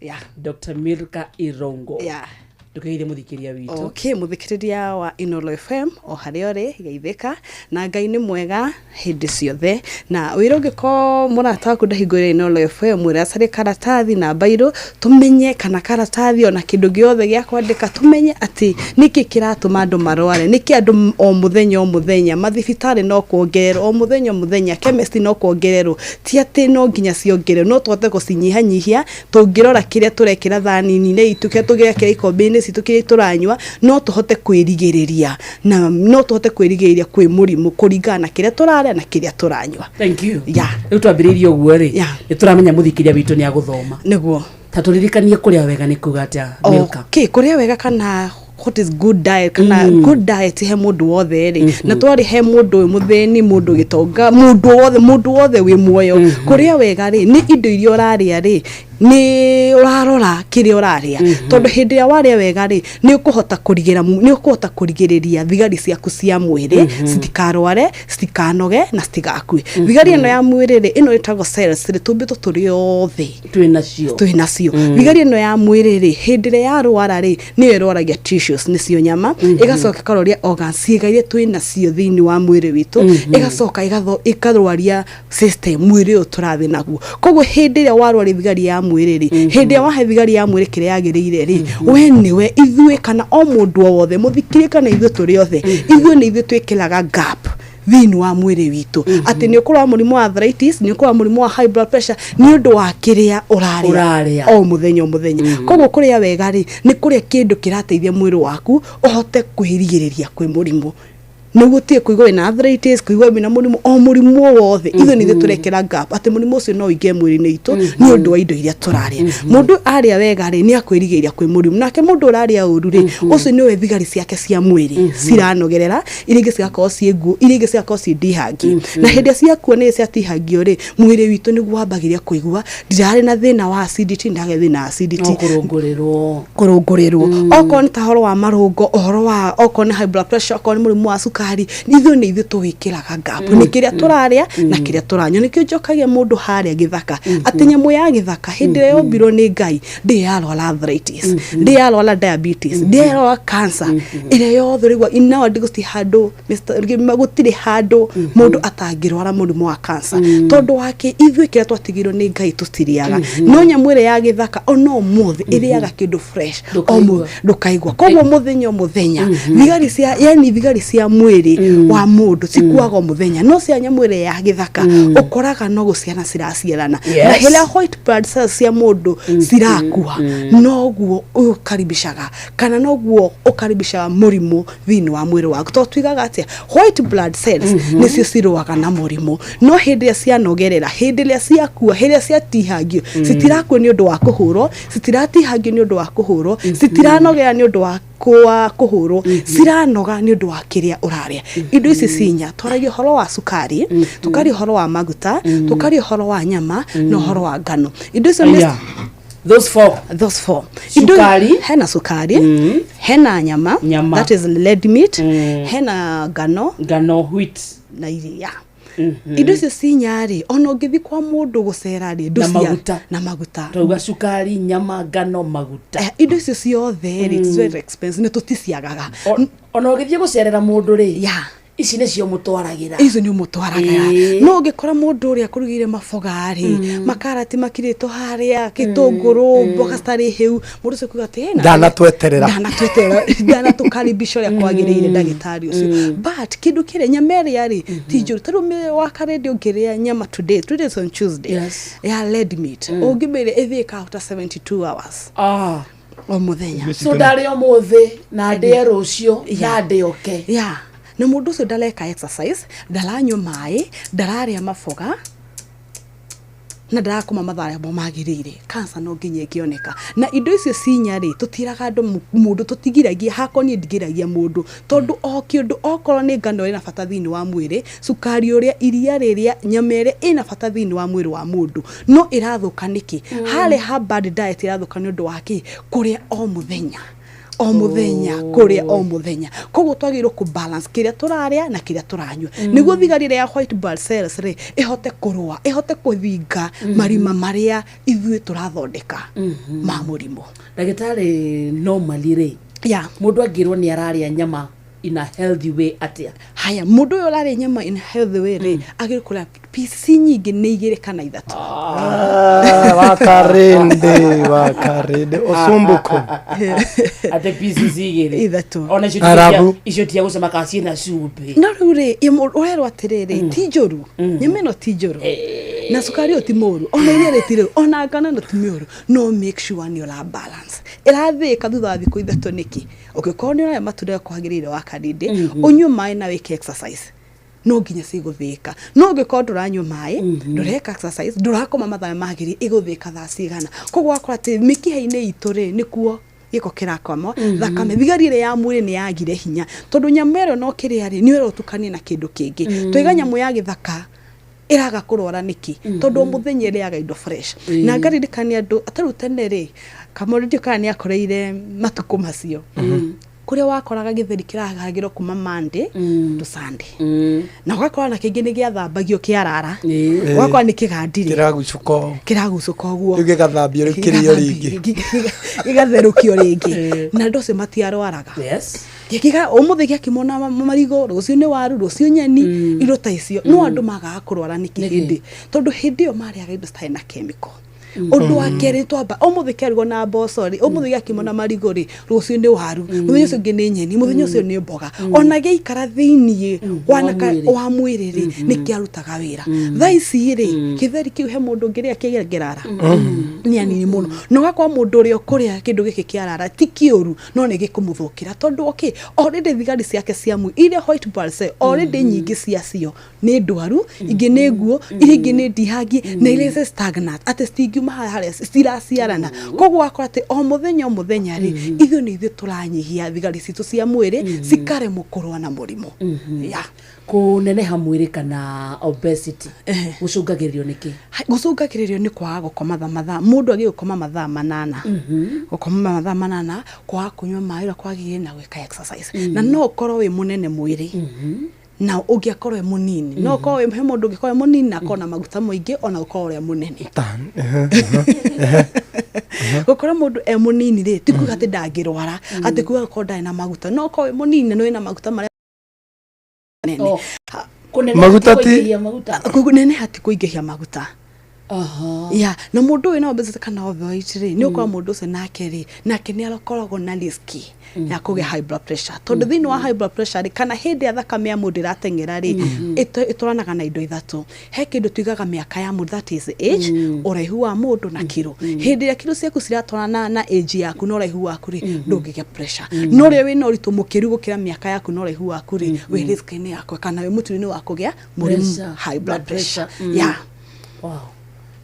[SPEAKER 6] Yeah.
[SPEAKER 4] Dr. Milka Irongo.
[SPEAKER 6] Yeah.
[SPEAKER 4] Tukaire muthikiria witũ.
[SPEAKER 6] Okay, muthikiria wa Inolo FM o harĩa ũrĩ geithĩka na Ngai nĩ mwega hĩndĩ ciothe. Na wĩra ũngĩkorwo mũrata waku ndahingũrĩra Inolo FM mwĩra acarĩ karatathi na bairo tumenye kana karatathi ona kĩndũ gĩothe gĩa kwandĩka tumenye atĩ nĩkĩ kĩratũma andũ marware, nĩkĩ andũ o mũthenya mathibitarĩ no kuongererwo o mũthenya chemist no kuongererwo, ti atĩ no nginya ciongererwo, no tũhote gũcinyihanyihia tũngĩrora kĩrĩa tũrekĩra thani-inĩ itũ kĩrĩa tũgĩkĩra ikombe-inĩ citu kiri turanywa no tuhote kwirigiriria na no tuhote kwirigiriria kwi murimu kuringana kiria turarĩa na kiria turanywa.
[SPEAKER 4] Thank you.
[SPEAKER 6] Yeah.
[SPEAKER 4] Riu twambiririe uguo ri ni turamenya muthikiria witu ni aguthoma
[SPEAKER 6] niguo
[SPEAKER 4] ta turirikanie kuria wega ni kuga atia Milka.
[SPEAKER 6] Okay, kuria wega kana what is good diet kana good diet he mundu wothe ri na twari he mundu mutheni mundu gitonga mundu wothe wi muoyo kuria wega ri ni indo irio raria ri ni urarora kiri uraria tondu hindi ya waria wega ri ni ukuhota kurigiriria thigari ciaku cia mwiri citikarware citikanoge na citigakue thigari ino ya mwiri ri ino itagwo cells ri tumbito turi othe twinacio thigari ino ya mwiri ri hindi ria yarwara ri ni irwaragia tissues nicio nyama igacoka karoria organs ciigaire twinacio thiini wa mwiri witu igacoka ikarwaria system mwiri uturathi naguo koguo hindi ria warwara thigari ya mwiri ri hindi ya wahe thigari ya mwiri kire yagirire ri we niwe ithue kana o mundu wothe muthikirie kana ithue turi othe ithue ni ithue twikiraga gap thini wa mwiri witu ati ni ukurwa murimu wa arthritis ni ukurwa murimu wa high blood pressure ni undu wa kiria uraria o muthenya koguo kuria wega ri ni kuria kindu kirateithia mwiri waku uhote kwirigiriria kwi murimu niguo tie kuigwa na arthritis kuigwa na murimu o murimu wothe ithu ni turekera gap ati murimu ucio no ige mwiri-ini itu ni undu wa indo iria turaria mundu aria wega ri ni akwirigiria kwi murimu nake mundu uraria uru ri ucio ni we thigari ciake cia mwiri ciranogerera iringi cigakorwo cie nguo iringi cigakorwo cie dihangi na hindi ciakuo ni cia tihangio ri mwiri witu niguo wambagiria kuigua ndirari na thina wa acidity ndage thina acidity kurungurirwo oko ni tahoro wa marungo ohoro wa oko ni high blood pressure oko ni murimu wa kari nithu ni ithu tuwikiraga gap ni kiria turaria na kiria turanywa nikio njokagia mundu haria githaka ati nyamu ya githaka hindi yo mbiro ni Ngai ndi yarwara arthritis ndi yarwara diabetes ndi yarwara cancer ile yothe rigwa inawa ndigusti handu magutire handu mundu atangirwara murimu wa cancer tondu wake ithu kiria twatigirwo ni Ngai tutiriaga no nyamu ile ya githaka ono muthi iriaga kindu fresh omu ndukaigwa koguo muthenya thigari cia thigari cia mwiri wa mundu cikuaga muthenya no cia nyamũ ĩrĩa ya gĩthaka ũkoraga no gũciana ciraciarana na hĩrĩa white blood cells cia mũndũ cirakua noguo ũkaribishaga kana noguo ũkaribishaga mũrimũ thĩinĩ wa mwĩrĩ waku to twigaga atĩa white blood cells nĩcio cirũaga na mũrimũ no hĩndĩ ĩrĩa cianogerera hĩndĩ ĩrĩa ciakua hĩndĩ ĩrĩa ciatihangio citirakuo nĩ ũndũ wa kũhũrwo citiratihangio nĩ ũndũ wa kũhũrwo citiranogera nĩ ũndũ wa kuhurwo ciranoga ni undu wa kiria uraria indo ici cinya twaragia horo wa sukari tukari horo wa maguta tukari horo wa nyama na horo wa ngano indo icio
[SPEAKER 4] those four
[SPEAKER 6] sukari hena sukari hena nyama that is red meat hena ngano wheat na iria indo icio cinyari ona ungithi kwa mundu gucera ri na maguta
[SPEAKER 4] tauga sukari nyama ngano maguta
[SPEAKER 6] indo icio ciothe it's very expensive ne tuticiagaga
[SPEAKER 4] ona ugithie gucerera mundu ri ici nicio mutwaragira
[SPEAKER 6] izo ni mutwaragira no ungikora mundu uri akurugire mafogari makarati makirito haria kitunguru mboga stari heu mundu se kuga tena
[SPEAKER 5] dana tweterera
[SPEAKER 6] dana tukaribisho ya kwagirire ndagitari ucio but kindu kire nyameri yari tijuru tarume wakaredio ngiria nyama today is on Tuesday ya red meat ungimere ithika after 72 hours o muthenya
[SPEAKER 4] so ndari o muthi na ndie rucio na ndioke
[SPEAKER 6] na mundu ucio ndareka exercise ndaranywa mai ndararia mafoga na ndarakoma mathaya mo magirire cancer no nginya ikioneka na indo icio cinyari tutiraga andu mundu tutigiragia hakoni ndigiragia mundu tondu o kindu okoro ni ngano ina bata thini wa mwiri sukari uria iria riria nyamere ina bata thini wa mwiri wa mundu no irathuka niki hale ha bad diet irathuka ni undu waki kuria o muthenya kuria o muthenya koguo twagirwo ku balance kiria turaria na kiria turanywa niguo thigarire ya white blood cells ri ihote kurua ihote kuthinga marima maria ithui turathondeka ma murimu
[SPEAKER 4] ndagitari normally ri mundu angirwo ni araria nyama in a healthy way atia
[SPEAKER 6] haya mundu uyu araria nyama in a healthy way ri agirikura pisi nyingi ni igire kana ithatu
[SPEAKER 5] wakarinde osumbuko
[SPEAKER 4] ate pisi zigire
[SPEAKER 6] ithatu
[SPEAKER 4] ona icio tia gusema kasi na supe
[SPEAKER 6] no rure urerwa atiriri tijoru nyameno tijoru na sukari oti moru ona iria retire ona ngano no timioru no make sure ni ola balance irathika thutha thiku ithatu niki ukikoni ora matunda kwagirire wakarinde unywe mai na weke exercise no nginya ciguthika no ngikora nduranywa mai ndureka exercise ndurakoma mathaya magiri iguthika thaa cigana koguo akora ati mikiha-ini itu ri nikuo giko kirakwamo thakame thigarire ya mwiri ni yagire hinya tondu nyamero no kiria ri ni wero tukanie na kindu kingi twiga nyamu ya githaka iraga kurwara niki tondu muthenya iriaga indo fresh na ngaririkania andu ataru tene ri kamoridi kana ni akoreire matuko macio kuria wakoraga githeri kiragagiro kuma Monday to Sunday na wakora na kingi ni giathambagio kiarara wakora ni kigandire kiragucuka guo
[SPEAKER 5] gigathambio rikirio ringi
[SPEAKER 6] gigatherukio ringi na ndose matiarwaraga gikiga umuthi giakimona marigo rucio ni waru rucio nyeni indo ta icio no andu magaga kurwara niki hindi tondu hindi yo mari aga indo ta na chemical undu wa keri twamba umuthi kergo na mbosori umuthi giakimona marigo ri rucio ni waru muthenya ucio ngi ni nyeni muthenya ucio ni mboga ona giikara thiini wanaka wa mwiri ri ni kiarutaga wira thaici ri kitheri kiu he mundu ngiria kigerara ni anini muno no gakwa mundu ri okuria kindu giki kiarara ti kiuru no ni gikumuthukira tondu okay already thigari ciake cia mu ile white blood cell already nyingi ciacio ni ndwaru ingi ni nguo ingi ni ndihangi na ile stagnant ate stingi mahali ciraciarana koguo akora ati o muthenya ri ithu ni ithu turanyihia thigari citu cia mwiri cikare mukurwa na murimu
[SPEAKER 4] kuneneha mwiri kana obesity gucungagirio niki
[SPEAKER 6] gucungagirio ni kwaga gukoma mathaa mundu agi gukoma mathaa manana gukoma mathaa manana kwa kunywa maĩ kwagire na gwika exercise na no ukorwo wi munene mwiri na ungiakorwo e munini no ko he mundu ungikorwo munini na kona maguta moingi ona ukorwo e munene gukora mundu e munini ri tikuga ati ndangirwara ati kuga ko ndai na maguta no ko e munini no ina maguta mari nene
[SPEAKER 5] maguta
[SPEAKER 6] ti kunene hati kuingihia maguta ya na mundu wina obesity kana overweight ri ni ukora mundu ucio nake ni arakoragwo na riski ya kugia high blood pressure tondu thini wa high blood pressure ri kana hindi ya thakame ya mundu iratengera ri ituranaga na indo ithatu he kindu tuigaga miaka ya mundu, that is age, uraihu wa mundu na kiro. Hindi ya kiro ciaku ciratwarana na age yaku na uraihu waku ri ndungigia pressure no ri wina uritu mukiru gukira miaka yaku na uraihu waku ri we risk ni yakwa kana we muturi ni wa kugia high blood pressure.
[SPEAKER 4] Wow.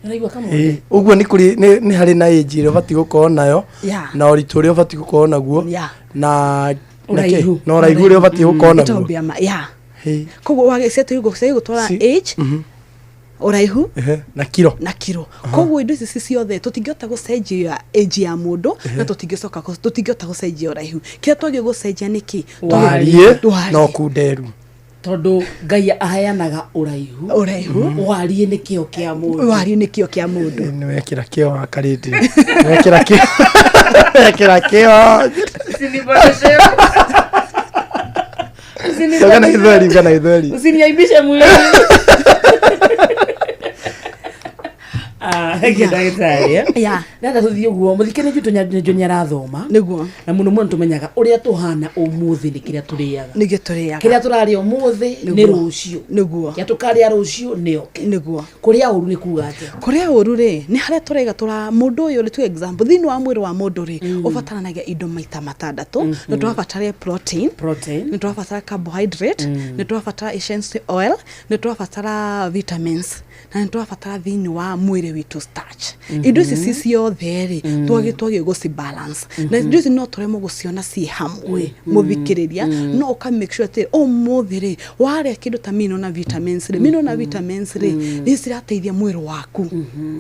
[SPEAKER 4] Naraigua kama
[SPEAKER 5] uguo ni hari na age ire bati gukorwo nayo na uritu uri bati gukorwo naguo na uraihu uri bati gukorwo naguo
[SPEAKER 6] koguo wagesetu gutwara age uraihu
[SPEAKER 5] na kiro
[SPEAKER 6] koguo indo ici ciothe tutingihota gucenjia age ya mundu na tutingihota gucenjia uraihu kira twagi gucenjia niki
[SPEAKER 5] warie no kunderu
[SPEAKER 4] tondu Ngai aheanaga uraihu warie ni kio kia mundu
[SPEAKER 5] ni wekira kio akariti wekira kio Gana idhari
[SPEAKER 4] usiniaibishe mwili nada tuthio guo muthikene juto nyarathoma
[SPEAKER 6] niguo
[SPEAKER 4] na muno tumenyaga uria tuhana umuthi ni kiria turiaga kiria turaria umuthi ni rucio
[SPEAKER 6] niguo
[SPEAKER 4] ya tukaria rucio
[SPEAKER 6] niguo
[SPEAKER 4] kuria uru ni kuga ati
[SPEAKER 6] kuria uru ri ni haria turega tura mundu uyu tu example thini wa mwiri wa mundu ri ubataranagia indo maita matandatu ni turabatara protein ni turabatara carbohydrate ni turabatara essential oil ni turabatara vitamins na ni turabatara thini wa mwiri witu starch indo ici ciothe ri twagi guci balance na indo ici no turemo guciona ci hamwe muthikiriria no uka make sure ati umuthi ri waria kindu ta mino na vitamins ri ni cirateithia mwiri waku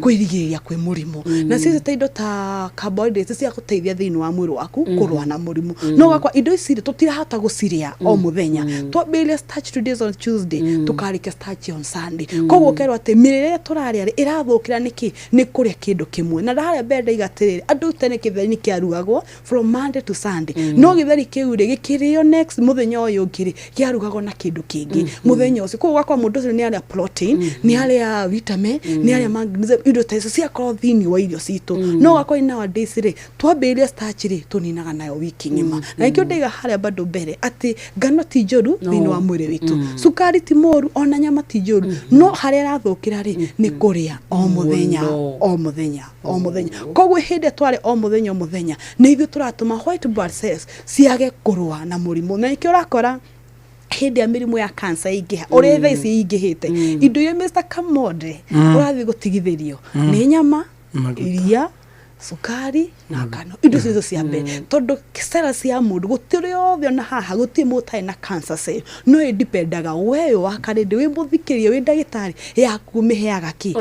[SPEAKER 6] kwirigiria kwi murimu na cici ta indo ta carbohydrates cia guteithia thini wa mwiri waku kurwa na murimu no gakwa indo ici tutirahota guciria o muthenya twambiria starch today on Tuesday tukarika starch on Sunday koguo kerwa ati mirire turaria ri irathukira niki ni kuria kindu kimwe na ndaria benda igatiriri andu tene kitheri kiarugagwo from Monday to Sunday no githeri kiu ri gikirio next muthenya uyu ngiri kiarugagwo na kindu kingi muthenya ucio koguo gakwa mundu ucio ni aria protein ni aria vitamin ni aria magnesium indo ta icio cia thini wa irio citu no gakwa nowadays ri twambiria starch ri tuninaga nayo wiki ngima na ikio ndiga haria bado mbere ati ngano ti njoru thini wa mwiri witu sukari ti moru ona nyama ti njoru no haria rathukira ri ni kuria o muthenya koguo hindi tware o muthenya ni ithu turatuma white blood cells ciage kurwa na murimu na ikio rakora hindi ya mirimu ya cancer ingiha uri tha ici ingihite indo ya Mr. Kamode urathi gutigithirio ni nyama iria sukari na ngano indo cizo cia mbere tondu cell cia mundu gutiri othe na haha guti mutai na cancer cell no idipendaga wewe wakarinde wi muthikirie wi ndagitari yaku miheaga ki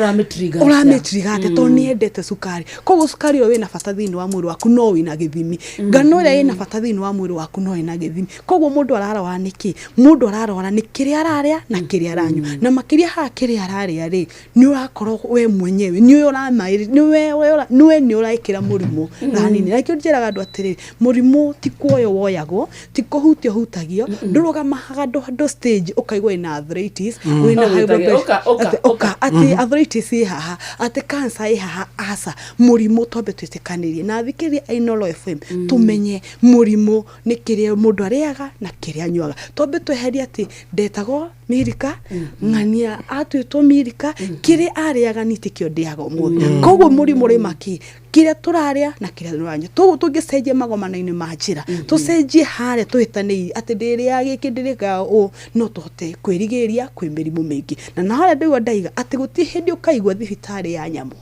[SPEAKER 6] uramitriga ate to ni endete sukari koguo sukari yo wina bata thini wa mwiri waku no wina githimi ngano ria ina bata thini wa mwiri waku no ina githimi koguo mundu ararwa niki mundu ararwara ni kiria araria na kiria aranyu na makiria ha kiria araria ri ni urakorwo we mwenyewe ni uramairi ni we ni uraikira murimu na nini na kio njeraga andu atiri murimu ti kuoyo woyagwo ti kuhutio hutagio ndurugamaga ndo stage ukaigwa ina arthritis wina high blood pressure ati arthritis ihaha ati cancer ihaha asa murimu twambe twitikanirie na thikiria Ainolo FM tumenye murimu ni kiria mundu ariaga na kiria anyuaga twambe tweheria ati ndetago mirika ngania atwitwo mirika kiria ariaga ni tikio ndiaga umuthi koguo murimu ri maki kiria turaria na kiria nuranyu tungicenjia magomana-ini ma njira tucenjie haria twitaniire ati ndiria giki ndirika o no tuhote kwirigiria kwi mirimu mingi na haria ndigwa ndaiga ati guti hindi ukaigwa thibitari ya nyamu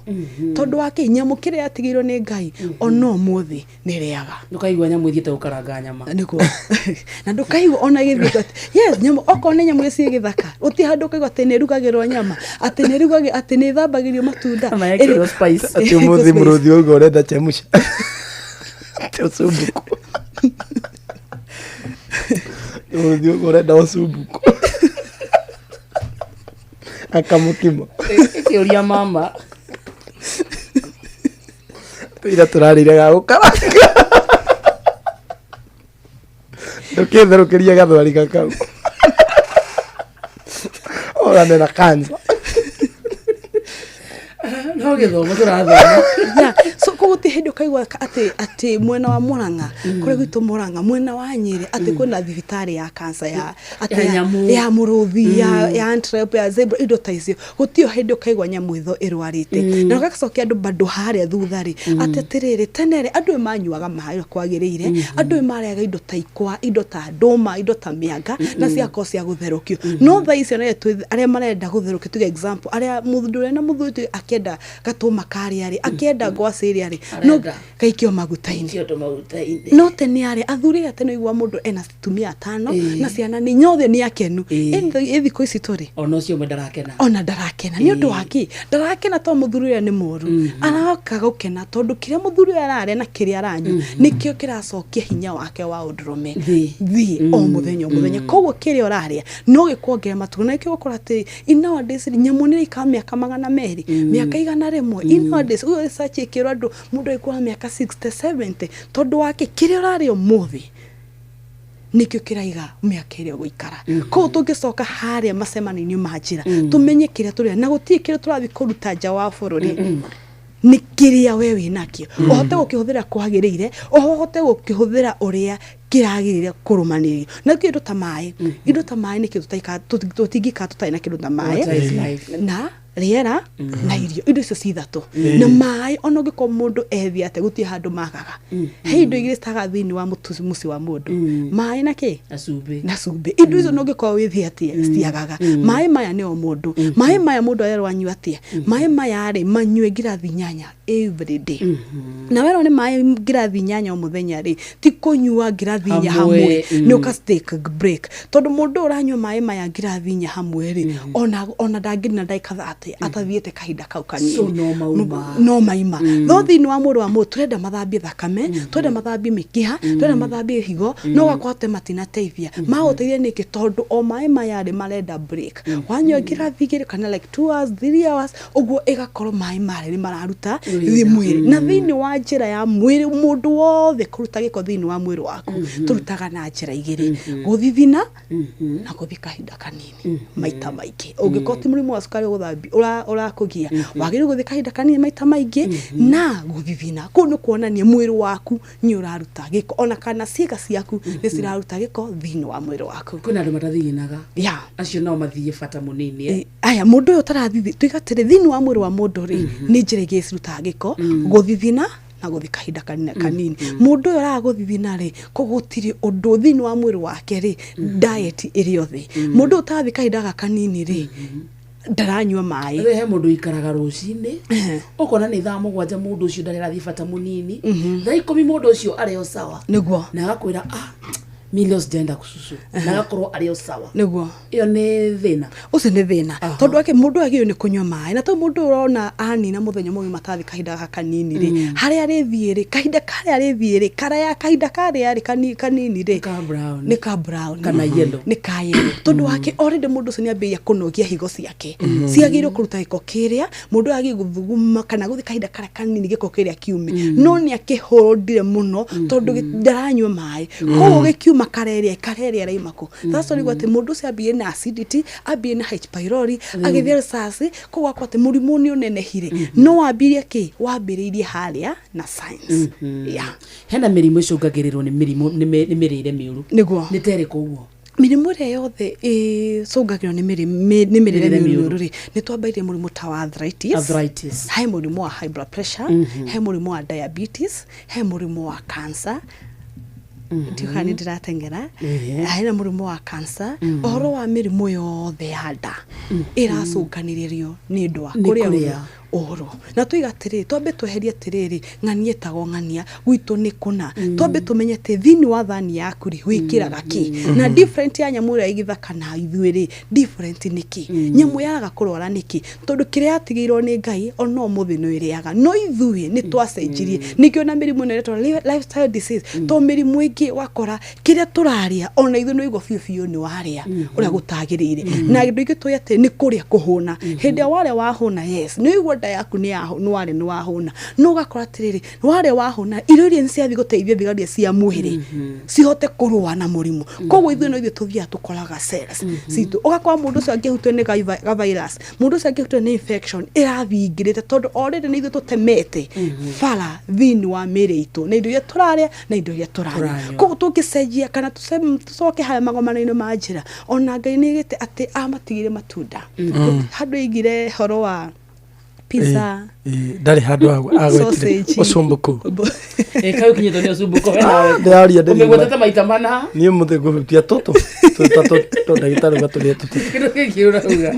[SPEAKER 6] tondu wake nyamu kiria atigirwo ni Ngai ono muthi niriaga
[SPEAKER 4] ndukaigwa nyamu ithiete gukaranga nyama
[SPEAKER 6] niko na ndukaigwa ona githika yes nyamu okone nyamu isi githaka uti handu kaigwa ati nirugagirwo nyama ati nirugagirwo ati ni thambagirio matunda
[SPEAKER 4] eri spice
[SPEAKER 5] ati muthi muruthi ugo urenda chemusha usubuku muruthi ugo urenda usubuku akamukimo
[SPEAKER 4] ikiuria mama
[SPEAKER 5] tuira turarire ga gukaranga ndukitherũkĩria gathwari gakau orane na cancer
[SPEAKER 4] no githomo turathoma
[SPEAKER 6] so koguti hindu kaigwa ati mwena wa Murang'a kure gwitu Murang'a mwena wa Nyeri ati kwina thibitari ya cancer ya ya Muruthi ya Antwerp ya Zebra indo ta icio gutio hindu kaigwa nyamu itho irwarite na gagacokia andu bado haria thuthari ati atiriri tenere andu manyuaga maĩ kwagirire andu marĩaga indo ta ikwa indo ta ndũma indo ta mĩanga na ciako cia gutherukio no tha icio nĩ aria marenda gutherukio tuge example aria mũthuri na mũthuri akienda gatũma kari ari akienda ngwacĩ ri ari no kaikio maguta-inĩ no tene ari athuri atene igwa mũndũ ena tumia 5 na ciana nĩ nyothe nĩ akenu ithiko ici tũrĩ
[SPEAKER 4] ona ũcio mwe ndarakena
[SPEAKER 6] ona ndarakena nĩ ũndũ waki ndarakena to mũthuri ũrĩa nĩ mũru araoka gũkena tondu kiria mũthuri ararĩa na kiria aranyu nikio kiracokia hinya wake wa ũndũrũme thi o muthenya koguo kiria ũrarĩa no gĩkuongerera matugo na kĩo gũkora atĩ nowadays nyamu nĩ ika mĩaka 200 mĩaka 100 nowadays uyo research ikĩrwo andũ mũndũ aikũra mĩaka 60 70 tondu wake kiria ũrarĩa ũmũthĩ nikio kiraiga mĩaka ĩrĩa gũikara ko tũngĩcoka harĩa macemani-inĩ ma njĩra tumenye kiria tũrĩa na gũtirĩ kiria tũrathi kũruta nja wa bũrũri ni kiria we winakio ohote gũkĩhũthĩra kwagĩrĩire ohote gũkĩhũthĩra ũrĩa kiragirire kurumanĩrio na kĩndũ ta maĩ indo ta maĩ nĩ kĩndũ tũtingĩka tũtarĩ na kĩndũ ta maĩ na rĩera na irio indo icio cithatu na maĩ ona ũngĩkorwo mũndũ ethi ate gũtirĩ handũ magaga he indo igĩrĩ citaga thĩinĩ wa mũciĩ wa mũndũ maĩ na kĩ na cumbĩ indo icio no ũngĩkorwo wĩthi atia citiagaga maĩ maya nĩo mũndũ maĩ maya mũndũ arerwo anyue atia maĩ maya rĩ manyue ngirathi 8 every day na wero nĩ maĩ ngirathi 8 o mũthenya rĩ ti kũnyua ngirathi 4 hamwe nĩ ũka take break tondu mũndũ ũranyua maĩ maya ngirathi 4 hamwe rĩ ona ndangĩrĩ na ndagĩka atathiĩte kahinda kau kanini no maima no thĩinĩ wa mũndũ wa mũndũ turenda mathambie thakame turenda mathambie mĩkiha turenda mathambie higo no gakwate matinateithia magũteithia nĩkĩ tondu o maĩ maya rĩ marenda break wanyua ngirathi 2 kana like 2 hours 3 hours ũguo ĩgakorwo maĩ marĩ mararuta mwĩrĩ na thĩinĩ wa njĩra ya mwĩrĩ mũndũ wothe kũruta gĩko thĩinĩ wa mwĩrĩ waku turutaga na njĩra igĩrĩ gũthithina na gũthi kahinda kanini maita maingĩ ũngĩkorwo ti mũrimũ wa cukari ũgũthambia ũrakũgia wagĩrĩirwo gũthi kahinda kanini maita maingĩ na gũthithina kũu nĩ kuonania mwĩrĩ waku nĩ ũraruta gĩko ona kana ciĩga ciaku nĩ ciraruta gĩko thĩinĩ wa mwĩrĩ waku
[SPEAKER 4] kwĩna andũ matathithinaga acio no mathiĩ bata mũnini
[SPEAKER 6] aya mũndũ ũyũ ũtarathithi tuigatĩre thĩinĩ wa mwĩrĩ wa mũndũ rĩ nĩ njĩra igĩrĩ cirutaga gĩko gũthithina na gũthi kahinda kanini mũndũ ũyũ aragũthithina rĩ kũgũtirĩ ũndũ thĩinĩ wa mwĩrĩ wake rĩ diet ĩrĩ othe mũndũ ũtathi kahinda kanini rĩ ndaranyua maĩ
[SPEAKER 4] he mũndũ ikaraga rũcinĩ ũkona nĩ thaa 7 mũndũ ũcio ndarĩ bata mũnini thaa 10 mũndũ ũcio arĩ o sawa
[SPEAKER 6] nĩguo
[SPEAKER 4] na agakwĩra Milios jenda kususu na gakorwo arĩo sawa
[SPEAKER 6] nĩguo
[SPEAKER 4] iyo nĩ thĩna
[SPEAKER 6] ucio nĩ thĩna tondu ake mũndũ agĩrĩirwo nĩ kũnyua maĩ na to mũndũ ũrona anina mũthenya mũgima matathi kahinda kanini rĩ harĩa arĩthiĩ rĩ kahinda karĩa arĩthiĩ rĩ karaya kahinda karĩa arĩ kanini rĩ nĩ ka brown
[SPEAKER 4] kana yellow
[SPEAKER 6] nĩ ka yellow tondu wake already mũndũ ũcio nĩ ambĩrĩria kũnogia higo ciake ciagĩrĩirwo kũruta gĩko kĩrĩa mũndũ agĩ gũthuguma kana gũthi kahinda karĩa kanini gĩko kĩrĩa kiume no nĩ akĩhũrondire mũno tondu ndaranyua maĩ koguo gĩkiuma kareria raimako that's why gwate mũndũ ũcio ambĩrĩrie na acidity ambĩrĩrie na H pylori agĩthĩa research koguo akwate mũrimũ nĩ ũnenehire no wambĩrĩrie kĩ wambĩrĩirie harĩa na science
[SPEAKER 4] hena mĩrimũ ĩcũngagĩrĩrwo nĩ mĩrĩre mĩũru
[SPEAKER 6] nĩguo
[SPEAKER 4] nĩ terĩ koguo
[SPEAKER 6] mĩrimũ ĩrĩa yothe ĩcũngagĩrĩrwo nĩ mĩrĩre mĩũru rĩ nĩ twambĩrĩirie mũrimũ ta wa arthritis he mũrimũ wa high blood pressure he mũrimũ wa diabetes he mũrimũ wa cancer ndiuka nĩ ndiratengera hena mũrimũ wa cancer ũhoro wa mĩrimũ yothe ya nda ĩracũnganĩrĩrio nĩ ũndũ wa kũrĩa ũhoro na tuigatĩrĩ twambe tweherie atĩrĩrĩ ng'ania tago ng'ania gwitũ nĩ kũna twambe tũmenye atĩ thĩinĩ wa thani yaku rĩ wĩkĩraga kĩ na different ya nyamũ ĩrĩa ĩgĩthaka na ithuĩ rĩ different nĩ kĩ nyamũ yaga kũrwara nĩkĩ tondũ kĩrĩa yatigĩirwo nĩ Ngai ona ũmũthĩ no ĩrĩaga no ithuĩ nĩ twacenjirie nĩkĩo na mĩrimũ ĩno ĩretwo lifestyle disease to mĩrimũ ĩngĩ wakora kĩrĩa tũrarĩa ona ithuĩ no igwo biũ nĩ warĩa ũrĩa gũtagĩrĩire na kĩndũ kĩngĩ tũĩ atĩ nĩ kũrĩa kũhũna hĩndĩ ya warĩa wahũna yes no igwo nda yaku ni wari ni wahuna no gakora tiriri wari wahuna irio iria ciathi guteithia thigaria cia mwiri cihote kurua na murimu koguo ithuĩ no ithuĩ tuthia tukoraga cells citu ugakora mundu ucio angihutio ni ga virus mundu ucio angihutio ni infection irathingirite tondu already ni ithuĩ tutemete fara thini wa mĩĩrĩ itu na indo iria turaria na indo iria turarĩa koguo tungicenjia kana tucoke haya magomano-inĩ ma njĩra ona Ngai nĩgĩte atĩ amatigire matunda handũ igire horo wa pizza
[SPEAKER 5] ndari handu agwetire ucumbuku
[SPEAKER 4] kayo kinyito ni ucumbuku
[SPEAKER 5] ndaria ndari
[SPEAKER 4] umegwetete maita mana
[SPEAKER 5] ni muthegutia toto to ndagitari gaturia tuti
[SPEAKER 4] kindo kiura uga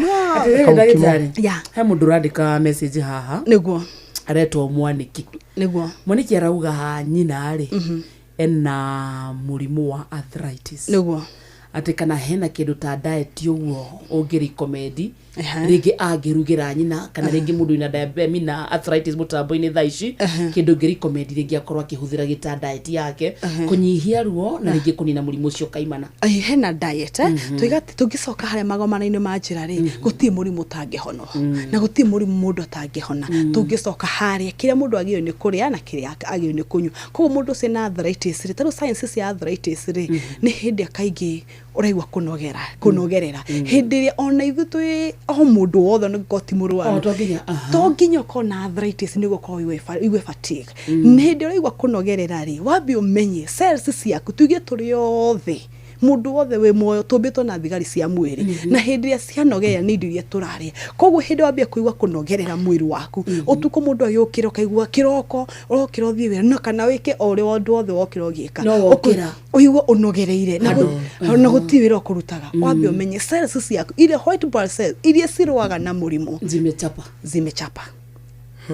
[SPEAKER 4] ndagitari he mundu randika message haha
[SPEAKER 6] niguo
[SPEAKER 4] aretwo mwaniki
[SPEAKER 6] niguo
[SPEAKER 4] mwaniki arauga nyina ari ena murimu wa arthritis
[SPEAKER 6] niguo
[SPEAKER 4] ati kana hena kindu ta diet uguo ungiricommend ringi angirugira nyina kana ringi mundu ina diabetes na arthritis mutambo-ini thaici kindu ngiricommend ringi akorwo akihuthira gita diet yake kunyihia ruo na ringi kunina murimu ucio kaimana
[SPEAKER 6] hena diet tuigati tungicoka hare magomano-ini ma njira ri guti murimu tangihono na guti murimu mundu atangihona tungicoka hare kiria mundu agio ni kuria na kiria agio ni kunyu koguo mundu ucio na arthritis ri taru science ya arthritis ri ni hindi akaingi uraigwa kunogerera hindi ria ona ithu twi o mundu wothe ni goti murwaru to nginya kona arthritis ni gukorwo igwe fatigue ni hindi uraigwa kunogerera ri wabi umenye cells ciaku tugie turi othe mundu wothe we moyo tumbitwo na thigari cia mwiri na hindi ria cianogea ni indo iria turaria koguo hindi wambia kuigwa kunogerera mwiri waku utuko mundu agikira kaigwa kiroko urokira thie wira no kana wike ore wondu wothe wokira ugika uigwa unogereire na guti wira kurutaga wambia umenye cells ciaku ile white blood cells iria ciruaga na murimu zimechapa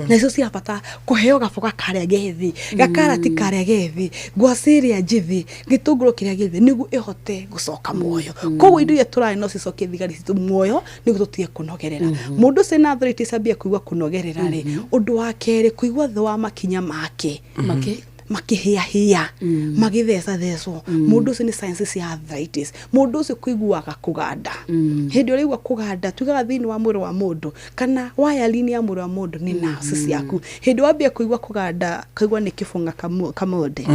[SPEAKER 6] na icio ciapata kuheo gafoka karia gethi gakarati karia gethi ngwaciria njithi gitunguru kiria gethi nigu ihote gucoka muoyo koguo indo iria turari no cicoke thigari citu muoyo nigu tutige kunogerera mundu cina arthritis ambia kuigwa kunogerera ri undu wa keri kuigwa tho wa makinya make makihia magithesa theswo mundu ucio ni science ya arthritis mundu ucio kuiguaga kuganda hindi uraigwa kuganda tugaga thini wa mwiri wa mundu kana waya line ya mwiri wa mundu ni nerves ciaku hindi wambia kuigwa kuganda kaigwa ni kifunga kamode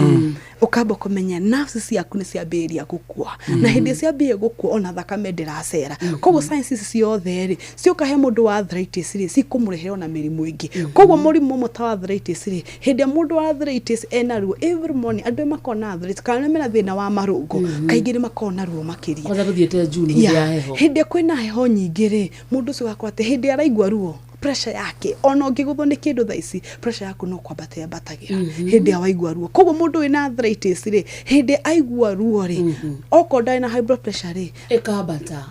[SPEAKER 6] ukamba kumenya nerves ciaku ni ciambiria gukua na hindi ciambia gukua ona thakame ndiracera koguo science ciothe ri ciukahe mundu wa arthritis ri cikumurehera ona mirimu ingi koguo murimu mo ta arthritis ri hindi mundu wa arthritis naruo every morning andu makona arthritis kana mena thina wa marungu kaingĩ ni makona ruo makiria
[SPEAKER 4] kwanza tuthiete June ya heho
[SPEAKER 6] hindi kwina heho nyingĩ ri mundu ucio gakwa ate hindi araigua ruo pressure yake ona ngiguthwo ni kindu thaici pressure yaku no kwambatia batagira hindi awaigua ruo koguo mundu wina arthritis ri hindi aigua ruo ri okorwo na high blood pressure ri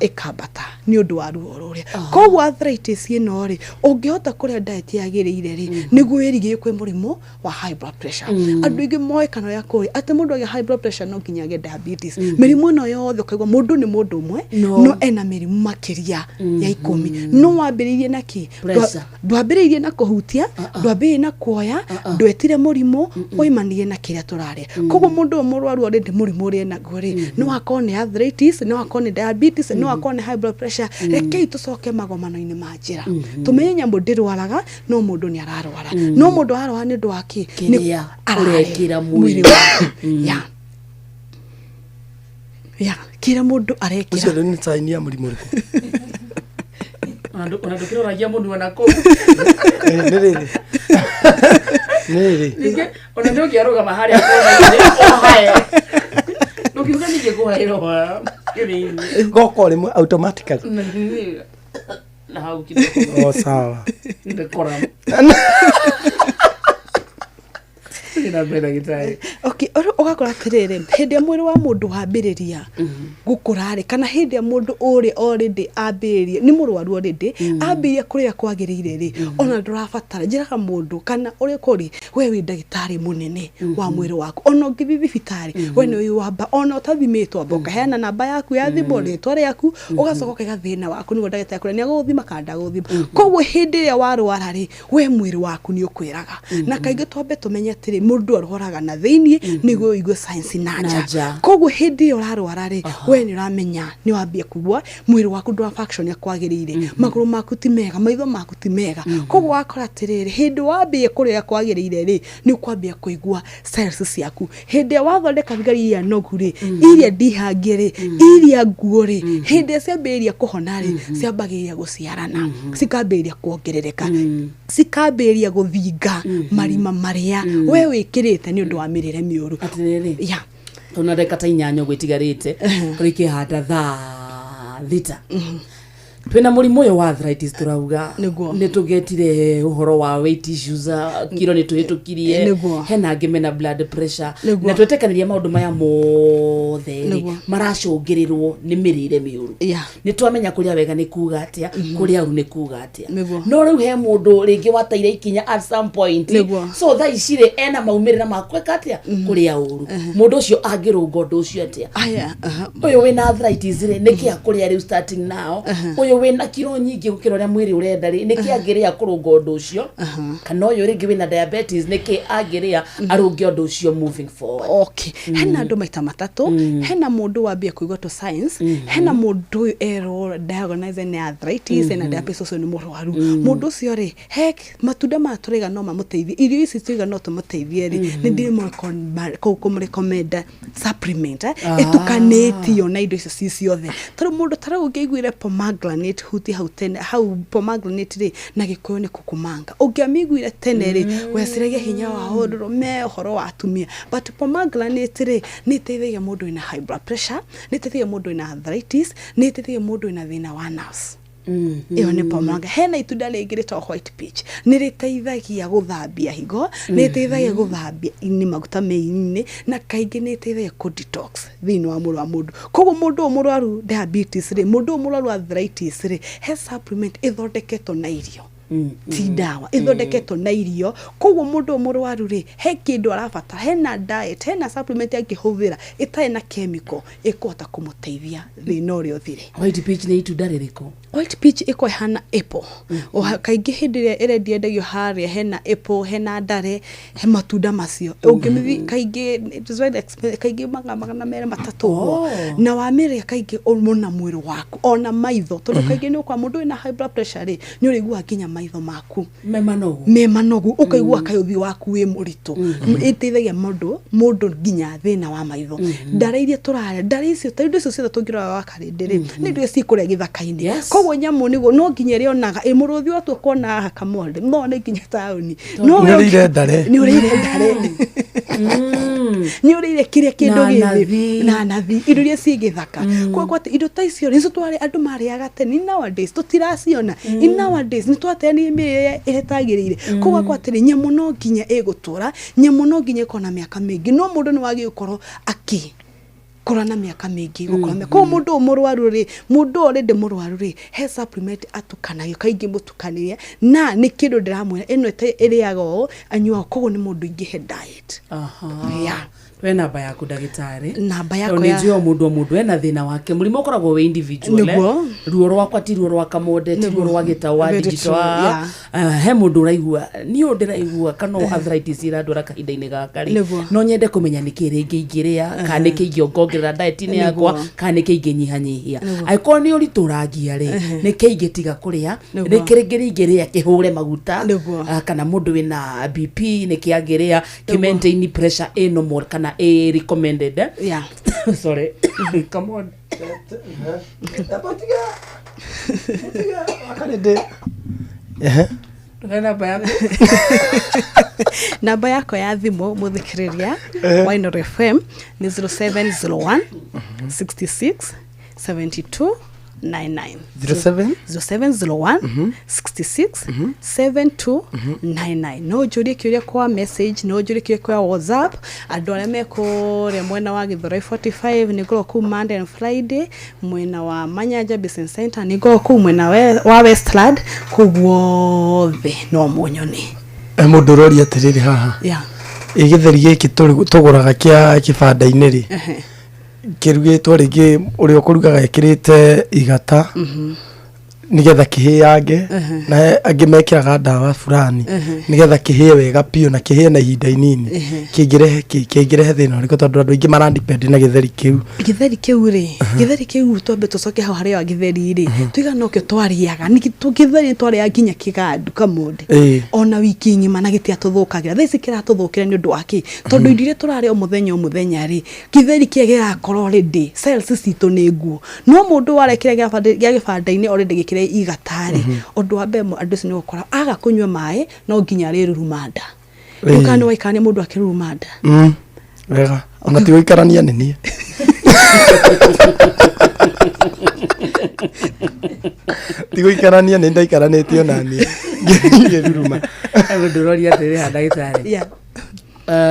[SPEAKER 6] ikambata ni undu wa ruo ruria koguo arthritis ino ri ungihota kuria diet yagiriire ri niguo irigie kwi murimu wa high blood pressure andu ingi moe kana yakuri ati mundu agi high blood pressure no nginya diabetes mirimu no yothe kaigwa mundu ni mundu umwe no ena mirimu makiria ya 10 no wambiririe naki ndwambiririe na kuhutia ndwambiririe na kuoya ndwetire murimu oimanirie na kiria turaria koguo mundu murwaru already murimu ri na gori no akone arthritis no akone diabetes no akone high blood pressure rekei tucoke magomano-ini ma njira tumenye nyambo ndirwaraga no mundu ni ararwara no mundu arwara ni ndwaki
[SPEAKER 4] ni arekira mwiri
[SPEAKER 6] ya kira mundu arekira
[SPEAKER 5] ucio ni sign ya murimu riku
[SPEAKER 4] unadukira ragia mundu wanako
[SPEAKER 5] niri
[SPEAKER 4] ona ndio kiaroga mahali hapo haya nukiuka nije kwa hilo
[SPEAKER 5] goko rimwe automatically
[SPEAKER 4] na hau kidogo
[SPEAKER 5] sawa
[SPEAKER 4] ndekora
[SPEAKER 6] okay ugakora tirire hindi mwiri wa mundu wambiriria gukura ri kana hindi mundu uri already ambiririe ni murwaru already ambiria kuria kwagiriire ri ona ndurabatara njiraga mundu kana uri kuri we wi ndagitari munene wa mwiri waku ona ngithi thibitari we ni wamba ona utathimitwo mboka heana namba yaku ya thimu ritwa riaku ugacoka gathina waku ni ndagitari kuria ni aguthima kanda guthima koguo hindi ria warwara ri we mwiri waku ni ukwiraga na kaingi twambe tumenye atiri mundu arwaraga na thiini niguo igue science nanja koguo hindi yo rarwara ri we ni ramenya ni wambia kugwa mwiri waku ndwa function ya kwagirire maguru maku ti mega maitho maku ti mega koguo wakora tiriri hindi wambia kuria kwagirire ri ni kwambia kuigua cells ciaku hindi wathondeka thigari ya nogu ri iria ndihangire iria nguo ri hindi ciambiria kuhona ri ciambagiria guciarana cikambiria kuongerereka cikambiria guthinga marima maria we wikirite ni undu wa mirire miuru
[SPEAKER 4] atiriri
[SPEAKER 6] ya
[SPEAKER 4] tuna ndeka ta inyanyo gwitigarite kuriki hata thita twina murimu uyu wa arthritis turauga ni tugetire uhoro wa weight issues kiro ni tuhitukirie hena ngimena blood pressure na twetekaniria maundu maya mothe maracungirirwo ni mirire miuru ni twamenya kuria wega ni kuga atia kuria uru ni kuga atia no riu he mundu ringi wataire ikinya at some point so tha icire ena maumirira makweka atia kuria uru mundu ucio angirunga undu ucio atia uyu wina arthritis ri nikia kuria riu starting now uyu wina kiro nyingi gukira ria mwiri urenda ri niki agiria kurunga undu ucio kana uyu ringi wina diabetes niki agiria arunge undu ucio moving forward
[SPEAKER 6] okay hena andu maita matatu hena mundu wambia kuigwa to science hena mundu ero diagnosis ni arthritis na diabetes ni murwaru mundu ucio ri heck matunda maturiga no mamuteithie irio ici tuiga no tumuteithie ri ni ndimo recommend supplement etukanetio na indo icio ciothe taro mundu tarau ngeiguire pomegranate huti hau pomegranate ri na gikuyu ni kukumanga ungiamiguire tene ri weciragia hinya wa urume horo wa atumia but pomegranate ri ni teithagia mundu ina high blood pressure ni teithagia mundu ina arthritis ni teithagia mundu ina thina wa nerves iyo ni pomanga hena itunda ringirito white peach ni riteithagia guthambia higo ni riteithagia guthambia ini maguta meini na kaingi ni riteithagia ku detox thini wa mwiri wa mundu koguo mundu umurwaru diabetes ri mundu umurwaru arthritis ri he supplement ithondeketwo na irio ti dawa ithondeketwo na irio koguo mundu umurwaru ri he kindu arabata hena diet hena supplement angihuvira itai na chemical ikuhota kumuteithia thina urio thire
[SPEAKER 4] white peach ni itunda ririko
[SPEAKER 6] white peach iko hana apple o kaingi hindiria irendia ndagio haria hena apple hena ndare he matunda macio ungimithi kaingi kaingi magana mere matatu na wamiria kaingi umona mwiri waku ona maitho tondu kaingi ni kwa mundu ina high blood pressure ri ni urigua kinya maitho maku memanogu ukaigua kayuthi waku wi muritu iteithagia mundu nginya thina wa maitho ndare iria turare ndare icio ta indo icio ciothe tungirora wa karindiri ni indo cikuria githaka-ini koguo nyamu nigo no nginya ri onaga imuruthi watu kuona kamolde no ni nginya tauni no
[SPEAKER 5] ni urire ndare
[SPEAKER 6] ni urire kiria kindu githi na nathi indo iria cigithaka koguo indo ta icio nizo twari andu mariaga tene nowadays tutiraciona nowadays ni twateni mire iretagirire koguo kwatiri nyamu no nginya igutura nyamu no nginya ikona miaka mingi no mundu ni wagi ukorwo aki korana miaka mingi gukorana ko mundu umurwaru ri mundu already murwaru ri he supplement atukanayo kaingi mutukaniria na ni kindu ndiramwira eno iriago anyua koguo ni mundu ingi he diet
[SPEAKER 4] yeah we namba yaku ndagitari
[SPEAKER 6] namba yako
[SPEAKER 4] ya ndio mundu ena thina wake murimo ukoragwo we individual ruo rwakwa ti ruo rwa kamonde ti ruo rwa gitawa digital he mundu uraigua ni undiraigua kana arthritis iradura kahinda-ini gaka ri no nyende kumenya niki ringi ingiria kana niki ingiongerera diet-ini yakwa kana niki inginyihanyihia aiko ni uriturangia ri niki ingitiga kuria niki ringi ingiria kihure maguta kana mundu wina BP niki angiria ki maintain pressure normal kana a recommended sorry come on
[SPEAKER 6] namba yako ya thimu muthikiriria Wino FM ni 0701 66 72 99 0701 66 7299 no jurie kiuria kwa message no jurie kiuria kwa WhatsApp andu aria meko mwena wa Githurai 45 ni goro ku Monday and Friday mwena wa Manyanja Business Center ni goro ku mwena wa Westland kuguothe no munyoni
[SPEAKER 5] mundu rori atiriri haha igitheri giki tuguraga kia kibanda-ini ri kirugitwo ringi uri ukurugaga ikirite igata nigetha kihiange na angi mekiraga ndawa fulani nigetha kihie wega pio na kihie na ihinda inini kingirehe thina riko tondu andu aingi marandepend na githeri kiu
[SPEAKER 6] ri githeri kiu twambe tucoke hau haria wa githeri ri tuigana okio twariaga niki githeri twaria nginya kigandu kamunde ona wiki ngima na gitia tuthukagira thaici kiratuthukira ni undu waki tondu indire turari o muthenya ri githeri kiegera korwo ready cells citu ni nguo no mundu warekire gia gibanda-ini already gikire igatari undu wa mbere andu ci ni gukora aga kunywa mai no nginya rirurumanda ukani waikane mundu akirurumanda
[SPEAKER 5] wega ona ti wikarania nini tigo ikarania nenda ikaranetio nani ngiruruma
[SPEAKER 4] aguduroria tere handagitari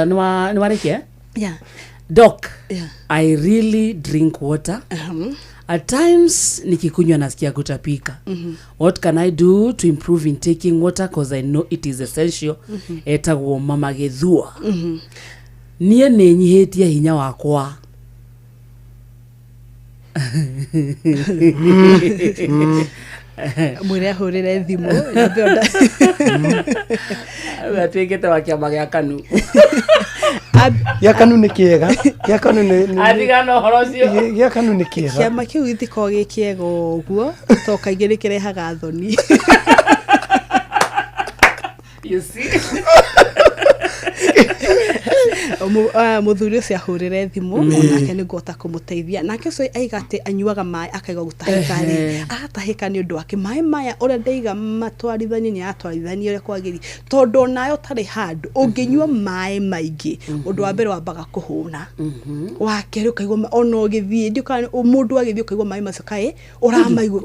[SPEAKER 4] ni wareke doc I really drink water at times nikikunywa nasikia kutapika what can I do to improve in taking water because I know it is essential etagwo mama githua nie ninyihitie hinya wakwa
[SPEAKER 6] mwire ahurire thimu nabionda
[SPEAKER 4] atuikite wakiama gia kanu
[SPEAKER 5] gia kanu ni kiega gia kanu ni
[SPEAKER 4] adigano horocio
[SPEAKER 5] gia kanu ni kiega
[SPEAKER 6] kiama kiu gitiko gikiega uguo to kaingire kirehaga thoni
[SPEAKER 4] you see
[SPEAKER 6] muthuri ucio ahurire thimu onake ni ngota kumuteithia nake ucio aigate anyuaga mai akaiga gutahika ri agatahika ni undu wake mai maya ore ndaiga matwarithani ni atwarithani ore kwagiri tondu nayo tari handu unginyua mai maingi undu wa mbere wambaga kuhuna wake ukaigwa ono githie ndikana mundu agithie ukaigwa mai macio kai uramaigwa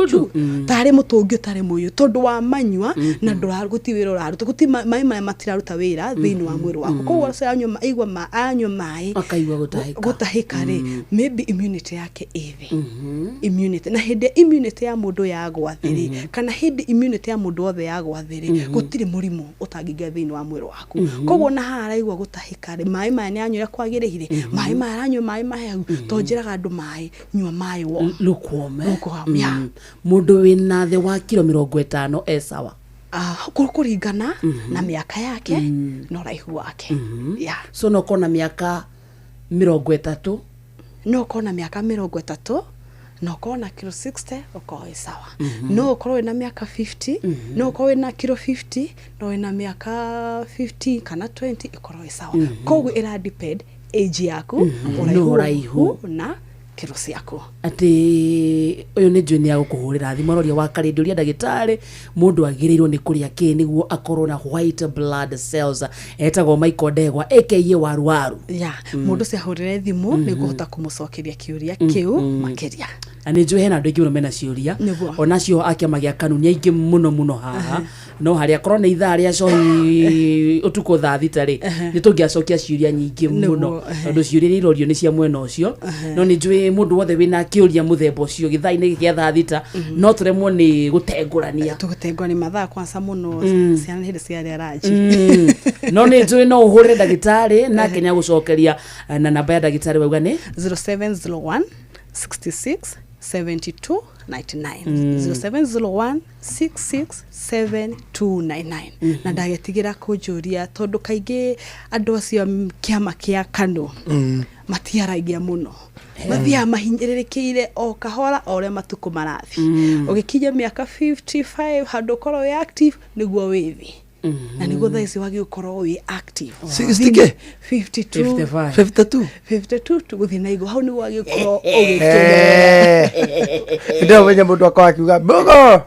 [SPEAKER 6] tari mutungi tari muyu tondu wa manyua na nduraguti wira uraruta guti mai maya matiraruta wira thiini wa mwiri wako koguo anywa aigwa anywa mai
[SPEAKER 4] akaigwa
[SPEAKER 6] gutahika ri maybe immunity yake ithi immunity na hindi immunity ya mundu ya gwathiri kana hindi immunity ya mundu othe ya gwathiri gutiri murimu utangigia thiini wa mwiri waku koguo na haraigwa gutahika ri mai maya ni anywa kwagirihire mai maya anywa mai mahehu tonjiraga andu mai nywa mai wo
[SPEAKER 4] lukwome mundu wina the wa kilo 50 esawa
[SPEAKER 6] kuringana na miaka yake na raihu wake
[SPEAKER 4] so no kona miaka 30
[SPEAKER 6] no kona miaka 30 no kona kilo 60 uko sawa no uko na miaka 50 no uko na kilo 50 no na miaka 15 kana 20 uko sawa kogu ira depend age yaku uraihu na kiro ciako
[SPEAKER 4] ati uyu ni njui ni agukuhurira thimu roria wa karindi uria ndagitari mundu agirirwo ni kuria ki niguo akorwo na white blood cells etagwo Michael Ndegwa aka waru
[SPEAKER 6] mundu cia hurire thimu ni guhota kumucokeria kiuria kiu makiria
[SPEAKER 4] ani njui hena andu aingi muno mena ciuria onacio akiama gia kanu ni aingi muno haha no haria korwo ni ithaa ria cohi utuko thaa thita ri ni tungiacokia ciuria nyingi muno tondu ciuria irorio ni cia mwena ucio no ni njui mundu wothe wina kiuria muthemba ucio githai-ini gia thaa thita no turemwo ni gutengurania
[SPEAKER 6] tugutengurania mathaa kwanza muno ciana hindi ciaria raji
[SPEAKER 4] no ni njui no uhurire ndagitari na Kenya gucokeria na namba ya ndagitari wauga ni
[SPEAKER 6] 0701 66 72 99 0701 66 7299 na ndagetigira kunjuria tondu kaingi andu acio kiama kia kanu matiaragia muno mathia mahinyirikiire o kahora ore matuko marathi ugikinya miaka 55 handu korwo wi active niguo withi na niguo thaici wagi ukorwo wi active
[SPEAKER 5] 60
[SPEAKER 6] 52 tuguthi na igwa hau niguo wagi ukorwo
[SPEAKER 5] ugikira ndio wenye mundu akwa akiuga mugo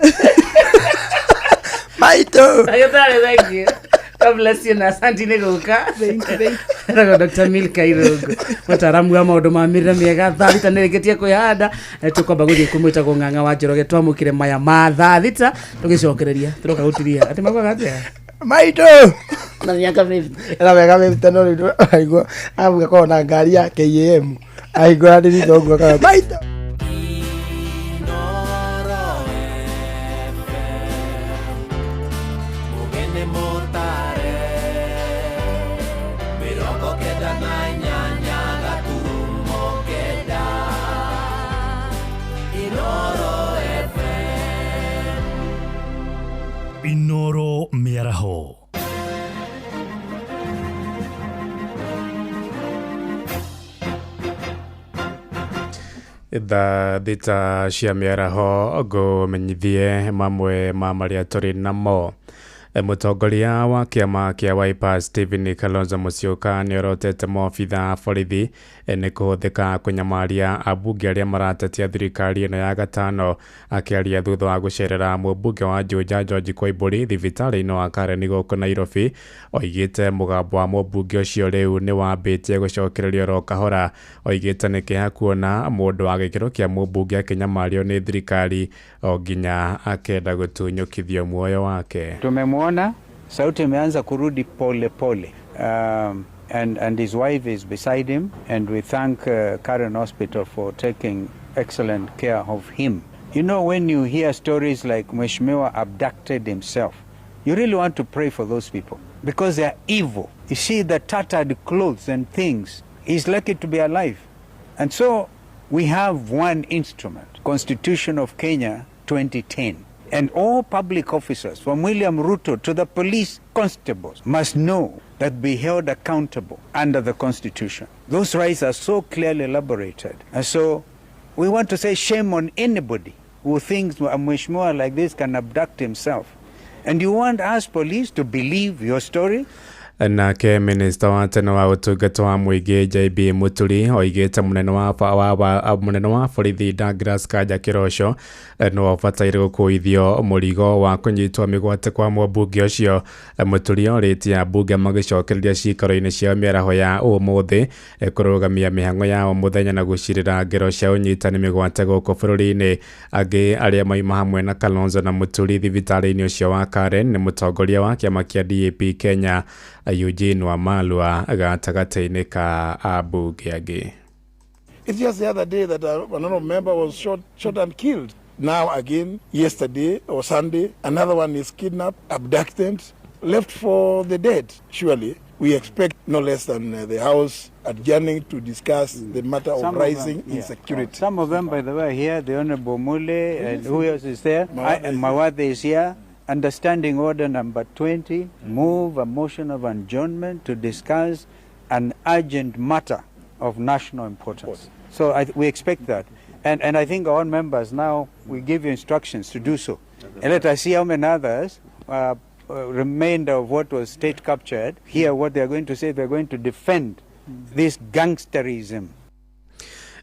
[SPEAKER 5] maito
[SPEAKER 4] ayotare thank you God bless you na asante ni guka
[SPEAKER 6] thank you
[SPEAKER 4] Dr. Milka Irungu mutaramu wa maundu ma mirira miega thaa thita nireketie kwihanda tukwamba guthii kumwita gung'ang'a wa Njoroge twamukire maya ma thaa thita tugicokereria turoka gutiria ati magwa gatia
[SPEAKER 5] maito
[SPEAKER 4] na miaka 50
[SPEAKER 5] era wega 50 no ndo aigua avuga kona ngari ya KM aigua ndiri thongo ka maito
[SPEAKER 2] ho.
[SPEAKER 8] Itha thita cia mĩaraho ngũmenyithie mamwe ma marĩa tũrĩ namo. Mũtongoria wa kĩama kĩa Wiper Stephen Kalonzo Musyoka nĩ orotete maobitha borithi nĩ kũhũthĩka kũnyamaria ambunge arĩa maratetia thirikari ĩno ya gatano, akĩaria thutha wa gũcerera mũmbunge wa Juja George Koimbũri thibitarĩ-inĩ wa Karen gũkũ Nairobi. Oigĩte mũgambo wa mũmbunge ũcio rĩu nĩ wambĩtie gũcokererio ro kahora. Oigĩte nĩ kĩeha kuona mũndũ wa gĩkĩro kĩa mũmbunge akĩnyamario nĩ thirikari o nginya akenda gũtunyũkithio muoyo wake.
[SPEAKER 10] Tumemwona sauti imeanza kurudi pole pole, and his wife is beside him, and we thank Karen Hospital for taking excellent care of him. You know, when you hear stories like Mheshimiwa abducted himself, you really want to pray for those people because they are evil. You see the tattered clothes and things, he's lucky to be alive. And so we have one instrument, Constitution of Kenya 2010. And all public officers, from William Ruto to the police constables, must know that be held accountable under the Constitution. Those rights are so clearly elaborated. And so we want to say shame on anybody who thinks a Mheshimiwa like this can abduct himself. And you want us police to believe your story?
[SPEAKER 8] Nake minista wa tene wa ũtungata wa mũingĩ JB Muturi oigĩte mũnene wa borithi Douglas Kanja Kĩroco no abataire gũkũithio mũrigo wa kũnyitwo mĩgwate kwa mũmbunge ũcio. Muturi orĩtie ambunge magĩcokereria ciikaro-inĩ ciao mĩaraho ya ũmũthĩ kũrũgamia mĩhang'o yao mũthenya na gũcirĩra ngero cia ũnyitani mĩgwate gũkũ bũrũri-inĩ. Angĩ arĩa maima hamwe na Kalonzo na Muturi thibitarĩ-inĩ ũcio wa Karen nĩ mũtongoria wa kĩama kĩa DAP Kenya Eugene Wamalwa gatagateini ka ambunge angĩ.
[SPEAKER 11] It's just the other day that another member was shot and killed. Now again, yesterday or Sunday, another one is kidnapped, abducted, left for the dead. Surely, we expect no less than the House adjourning to discuss the matter of rising insecurity.
[SPEAKER 10] Some of them, by the way, here, the Honorable Mule, and who else is there? Mawathe is here. Understanding order number 20, move a motion of adjournment to discuss an urgent matter of national importance. So we expect that. And I think our members now, we give you instructions to do so. And let us see how many others, remainder of what was state captured, hear what they are going to say. They are going to defend this gangsterism.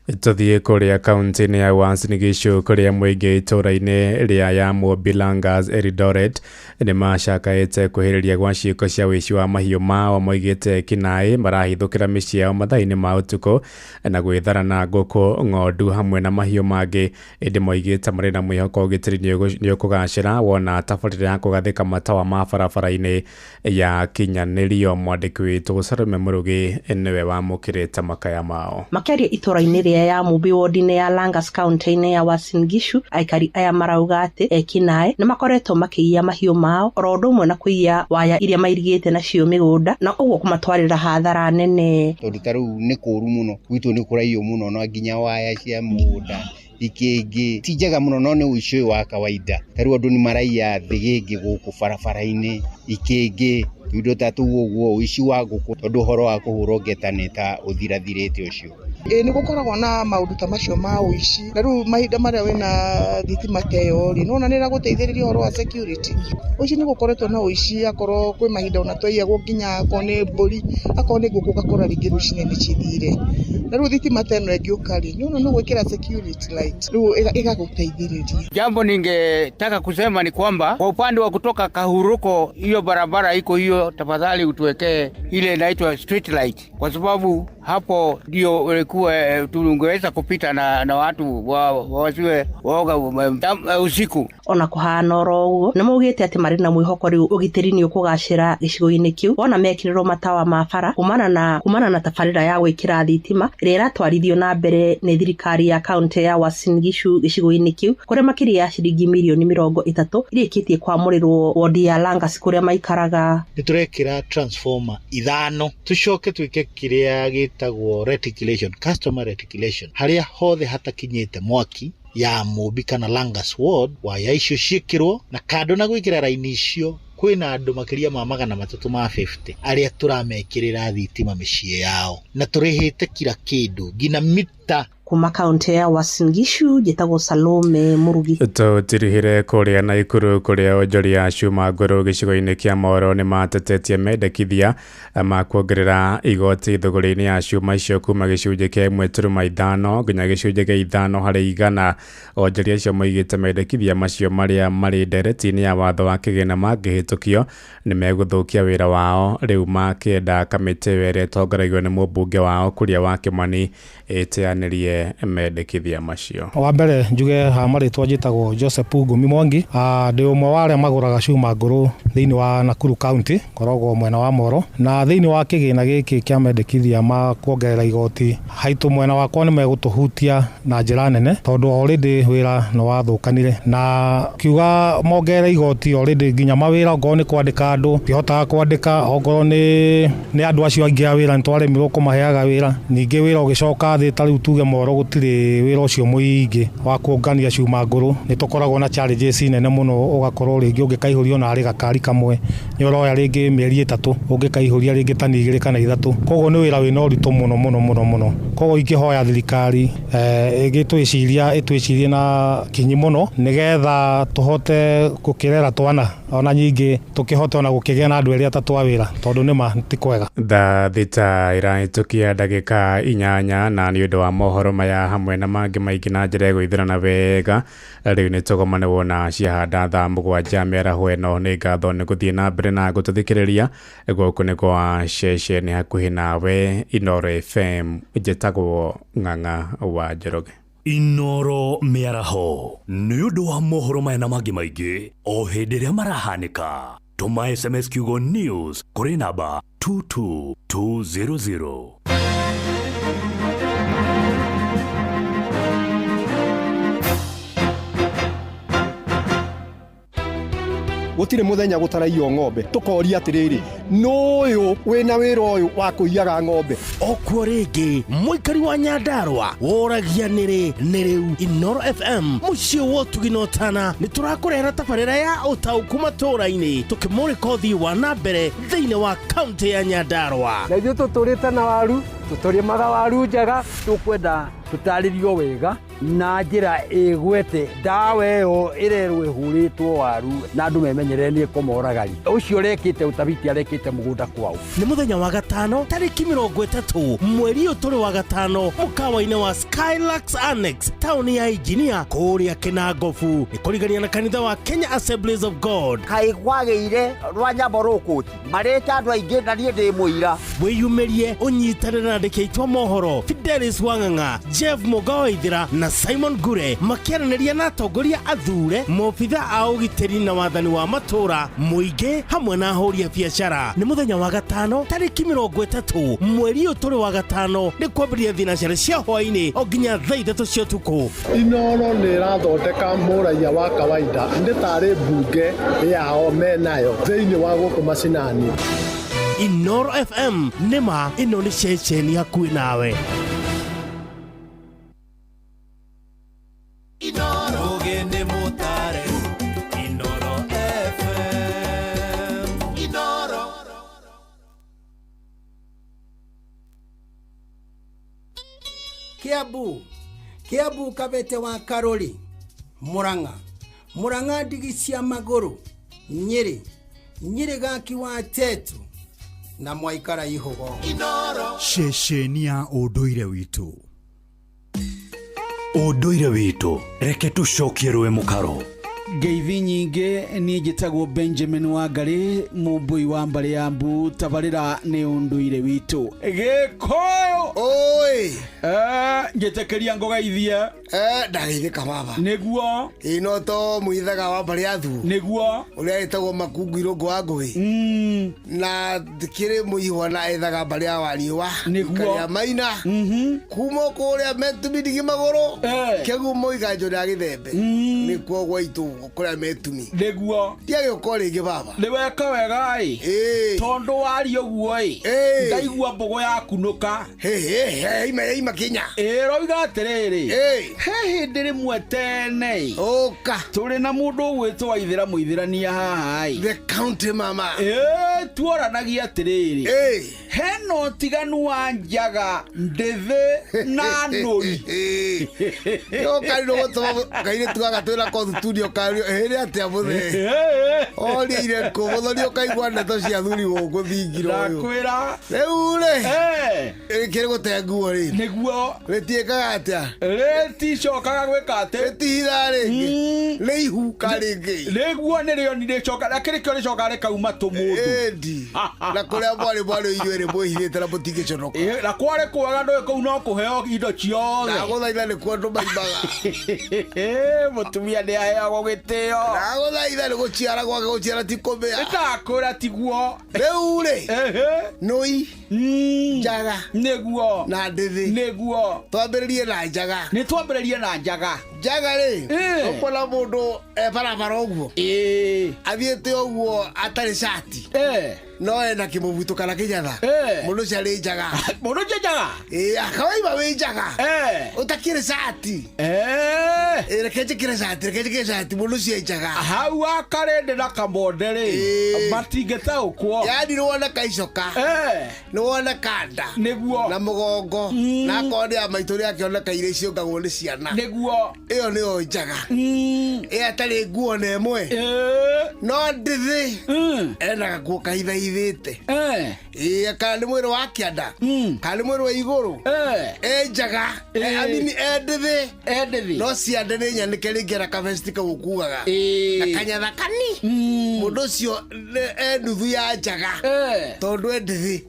[SPEAKER 8] Tuthiĩ kũrĩa kaunti-inĩ ya Uasin Gishu kũrĩa mũingĩ itũũra-inĩ rĩa ya Mobilangas Eldoret nĩ macakaĩte kwĩhĩrĩria gwa ciĩko cia wĩici wa mahiũ mao. Moigĩte ekinaĩ marahithũkĩra mĩciĩ yao mathaa-inĩ ma ũtukũ na gwĩthara na ngũkũ, ng'ondu hamwe na mahiũ mangĩ. Ĩndĩ moigĩte marĩ na mwĩhoko ũgitĩri nĩ ũkũgacĩra wona tabarĩra ya kũgathĩka matawa ma barabara-inĩ ya kinyanĩrio. Mwandĩki witũ Salome Mũrugi nĩwe wamũkĩrĩte makaya mao.
[SPEAKER 12] Makĩaria itũũra-inĩ ya Mubi ward-inĩ ya Langas County-inĩ ya Uasin Gishu, aikari aya marauga atĩ ekinaĩ nĩ makoretwo makĩiya mahiũ mao oro ũndũ ũmwe na kũiya waya iria mairigĩte nacio mĩgũnda na ũguo kũmatwarĩra hathara nene.
[SPEAKER 13] Tondũ ta rĩu nĩ kũũru mũno, gwitũ nĩ kũraiyo mũno na nginya waya cia mũgũnda ikĩngĩ ti njega mũno, no nĩ ũici wa kawaida. Ta rĩu andũ nĩ maraiya thĩgĩngĩ gũkũ barabara-inĩ, ikĩngĩ indo ta tũu ũguo ũici wa ngũkũ, tondũ ũhoro wa kũhũrwo ngeta nĩ ta ũthirathirĩte ũcio.
[SPEAKER 25] Nĩ gũkoragwo na maũndũ ta macio ma ũici, na rĩu mahinda marĩa wĩna thitima ta ĩyo rĩ, nĩwona nĩ ĩragũteithĩrĩria ũhoro wa security. Ũici nĩ gũkoretwo na ũici, akorwo kwĩ mahinda ona twaiyagwo nginya akorwo nĩ mbũri, akorwo nĩ ngũkũ gakora rĩngĩ rũcinĩ nĩ cithire. Na rĩu thitima ta ĩno ĩngĩũka rĩ, nĩwona nĩ gwĩkĩra security light, rĩu ĩgagũteithĩrĩria.
[SPEAKER 10] Jambo ningetaka kusema ni kwamba kwa upande wa kutoka Kahuruko, hiyo barabara iko hiyo, tafadhali utuwekee ile inaitwa street light, kwa sababu hapo ndio ulikuwa tungeweza kupita na watu wasiwe waoga usiku.
[SPEAKER 12] Ona kũhana oro ũguo nĩ maugĩte atĩ marĩ na mwĩhoko rĩu ũgitĩri nĩ ũkũgacĩra gĩcigo-inĩ kĩu wona mekĩrĩrwo matawa ma bara kumana na tabarĩra ya gwĩkĩra thitima ĩrĩa ĩratwarithio na mbere nĩ thirikari ya kaunti ya Uasin Gishu gĩcigo-inĩ kĩu, kũrĩa makĩria ya ciringi mirioni 30 irĩkĩtie kwamũrĩrwo wodi ya Langas kũrĩa maikaraga.
[SPEAKER 15] Nĩ tũrekĩra transformer 5 tucoke twĩke kĩrĩa gĩtagwo reticulation, customer reticulation, harĩa hothe hatakinyĩte mwaki ya Mubi kana Langas ward, waya icio ciĩkĩrwo na kando na gwĩkĩra raini icio
[SPEAKER 9] kwina andu makiria ma 350 aria turamekirira thitima micii yao na turihite kila kindu ngina mita
[SPEAKER 12] kuma kaunti ya Uasin Gishu njĩtagwo Salome Murugi.
[SPEAKER 8] Tũtirihire kũrĩa Naikuru kũrĩa onjoria a cuma ngũrũ gĩcigo-inĩ kĩa Moro nĩ matetetie mendekithia ma kuongerera igoti thogora-inĩ ya cuma icio kuma gĩcunjĩ kĩa 1.5 nginya gĩcunjĩ kĩa 5 harĩ igana. Onjoria acio moigĩte mendekithia macio marĩa marĩ ndereti-inĩ ya watho wa kĩgĩna mangĩhĩtũkio nĩ megũthũkia wĩra wao, rĩu makĩenda kamĩtĩ ĩrĩa ĩtongoragio nĩ mũmbunge wao Kuria wa Kĩmani ĩteanĩrie mendekithia macio.
[SPEAKER 14] Wa mbere njuge ha marĩtwa njĩtagwo Joseph Ngumi Mwangi, ndĩ ũmwe wa arĩa magũraga cuma ngũrũ thĩinĩ wa Nakuru County, korogwo mwena wa Moro, na thĩinĩ wa kĩgĩna gĩkĩ kĩa mendekithia ma kuongerera igoti haitũ mwena wakwa nĩ megũtũhutia na njĩra nene tondũ already wĩra nĩ wathũkanire, na kiuga mongerera igoti already nginya mawĩra okorwo nĩ kwandĩka andũ tihotaga kwandĩka, okorwo nĩ andũ acio aingĩ a wĩra nĩtwaremirwo kũmaheaga wĩra, ningĩ wĩra ũgĩcoka thĩ ta rĩu tuge Moro gũtirĩ wĩra ũcio mũingĩ wa kuongania cuma ngũrũ, nĩ tũkoragwo na challenges nene mũno, ũgakorwo rĩngĩ ũngĩkaihũrio na arĩ gakari kamwe nĩ ũroya rĩngĩ mĩeri 3 ũngĩkaihũria rĩngĩ ta 2 kana 3, koguo nĩ wĩra wĩna ũritũ mũno. Koguo ingĩhoya thirikari ĩtwĩcirie na kinyi mũno nĩgetha tũhote gũkĩrera twana ona nyingĩ tũkĩhote ona gũkĩgĩa na andũ erĩ atatũ a wĩra tondũ nĩma ti kwega.
[SPEAKER 8] Thaa thita ĩrahĩtũkia ndagĩka 8 na nĩ ũndũ wa mohoro maya hamwe na mangĩ maingĩ na njĩra ĩgũithĩrana wega, rĩu nĩ tũgomanĩrwo na ciahanda thaa 7 mĩaraho ĩno. Nĩ ngatho nĩ gũthiĩ na mbere na gũtũthikĩrĩria gũkũ nĩ kwa ceceni hakuhĩ nawe Inoro FM, njĩtagwo Ng'ang'a wa Njoroge.
[SPEAKER 2] Inoro mĩaraho nĩ ũndũ wa mohoro maya na mangĩ maingĩ o hĩndĩ ĩrĩa marahanĩka. Tũma SMS kiugo news kũrĩ namba 22200.
[SPEAKER 16] gutire muthenya gutaraio ng'ombe tukoria atiriri nuyu wina wira uyu wa kuiyaga ng'ombe
[SPEAKER 20] okwo ringi muikari wa Nyandarua woragia niri riu Inoro FM mucio wotugino tana ni turakurehera tabarira ya utauku matura-ini tukimurika uthii wa nambere thiini wa kaunti ya Nyandarua
[SPEAKER 21] na ithuĩ tũtũrĩte na waru tũtũrĩmaga waru njega tũkwenda tũtarĩrio wega na njĩra ĩgwete ndawa ĩyo ĩrerwo ĩhũrĩtwo waru na andũ memenyerere nĩ kũmoragari ũcio rekĩte utabiti arekĩte mũgũnda kwao.
[SPEAKER 20] Nĩ mũthenya wa gatano tarĩki 30 mweri ũyũ tũrĩ wa gatano mũkawa-inĩ wa Skylux Annex taũni ya Engineer kũrĩa Kĩnangobu nĩ kũrigania na kanitha wa Kenya Assemblies of God.
[SPEAKER 17] Kaĩ kwagĩire rwa nyambo rũkũti marĩte andũ aingĩ na niĩ ndĩ mũira.
[SPEAKER 20] Wĩyumĩrie ũnyitanĩre na andĩki aitũ a mohoro Fidelis Wang'ang'a, Jeff Mugaoithira na Simon Gure makiaranĩria na atongoria athure, mobitha a ũgitĩri na wathani wa matũra, mũingĩ hamwe na ahũri a biacara. Nĩ mũthenya wa gatano tarĩki 30 mweri ũyũ tũrĩ wa gatano nĩ kwambĩrĩria thinacara cia hwaĩ-inĩ o nginya thaa 3 cia ũtukũ.
[SPEAKER 19] Inoro nĩ ĩrathondeka mũraiya wa kawaida nĩ tarĩ mbunge yao menayo thĩinĩ wa gũkũ macinani.
[SPEAKER 20] Inoro FM nĩma ĩno nĩ ceceni hakuhĩ nawe.
[SPEAKER 7] Inoro gende motare Inoro FM Inoro
[SPEAKER 18] Kiambu Kabete wa Karori Murang'a ndigi cia maguru Nyeri gaki wa Tetu na Mwaikara Ihogo.
[SPEAKER 22] Inoro ceceni ya ũndũire witũ.
[SPEAKER 2] Ũndũire witũ reke tũcokie rwe mũkaro.
[SPEAKER 26] Ngeithi nyingĩ niĩ njĩtagwo Benjamin Wangari, mũmbui wa Mbale ya Mbu, tabarĩra nĩ ũndũire witũ. Gĩkũyũ
[SPEAKER 17] oi
[SPEAKER 26] njĩtĩkĩria ngũgeithie.
[SPEAKER 17] Ndageithĩka baba.
[SPEAKER 26] Nĩguo
[SPEAKER 17] ino to mũithaga wa Mbale ya Thu.
[SPEAKER 26] Nĩguo
[SPEAKER 17] ũrĩa etagwo Makungu Irũngũ wa Ngũgĩ. Na ndikĩrĩ mũihwa na ethaga Mbale ya Wariũa.
[SPEAKER 26] Nĩguo
[SPEAKER 17] ya Maina. Kuma kũrĩa Metubindigi magũrũ. Kĩgumo iganjũ rĩa Gĩthembe. Nĩkuo gwaitu kuria metumi
[SPEAKER 26] niguo
[SPEAKER 17] tiage ukorege baba
[SPEAKER 26] ni weka wega tondu wari uguo ndaigua mbogo ya kunuka
[SPEAKER 17] ima kinya
[SPEAKER 26] roiga atiriri he hindi rimwe tene
[SPEAKER 17] oka
[SPEAKER 26] turi na mundu gwitwa muithirania haha
[SPEAKER 17] the county mama
[SPEAKER 26] tuoranagia atiriri heno tiganu wa njaga ndithe na noi
[SPEAKER 17] yo kari gutuma kaire tugaga twira ko studio kari here atia muthe oli ire ko bothori kaigwa ndeto cia thuri guku thingiro uyu
[SPEAKER 26] ndakwira
[SPEAKER 17] riu kire gute nguo ri
[SPEAKER 26] niguo
[SPEAKER 17] ritiekaga atia
[SPEAKER 26] riticokaga gwika ati
[SPEAKER 17] ritira ringi riihuka ringi
[SPEAKER 26] niguo nirio niricoka nakirikio ricoka rikauma tumundu
[SPEAKER 17] endi na kuria mwari inyuere mwihirite na mutingiconoka
[SPEAKER 26] na kware kwaga ndo ko no kuheo indo ciothe
[SPEAKER 17] na guthaitha ni kwa ndo maimaga
[SPEAKER 26] mutumia ni aheagwo gitio
[SPEAKER 17] na guthaitha ni guciara gwake guciara ti kumea
[SPEAKER 26] ndakura tiguo
[SPEAKER 17] riu ri noi njaga
[SPEAKER 26] niguo
[SPEAKER 17] na ndithi
[SPEAKER 26] niguo
[SPEAKER 17] twambiririe na njaga
[SPEAKER 26] ni twambiririe na njaga
[SPEAKER 17] ri ukona mundu barabara uguo athiete uguo atari shati no ena kimubuto kana kinyatha mundu ciari njaga
[SPEAKER 26] mundu njaga
[SPEAKER 17] akawaiba wi njaga utakire shati rekejekire shati mundu cia njaga
[SPEAKER 26] hau akarende na kamondere matingeta ukwo
[SPEAKER 17] yani ni wona kaicoka ni wona kanda
[SPEAKER 26] niguo
[SPEAKER 17] na mugongo na kodi ya maituri akiona kaire icio ngagwo ni ciana
[SPEAKER 26] niguo
[SPEAKER 17] iyo ni o njaga atari nguo na emwe no ndithi ena gakuo kahithaithite kana ni mwiri wa kianda kana ni mwiri wa iguru njaga amini ndithi no ciande ni nyanike ringera kavesti kagukuaga na kanyatha kani mundu ucio nuthu ya njaga tondu ndithi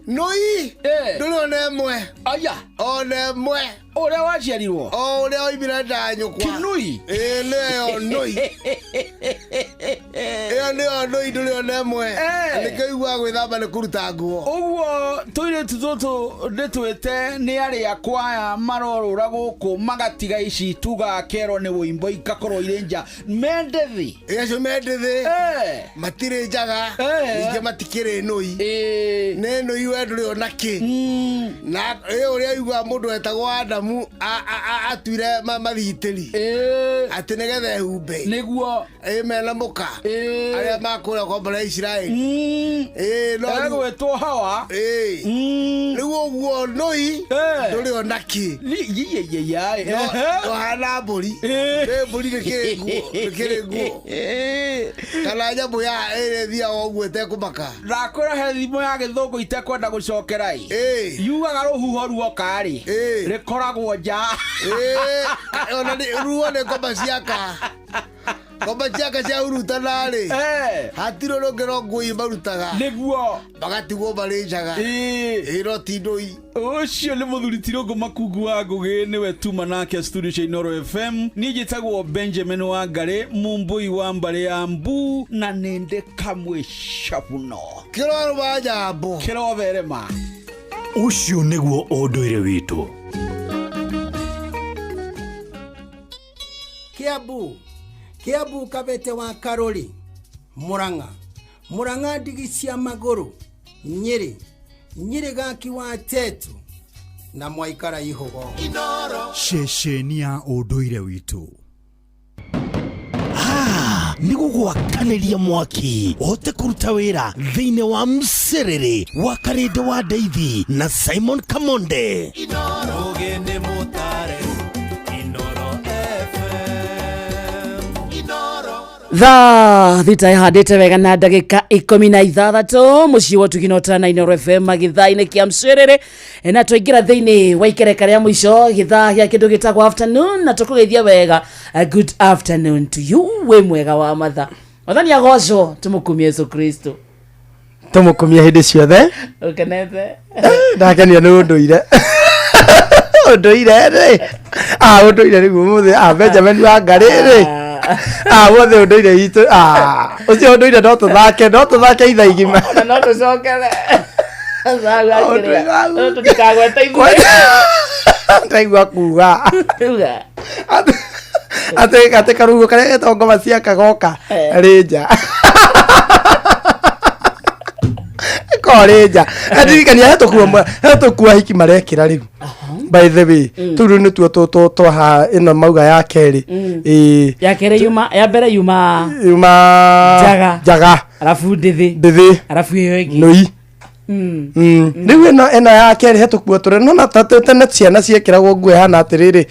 [SPEAKER 17] noi nduri ona emwe
[SPEAKER 26] aya
[SPEAKER 17] ona emwe
[SPEAKER 26] uria waciarirwo
[SPEAKER 17] uria oimira ndanyukwa
[SPEAKER 26] kinui
[SPEAKER 17] leo noi ndio noi nduri ona emwe nikaigua gwithamba ni kuruta nguo
[SPEAKER 26] uguo tuiritu tutu nditwite ni ari akwaya marorura guku magatiga ici tugakero ni wimbo ikakorwo irenja mendethi
[SPEAKER 17] acio mendethi matire njaga inge matikire noi ne noi we nduri ona ki na uria igua mundu etagwo Adamu atwire mathitiri ati nigethe humbe
[SPEAKER 26] niguo
[SPEAKER 17] mena muka aria makura kwa bara Israeli
[SPEAKER 26] no gwetwo Hawa
[SPEAKER 17] riu uguo noi nduri ona ki no hana mburi mburi nikire nguo kana nyambu ya thia uguo tekumaka
[SPEAKER 26] ndakura he thimo ya githungu itekwenda gucokerai yugaga ruhuho ruokari rikoragwo nja
[SPEAKER 17] ona ruo ni ngoma ciaka cia urutana ri hatiro rongero ngui marutaga
[SPEAKER 26] niguo
[SPEAKER 17] magatigwo mari njaga iro tindoi
[SPEAKER 26] ucio ni muthuri Tirongo Makungu wa Ngugi niwe tuma nake studio cia Inoro FM ni njitagwo Benjamin wa Ngari mumbui wa mbari ya Mbu na ninde kamwe shabuno
[SPEAKER 17] kiro majambo
[SPEAKER 26] kiro verema
[SPEAKER 2] ucio niguo unduire witu
[SPEAKER 18] Kiambu Kabete wa Karori Murang'a ndigi cia maguru Nyeri gaki wa Tetu na Mwaikara Ihugo
[SPEAKER 22] ceceni ya unduire witu
[SPEAKER 20] nĩ gũgwakanĩria mwaki ũhote kũruta wĩra thĩinĩ wa mserere wa Karĩndĩ wa Ndeithi na Simon Kamonde
[SPEAKER 7] Rũgĩndĩ mũtare Inoro FM
[SPEAKER 1] Tha thita ihandite wega na ndagika 16 muciĩ wa tuginota na Inoro FM githaa-inĩ kia mcerere na tũingira thĩinĩ wa ikereka rĩa mũico githaa gĩa kĩndũ gĩtagwo afternoon na tũkũgeithia wega good afternoon to you we mwega wa matha wathani agocwo tumukumie Yesu Kristo
[SPEAKER 5] tumukumie hĩndĩ ciothe
[SPEAKER 1] ukenete
[SPEAKER 5] ndakenio nĩ ũndũire ũndũire rĩ ũndũire nĩguo mũthĩ Benjamin wa Ngari rĩ wothe ũndũire witũ ũcio ũndũire no tũthake itha igima
[SPEAKER 1] no tũcokere tũtikagweta ithuĩ
[SPEAKER 5] ndaigua kuga ate karugo kare getongo macia kagoka rinja koreja adirikania heto kuwa hiki marekira riu by the way turu ni tuo to ha ino mauga ya keri
[SPEAKER 1] ya keri yuma ya bere yuma jaga alafu ndithi alafu hiyo igi
[SPEAKER 5] noi riu ino ya keri heto kuo tore no na tatene ciana ciekiragwo ngwe hana atiriri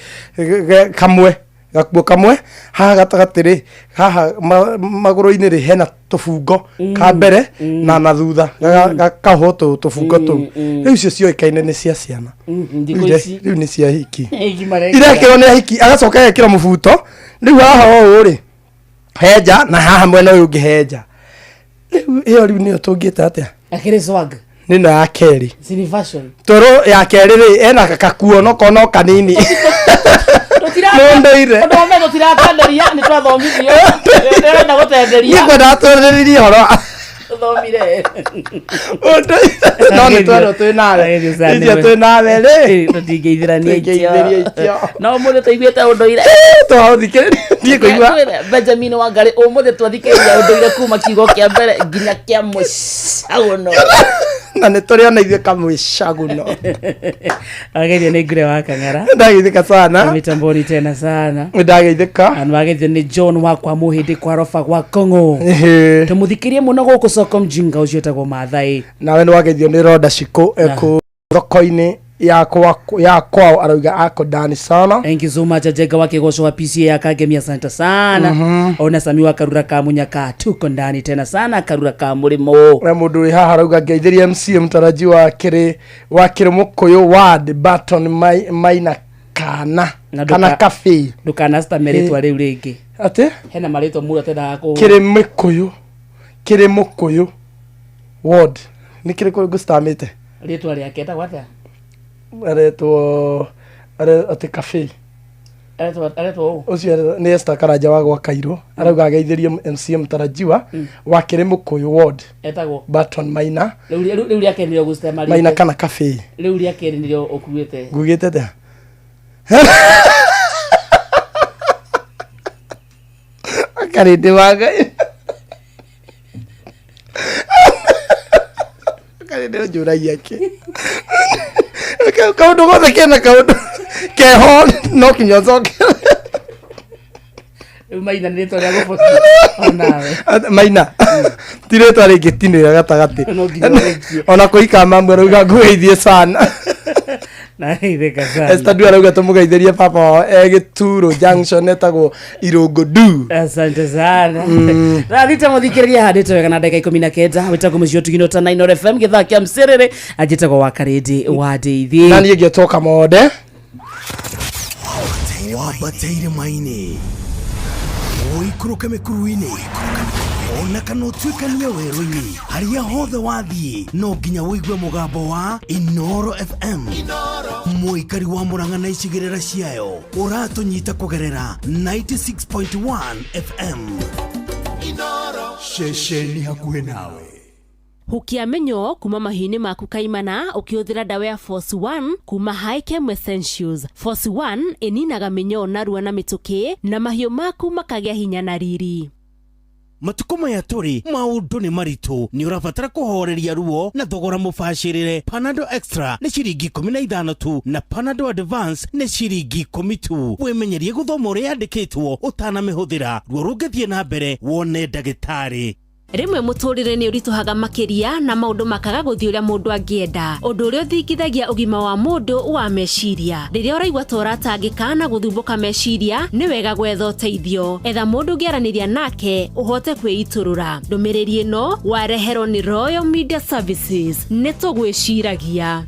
[SPEAKER 5] kamwe gakuo kamwe haha gatagatiri haha maguru-ini ri hena tubungo ka mbere na thutha gakahoto tubungo tu riu cio cioikaine ni cia ciana riu ni cia hiki irekirwo ni hiki agacoka ekira mubuto riu haha o ri henja na haha mwena uyu ngihenja riu iyo riu niyo tungita atia
[SPEAKER 1] akiri swag
[SPEAKER 5] nino ya keri
[SPEAKER 1] sini fashion
[SPEAKER 5] toro ya keri ri ena kakuo no kono kanini
[SPEAKER 1] Nondoire. Ndo mego tiratanderia ni twathomithio. Ndenda gutenderia.
[SPEAKER 5] Niko ndatoreririe horo.
[SPEAKER 1] Thomire.
[SPEAKER 5] No ni twaro twi nawe. Icio twi nawe ri.
[SPEAKER 1] Tutingeithirania icio. No muthi tuiguite undoire.
[SPEAKER 5] Twathikire ndie kuigua.
[SPEAKER 1] Benjamin Wangari umuthi twathikiriria undoire kuma kiugo kia mbere nginya kia mucaguno.
[SPEAKER 5] Na nĩ tũrĩ ona ithuĩ kamwĩcaguno
[SPEAKER 1] ageithio nĩ Ngure wa Kang'ara
[SPEAKER 5] ndageithĩka sana
[SPEAKER 1] mitamboni tena sana
[SPEAKER 5] ndageithĩka
[SPEAKER 1] na ageithio nĩ John wa kwa muhindi kwa rofa gwa Kongo tumuthikirie muno gũkũ soko mjinga ũcio etagwo Maathai
[SPEAKER 5] nawe nĩ wageithio nĩ Roda Shiko eku thoko-inĩ ya kwao arauga ako ndani sana.
[SPEAKER 1] Thank you so much Ajega wa Kigosho wa PCA ya Kagemi, asante sana. Ona Sami wa Karura ka Munyaka tuko ndani tena sana Karura ka Murimo.
[SPEAKER 5] Na mundu ri haha arauga ngeithiria MC mtaraji wa kiri Mukuyu ward Baton Maina kana cafe
[SPEAKER 1] dukana sta meritwa riu ringi
[SPEAKER 5] ate
[SPEAKER 1] hena marito mura tena ko
[SPEAKER 5] kiri Mukuyu ward ni kiri ko gustamite
[SPEAKER 1] ritwa ria keta wata
[SPEAKER 5] aretwo ate cafe
[SPEAKER 1] aretwo
[SPEAKER 5] ucio ni Esther Karanja wa gwa Kairo arauga ageithirie MC mtarajiwa wa kiri Mukuyu ward
[SPEAKER 1] etagwo
[SPEAKER 5] Baton Maina
[SPEAKER 1] riu ria kenio gustema
[SPEAKER 5] Maina kana cafe
[SPEAKER 1] riu ria kenio okuite
[SPEAKER 5] ngugite ta akarinde waga akarinde njura yake kaundu gothe kena kaundu keho no kinyozoke
[SPEAKER 1] Maina nĩ rĩtwa rĩa gũboti onawe
[SPEAKER 5] Maina ti rĩtwa rĩngĩtinĩra gatagati ona kũika mamwe rauga ngũgeithie sana
[SPEAKER 1] na itheka sana
[SPEAKER 5] Esther ndu arauga tumugeithĩrie papa wao Gituro junction etagwo Irungu du
[SPEAKER 1] asante sana na thita muthikiriria handite wega na ndagika 19 wetagwo mucio tugino ta 9 FM githaa kia mserere ajitagwo wa Karindi wa Ndeithi
[SPEAKER 5] na niĩ ngĩtoka mode
[SPEAKER 22] wabateire maini oikuruke mikuruini ona kana utuikania werũ-inĩ harĩa hothe wathiĩ no nginya wĩigue mũgambo wa Inoro FM mũikari wa Murang'a na icigĩrĩra ciayo ũratũnyita kũgerera 96.1 FM Inoro ceceni hakuhĩ nawe
[SPEAKER 3] Hukia menyo kuma mahini maku kaimana ukiuthira dawa ya Force 1 kuma High-Chem Essentials. Force 1 ininaga menyo narua na mituki na mahiũ maku makagĩa hinya na riri.
[SPEAKER 20] Matukoma ya turi maundu ni maritu ni urabatara kuhoreria ruo na thogora mubashirire. Panadol Extra ni ciringi 15 tu na Panadol Advance ni ciringi 10 tu. Wimenyerie guthoma uria yandikitwo utanamihũthĩra ruo rũngĩthiĩ na mbere wone ndagĩtarĩ.
[SPEAKER 3] Rimwe muturire ni urituhaga makiria na maundu makaga guthii uria mundu angienda. Undu uria uthingithagia ugima wa mundu wa meciria. Riria uraigua toratangika na guthumbuka meciria ni wega gwetha uteithio. Etha mundu ngiaraniria nake uhote kwiiturura. Ndumiriri ino wareherwo ni Royal Media Services. Nitugwiciragia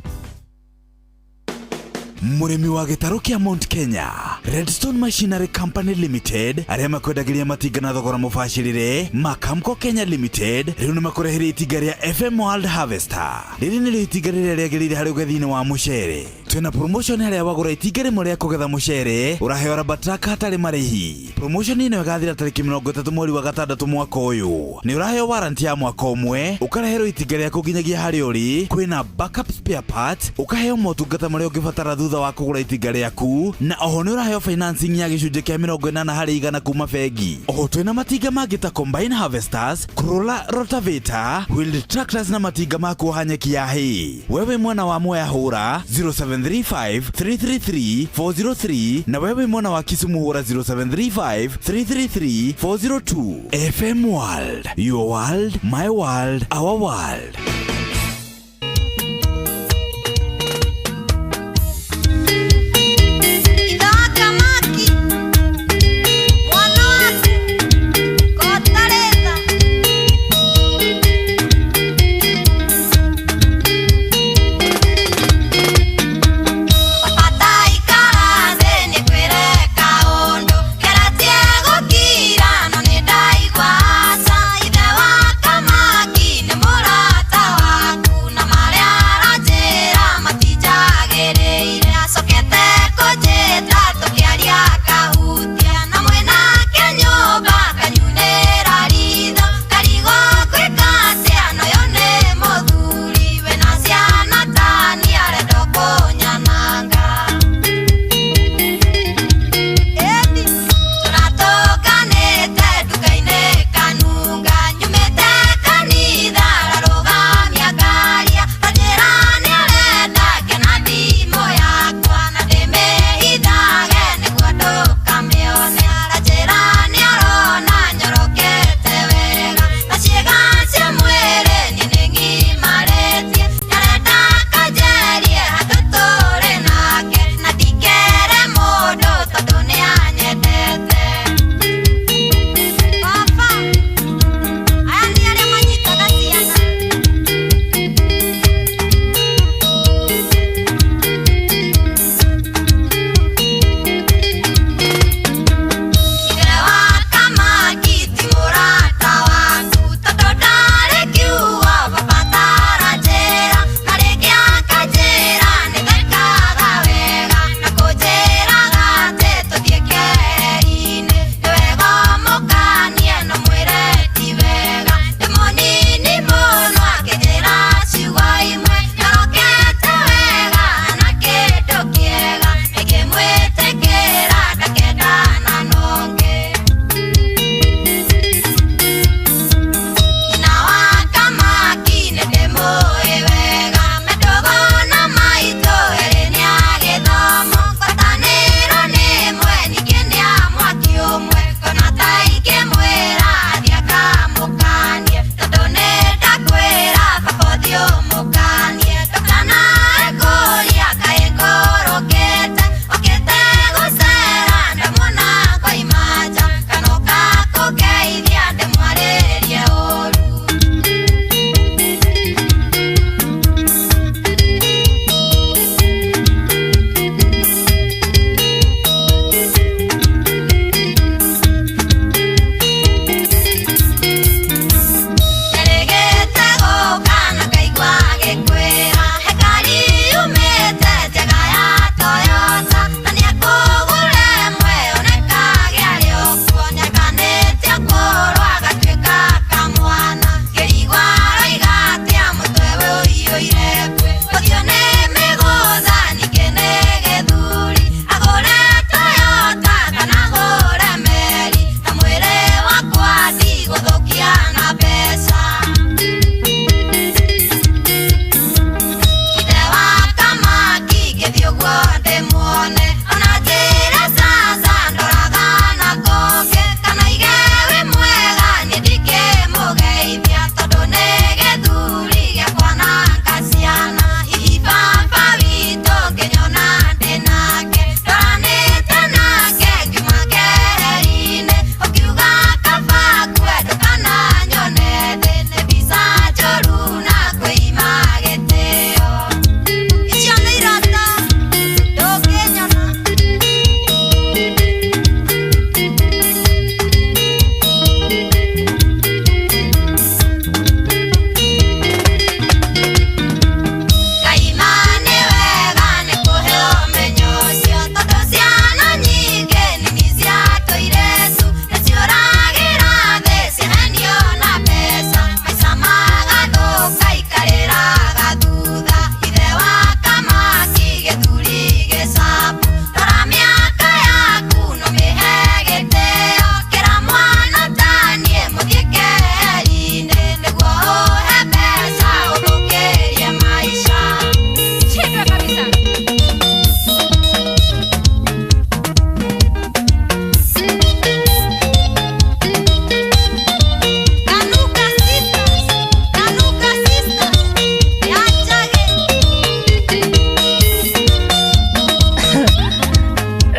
[SPEAKER 22] Murimi wa gĩtarũ kĩa Mount Kenya Redstone Machinery Company Limited arĩa makwendagĩria matinga na thogora mũbacĩrĩre. Makamco Kenya Limited rĩu nĩ makũreheire itinga rĩa FM World Harvester. Rĩrĩ nĩrĩo itinga rĩrĩa rĩagĩrĩire harĩ ũgethi-inĩ wa mũcere. Twina promotion haria wagura itinga rimwe ria kugetha mucere uraheo rabataka hatari marihi. Promotion ino igathira tariki 30 mweri wa 6 mwaka uyu. Ni uraheo warranty ya mwaka umwe, ukarehero itinga ria kuginyagia hari uri, kwina backup spare part, ukaheo motungata maria ungibatara thutha wa kugura itinga riaku, na oho ni uraheo financing ya gicunje kia 80 hari 100 kuma bengi. Oho twina matinga mangi ta combine harvesters, crawler rotavator, wheeled tractors na matinga ma kuhanyeki ya hay. Wewe mwana wa Mwea hura 0735 333 403 na wewe mwana wa Kisumu hura 0735 333 402. FM World, your world, my world, our world.
[SPEAKER 4] Murata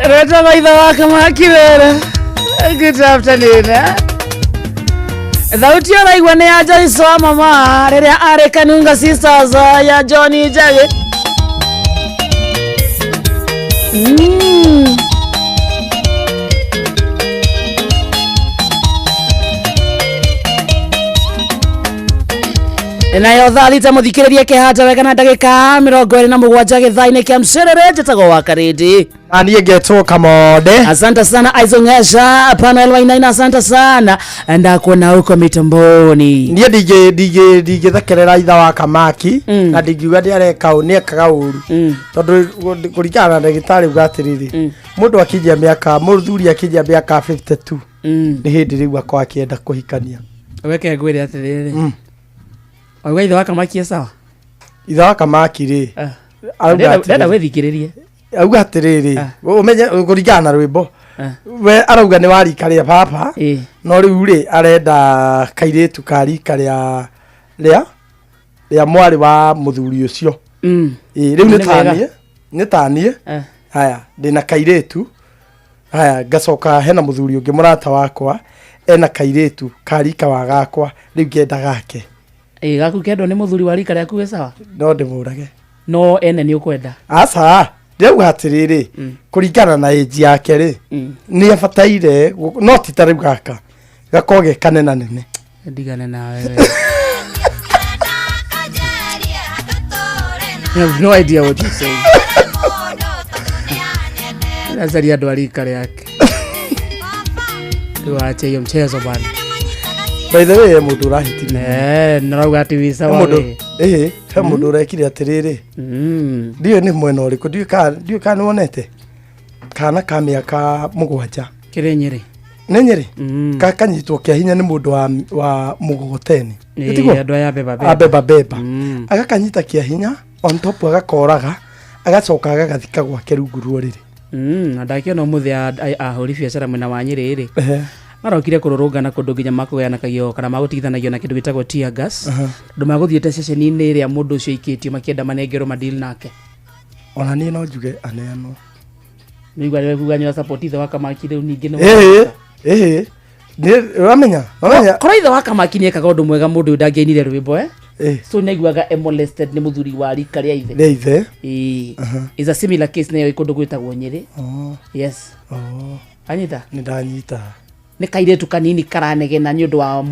[SPEAKER 1] Reta maitha waka makirere. Good afternoon. Thauti oraigua ni ya Joyce wa mama riria ari Kanunga Sisters ya Johnny Njagi. Nayo thalita muthikiririe kihata wega na ndagika 27 githaini kia mcerere njetago wa karidi
[SPEAKER 5] ani ngetwo Kamode.
[SPEAKER 1] Asante sana Aizongesha panel wa 9. Asante sana ndakuona huko mitamboni.
[SPEAKER 5] Nie DJ thakerera itha wa Kamaki na ndigiuga ndiareka unekaga uru tondu kurikana na ndagitari ugatiriri mundu akijia miaka muthuri akijia miaka 52 ni hindi riu akwa akienda kuhikania
[SPEAKER 1] weke ngwire atiriri Oiga itha wa Kamaki sawa?
[SPEAKER 5] Itha wa Kamaki ri.
[SPEAKER 1] Ndenda wethikiririe.
[SPEAKER 5] Auga atiriri. Umenye kurigana na rwimbo. We arauga ni warika ria papa. No riu ri arenda kairetu karika ria mwari wa muthuri ucio. Riu ni tanie. Haya, ndina kairetu. Haya, ngacoka hena muthuri ungi murata wakwa ena kairetu karika wa gakwa riu ngenda gake.
[SPEAKER 1] Gaku kendo ni muthuri wa rika riaku we sawa?
[SPEAKER 5] No ndimurage.
[SPEAKER 1] No ene ni ukwenda.
[SPEAKER 5] Asa, ndeuga atiriri kuringana na age yake ri. Ni abataire no titari gaka. Gakoge kanena nene.
[SPEAKER 1] Ndigane na wewe. I have no idea what you're saying. Nazari ya rika riake. Tuache hiyo mchezo bwana.
[SPEAKER 5] By the way, mundu rahitiri.
[SPEAKER 1] Narauga ati wisa wawe.
[SPEAKER 5] He mundu rekire atiriri. Ndio ni mwena uriku ndio ka nonete. Kana ka miaka mugwanja.
[SPEAKER 1] Kirenyeri.
[SPEAKER 5] Nenyeri. Kanyitwo kia hinya ni mundu wa mugogoteni.
[SPEAKER 1] Itigo andu aya
[SPEAKER 5] beba. Agakanyita kia hinya on top agakoraga agacoka agathika gwake rungu ruriri.
[SPEAKER 1] Ndakiona muthi ahuri biacara mwena wa Nyeri ri. Marokire kururungana kundu nginya makugana kagio kana magutithanagio na kindu gitagwo tear gas ndu maguthiete session-ini ria mundu ucio ikitio makienda manengero madeal nake.
[SPEAKER 5] Ona ni no njuge aneano
[SPEAKER 1] nigwa wewe kuganya support ithe wa Kamaki riu ningi no
[SPEAKER 5] ni ramenya
[SPEAKER 1] kora ithe wa Kamaki ni ekaga undu mwega mundu ndangienire rwimbo so niguaga molested ni muthuri wa rika ria ithe is a similar case nayo ikundu gwitagwo Nyeri. Yes anyita
[SPEAKER 5] ni ndanyita
[SPEAKER 1] ni kairetu kanini karanegena ni undu wa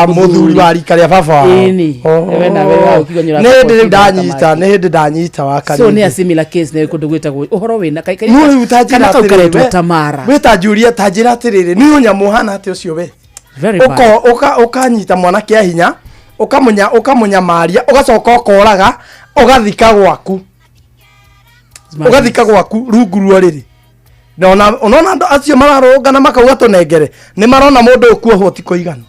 [SPEAKER 5] muthuri wa rika ria baba
[SPEAKER 1] ni wewe na wewe ukigonyora
[SPEAKER 5] ni hindi ndanyita wa kanini
[SPEAKER 1] so ni a similar case nayo kundu gwitagwo uhoro wina kana kaukaretwo Tamara
[SPEAKER 5] wita Julia tajira atiriri ni unyamu hana ati ucio we ukanyita mwana kia hinya ukamunya maria ugacoka ukoraga ugathika gwaku rungu ruriri Unaona ando acio mararungana makauga tunengere ni marona mundu ukuohwo ti kuiganu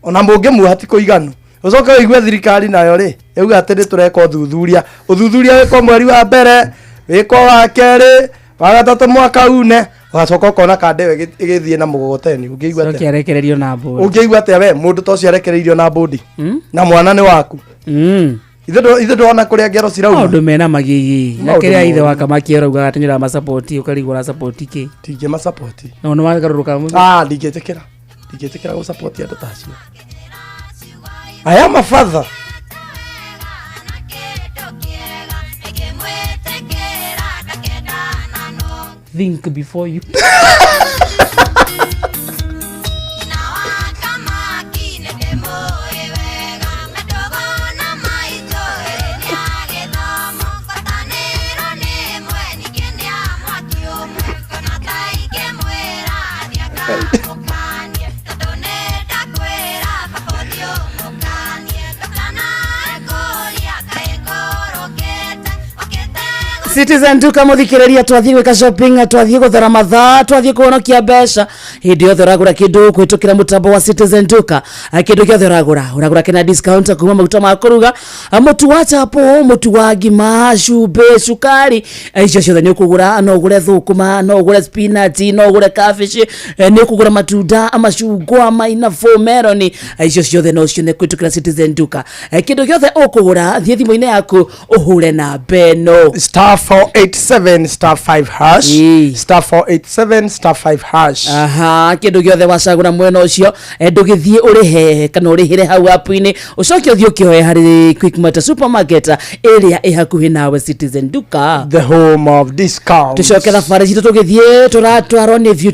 [SPEAKER 5] ona mungi muhati kuiganu ucoke wigwe thirikari nayo ri euga atiri tureka uthuthuria wiko mweri wa mbere wiko wa keri wa gatatu mwaka une ugacoka ukona kandewe igithie na mugogoteni ungiigwa
[SPEAKER 1] ate kiarekererio na bodi
[SPEAKER 5] ungiigwa ate we mundu tocio arekereirio na bodi na mwana ni waku ithe ndona kuria ngero cirauma
[SPEAKER 1] andu mena magigi na kiria ithe wa Kamaki arauga atinyira ma support ukarigura support ki
[SPEAKER 5] tinge ma support
[SPEAKER 1] no no magaruruka mu
[SPEAKER 5] ndingetekera go support andu tacio I am a father.
[SPEAKER 1] Think before you Citizen Duka muthikiriria twathie gwika shopping twathie guthara mathaa twathie kuonokia mbeca hindi yothe uragura kindu kwitukira mutambo wa Citizen Duka kindu giothe uragura kina discount kuma maguta ma kuruga mutu wa chapo mutu wa ngima cumbi cukari icio ciothe ni ukugura no ugure thukuma no ugure spinach no ugure cabbage ni ukugura matunda amacungwa maina melon icio ciothe no cio ne kwitukira Citizen Duka kindu giothe ukugura thie thimo-ini yaku uhure na beno
[SPEAKER 5] star 487 star 5 hash star 487 star 5 hash.
[SPEAKER 1] Aha, kindu giothe wacagura mwena ucio ndugithie urihe kana urihire hau app-ini ucoke uthio kioe hari Quickmart supermarket area ihakuhi nawe Citizen Duka,
[SPEAKER 5] the home of discount.
[SPEAKER 1] tucoke thabari citu tugithie turatwarwo ni View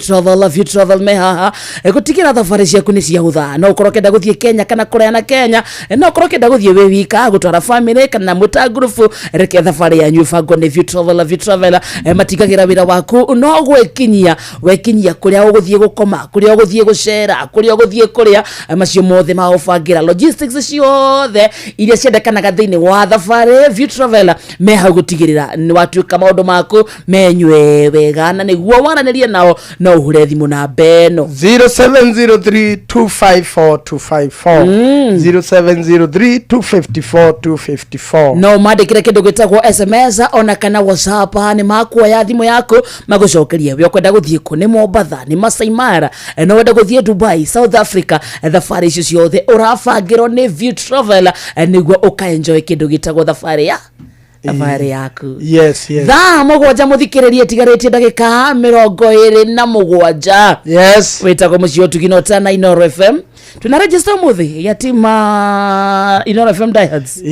[SPEAKER 1] Travel mehaha gutikira thabari ciaku ni cia hutha no ukorwo kenda guthie Kenya kana kureana Kenya no ukorwo kenda guthie we wika gutwara family kana muta group reke thabari yanyu bango ni View Travel matigagira wira waku no wekinyia kuria uguthie gukoma kuria uguthie gucera kuria uguthie kuria macio mothe ma ubangira logistics ciothe iria ciendekanaga thiini wa thabari View Travel me hau gutigirira ni watuika maundu maku menywe wega na niguo waranirie nao no uhure thimu na beno
[SPEAKER 5] 0703254254 0703254254
[SPEAKER 1] no mandikire kindu gitagwo SMS ona kana WhatsApp ni makuoya thimu yaku magucokeria we kwenda guthie ku ni Mombasa ni Masai Mara no wenda guthie Dubai South Africa thabari icio ciothe urabangirwo ni View Travel niguo ukaenjoy kindu gitagwo thabari ya thabari yaku.
[SPEAKER 5] Yes.
[SPEAKER 1] Thaa mugwanja muthikiririe tigaritie ndagika 27.
[SPEAKER 5] Yes.
[SPEAKER 1] Wetagwo mucio tuginota na Inoro FM. Tuna register muthi ya tima Inoro FM diehards.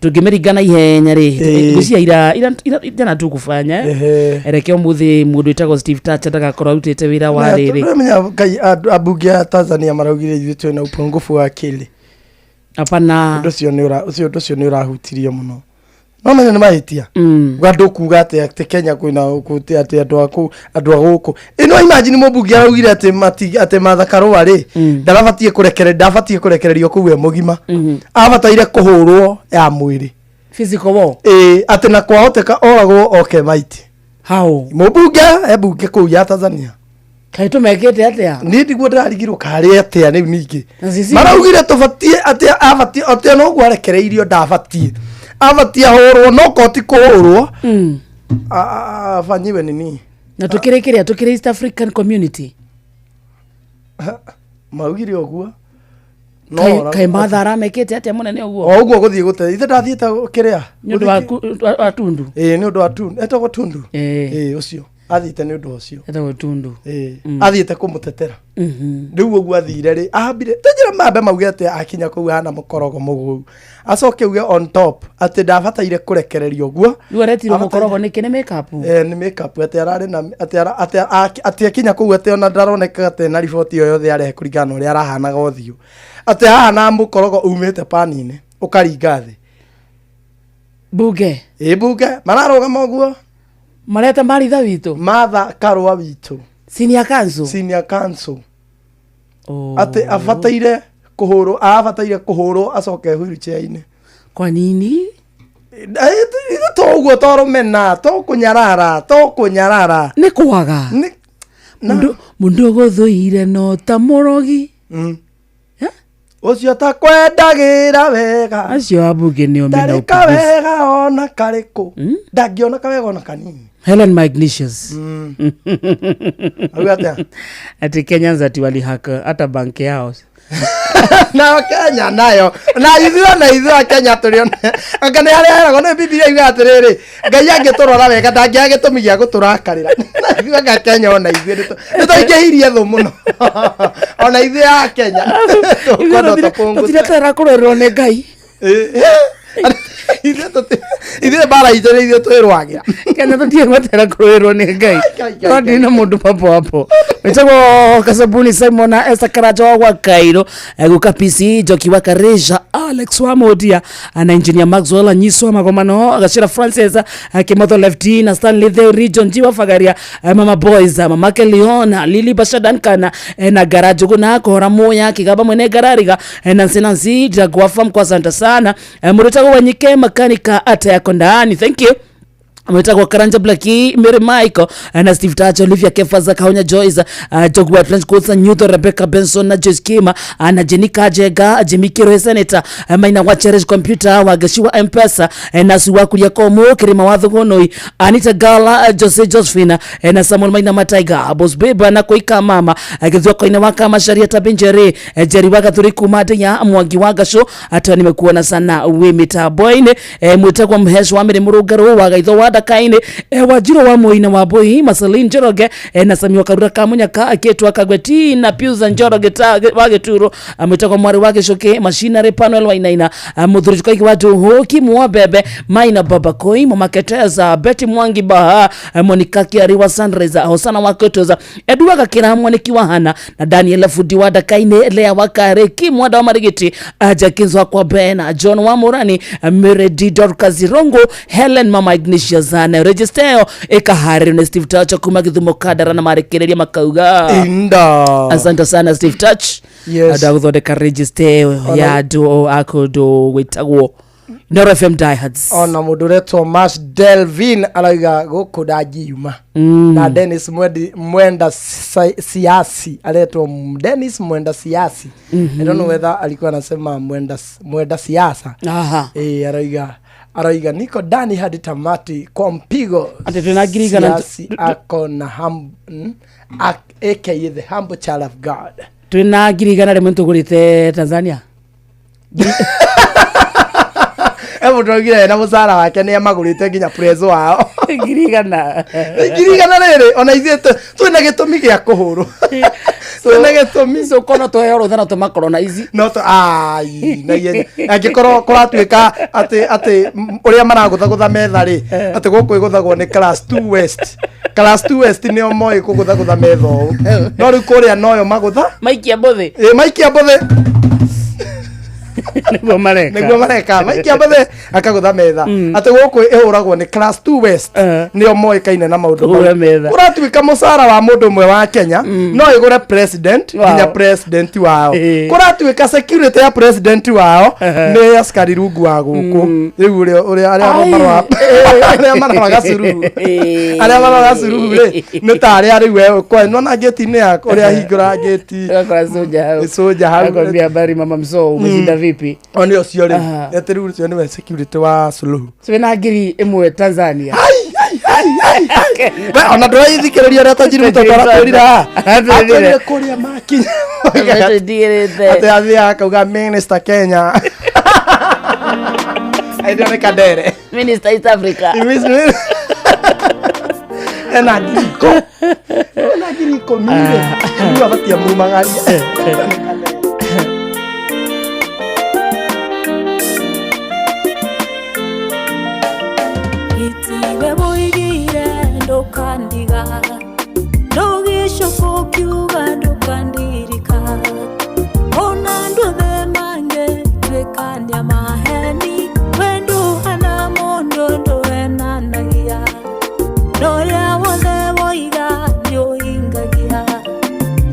[SPEAKER 1] Tugimerigana ihenya ri. Gucia ira tu kufanya. Ereke muthi mundu itagwo Steve Touch ndagakorwo utete wira wa riri.
[SPEAKER 5] Tumenya abunge ya Tanzania maraugire ithu na upungufu wa akili.
[SPEAKER 1] Apana.
[SPEAKER 5] Ucio ni urahutirie muno. No menya mahitia gwandu kuga ate Kenya kwina kuti ate andu aguku ino imagine mubunge augire ate mathakaro ari ndarabatie kurekererio kuwe mugima abataire kuhurwo ya mwiri
[SPEAKER 1] physical war
[SPEAKER 5] ate na kwahoteka oragwo oke maiti
[SPEAKER 1] how
[SPEAKER 5] mubunge ku ya Tanzania
[SPEAKER 1] kai tumekete atia
[SPEAKER 5] ni ndiguo ndarigirwo kari atia ni ningi maraugire tubatie atia no gwarekereirio ndabatie avatia horo no koti kuhurwo afanyiwe nini
[SPEAKER 1] na tukire East African community
[SPEAKER 5] maugire oguo
[SPEAKER 1] no kai mathara mekete atia munene oguo
[SPEAKER 5] oguo guthie gute ithe ndathiete kiria
[SPEAKER 1] ni undu wa tundu
[SPEAKER 5] ni undu wa tundu etagwo tundu ucio athite ni undu ucio
[SPEAKER 1] etagwo tundu
[SPEAKER 5] athite kumutetera riu oguo athire ri ahambire tajira mambe maugete akinya ku hana mukorogo mugu acoke uge on top ati ndabataire kurekererio oguo
[SPEAKER 1] riu aretiro mukorogo ni kine makeup
[SPEAKER 5] ni makeup ati arari na ati akinya ku ati ona ndaroneka ati na report yo yothe arehe kuringana uri arahanaga uthio ati haha na mukorogo umite panine ukaringa thi
[SPEAKER 1] bunge
[SPEAKER 5] mararugama oguo
[SPEAKER 1] mareta maritha witu
[SPEAKER 5] matha karwa witu
[SPEAKER 1] senior council
[SPEAKER 5] ate afataire kuhurwo acoke wheelchair-ini
[SPEAKER 1] kwa nini
[SPEAKER 5] toguo toromena kunyarara
[SPEAKER 1] ni kwaga mundu guthuire no ta murogi
[SPEAKER 5] ucio takwendagira wega
[SPEAKER 1] acio abunge ni omena
[SPEAKER 5] ndarika wega ona kariku ndangiona kawega ona kanini
[SPEAKER 1] Helen Magnicius
[SPEAKER 5] agata
[SPEAKER 1] ati Kenyans ati walihaka hata bank yao
[SPEAKER 5] na Kenya nayo na ithuo Kenya turiona ngane aria ngone Biblia iga atiriri ngai angiturora wega ndangiagitumigia guturakarira ithuo ga Kenya ona ithuo nitoingihirie thu muno ona ithuo ya Kenya
[SPEAKER 1] tukwenda tapongo tutireta kurerwo ne ngai
[SPEAKER 5] ithe bara ithe twirwagira
[SPEAKER 1] Kenya tutie gwetera kurerwo ne ngai kandi na mundu hapo wetagwo Kasabuni Simon na Esther Karajo wa Cairo guka PC Joki wa Kareja Alex wa Modia na engineer Maxwell Nyiswa Magomano Gashira Francis Kimotho Lefty na Stanley the Region Jiwa Fagaria Mama Boys Mama Keliona Lili Bashadan kana na Garajo kuna kohora moya kigaba mwene garariga na Senansi Jagwa fam kwa santa sana muretago wanyike makanika ata yako ndani. Thank you. Mwetagwo Karanja Blackie, Mary Michael, na Steve Touch, Olivia Kefaza, Kaunya Joyce, Jogwa French Coats, Newton, Rebecca Benson, na Joyce Kima, na Jenika Jega, Jimmy Kiro Senator, Maina Wacheresh Computer, Wagashiwa M-Pesa, na Suwa Kulia Komo, Kirima Wadhugonoi, Anita Gala, Jose Josephine, na Samuel Maina Mataiga, Boss Beba, na Koika Mama, Gizwa Koina Waka, Masharia Tabinjere, Jerry Waga Turiku Madenya, Mwangi Wagasho, hata nimekuona sana Wimita Boyne, Mwetagwo Mhesh wa Mire Murugaro, Waga Idho Dakaine Wajiro wa Moina wa Boi Masalin Njoroge na Samiwa Karura Kamunyaka Aketu Akagweti na Pius Njoroge Wageturo ametoka mwari wake Shoke Machinery Panel Wainaina Mudhurujuka iki watu Hoki Muwabebe Maina Babakoi Mamaketeza Betty Mwangi Baha Monica Kiariwa Sunrise Hosana Waketoza Eduwaga Kira Mwaniki Wahana na Daniela Fudi wa Dakaine Lea Wakare Kimwada wa Marigiti Jakinzwa kwa Bena John Wamurani Meredi Dorkazirongo Helen Mama Ignatius Zane Registeo Ekahari na Steve Touch Kumagithumo Kadara na Marekereria Makauga
[SPEAKER 5] Inda
[SPEAKER 1] Asante sana Steve Touch.
[SPEAKER 5] Yes.
[SPEAKER 1] Adagudhodeka register ya do akodo wetagwo Noro FM Diehards.
[SPEAKER 5] Ona mudure Thomas Delvin alaiga gukudaji yuma. Na Dennis Mwenda Siasi aletwa Dennis Mwenda Siasi. I don't know whether alikuwa anasema Mwenda Siasa.
[SPEAKER 1] Aha.
[SPEAKER 5] Araiga niko Dani hadi tamati kwa mpigo.
[SPEAKER 1] Ate tunagiriga na
[SPEAKER 5] Siasi ako na aka the humble child of God.
[SPEAKER 1] Tunagiriga na remonto gurite Tanzania.
[SPEAKER 5] Tunagira na musara wake ni amagurite nginya prezo wao.
[SPEAKER 1] Girigana
[SPEAKER 5] rere ona izete twina gitumi gia kuhuru. Twina gitumi
[SPEAKER 1] so kono to yoro thana to makoro na izi.
[SPEAKER 5] No to na ye angikoro kuratuika ati uria maragutha metha ri ati guku iguthagwo ni class 2 west. Class 2 west ni omoi kugutha metho. No ri kuria noyo magutha
[SPEAKER 1] maikia bothe.
[SPEAKER 5] Maikia bothe.
[SPEAKER 1] Niguo mareka
[SPEAKER 5] maikia bothe akagutha metha ati guku ihuragwo ni class 2 west ni omoi kaine na maundu kuratuika musara wa mundu mwe wa Kenya no igure president nginya president wao kuratuika security ya president wao ni askari rungu wa guku riu uria aria marwa gacuru ri ni tari ari we kwa no na gate ni ya uria hingura gate
[SPEAKER 1] kwa soja hau akwambia habari mama Msoo umeshinda vipi
[SPEAKER 5] oni ocio ri eteriru cio ni we security wa Suluhu
[SPEAKER 1] swena ngiri imwe Tanzania
[SPEAKER 5] ona nduraithikiriria ria tajiru totara kwirira atire kuria makinya ate athia akauga minister Kenya aidha ni Kadere
[SPEAKER 1] minister East Africa
[SPEAKER 5] ena giriko mire ndio abatia mumagaria
[SPEAKER 4] itiwe boigire ndokandiga ndogishopo kiuga ndokandirika ona nduthe mange twekania maheni wendo hana mondo ndoenanagia noria wothe boiga nioingagia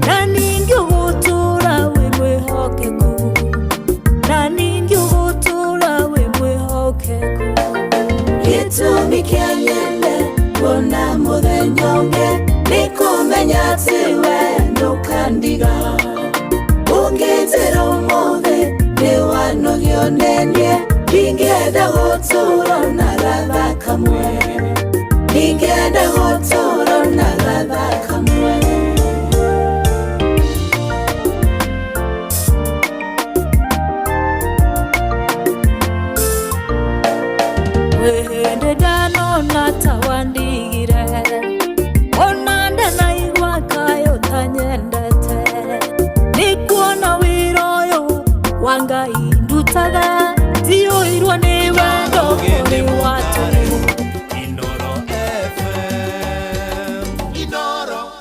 [SPEAKER 4] na ningi ugutura wi mwihokeku na ningi ugutura wi mwihokeku gitumi kia nyende kuona muthenya ungi nikumenya tiwe ndukandiga ungitira umuthi niwanogio nenie ndingenda gutura na gatha kamwe ndingenda gutura na gatha kamwe wehende danona tawandigire ona ndana igwa kayo tanyendete nikuona wiroyo wanga indutaga tioirwa ni wendo kuri watu
[SPEAKER 7] Inoro FM Inoro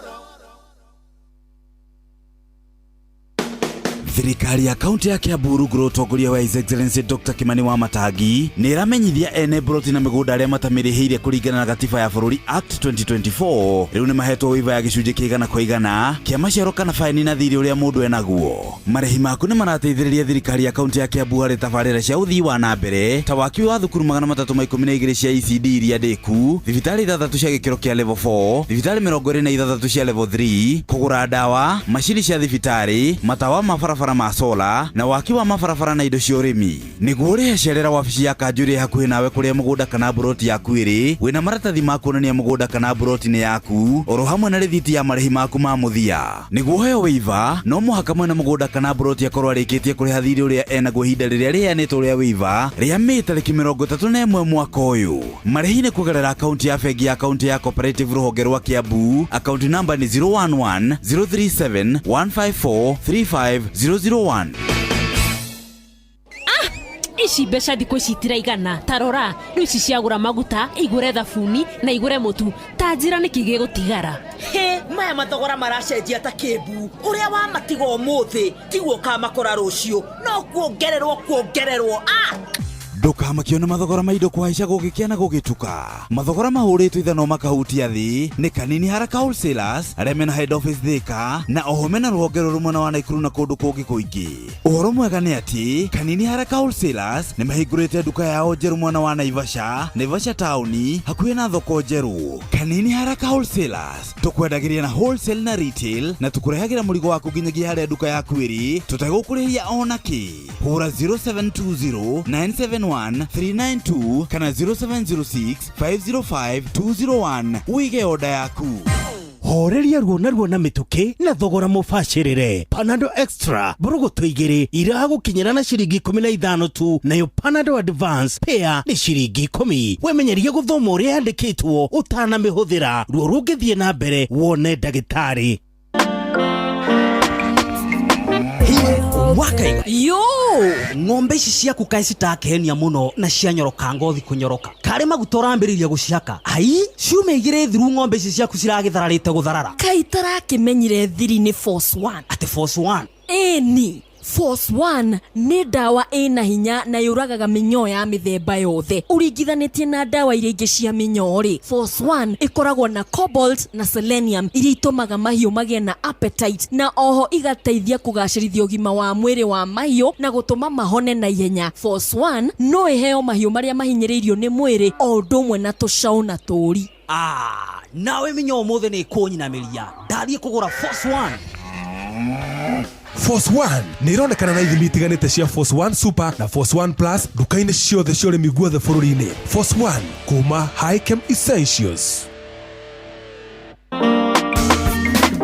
[SPEAKER 22] Thirikari ya kaunti ya Kiambu rungu utongoria wa His Excellency Dr. Kimani Wamatangi ni iramenyithia ene broti na migunda aria matamirihire kuringana na gatiba ya bururi Act 2024 riu ni mahetwo wiva ya gicunji kiigana kwa igana kia maciaro kana faini na thiri uria mundu enaguo. Marehi maku ni marateithiriria thirikari ya kaunti ya Kiambu hari tabarira cia uthii wa na mbere ta waki wa thukuru 312 cia ECD iria ndiku, thibitari 3 cia gikiro kia level 4, thibitari 26 cia level 3, kugura dawa, macini cia thibitari, matawa ma mabarabara ma sola na waki wa mabarabara na indo cia urimi. Niguo uri cerera wabici ya Kanjuri hakuhi nawe kuria mugunda kana buroti yaku iri wina maratathi ma kuonania mugunda kana buroti ni yaku oro hamwe na rithiti ya marihi maku ma muthia. Niguo heo waiva no muhaka mwena mugunda kana buroti akorwo arikitie kuriha thiri uria enaguo ihinda riria rianitwo uria waiva ria Mei tariki 31 mwaka uyu. Marihi ni kugerera akaunti ya bengi ya akaunti ya Cooperative ruhonge rwa Kiambu. Akaunti namba ni 011 037 154 35001.
[SPEAKER 3] Ici mbeca thikũ ici itiraigana. Tarora rĩu ici ciagũra maguta, igũre thabuni na igũre mũtu. Ta njĩra nĩkĩ gĩgũtigara?
[SPEAKER 6] He, maya mathogora maracenjia ta kĩmbu. Ũrĩa wa matiga ũmũthĩ tiguo kamakora rũciũ. No kuongererwo.
[SPEAKER 22] Ndukamakio na mathogora ma indo kuhaica gugikia na gugituka. Mathogora mahuritwo ithano makahutia thi ni Kanini Haraka Wholesalers aria mena head office Thika na oho mena ruhonge rumwe na Naikuru na kundu kungi kuingi. Uhoro mwega ni ati Kanini Haraka Wholesalers ni mahingurite nduka yao njeru mwena wa Naivasha tauni hakuhi na thoko njeru. Kanini Haraka Wholesalers tukwendagiria na wholesale na retail na tukurehagira murigo waku nginyagia haria nduka yaku iri tutagukuriria onaki. Hura 0720 971 392 kana 0706 505 201 uige oda yaku.
[SPEAKER 20] Horeria ruo na mituki na thogora mubashirire. Panadol Extra burugutu igiri iragukinyira na ciringi 15 tu, nayo Panadol Advance pair ni ciringi 10. Wemenyerie guthoma uria yandikitwo utana mihuthira ruo rungithie na mbere wone ndagitari.
[SPEAKER 11] Wakaiga yo ng'ombe ici ciaku kae citakehenia muno na cianyoroka ngothi kunyoroka kare magutora ambiriria guciaka ai ciume igire thiru ng'ombe ici ciaku ciragithararite gutharara
[SPEAKER 4] kai tarakimenyire thiri ni Force 1
[SPEAKER 11] ate Force 1
[SPEAKER 4] eni Force 1 ni dawa ina hinya na yuragaga minyoo ya mithemba yothe uringithanitie na dawa iria ingi cia minyoo ri. Force 1 ikoragwo na cobalt na selenium iria itumaga mahiũ magĩe na appetite na oho igateithia kugacĩrithia ũgima wa mwĩrĩ wa mahiũ na gũtũma mahone na ihenya. Force 1 no iheo mahiũ maria mahinyĩrĩirio nĩ mwĩrĩ o ũndũ ũmwe na tũcaũ na tũri.
[SPEAKER 11] nawe minyoo mothe nĩ kũnyinamĩria ndarie kũgũra Force 1.
[SPEAKER 13] Force 1 nĩ ironekana na ithimi itiganĩte cia Force 1 Super na Force 1 Plus nduka-inĩ ciothe cia ũrĩmi guothe bũrũri-inĩ. Force 1 kuma Highchem Essentials.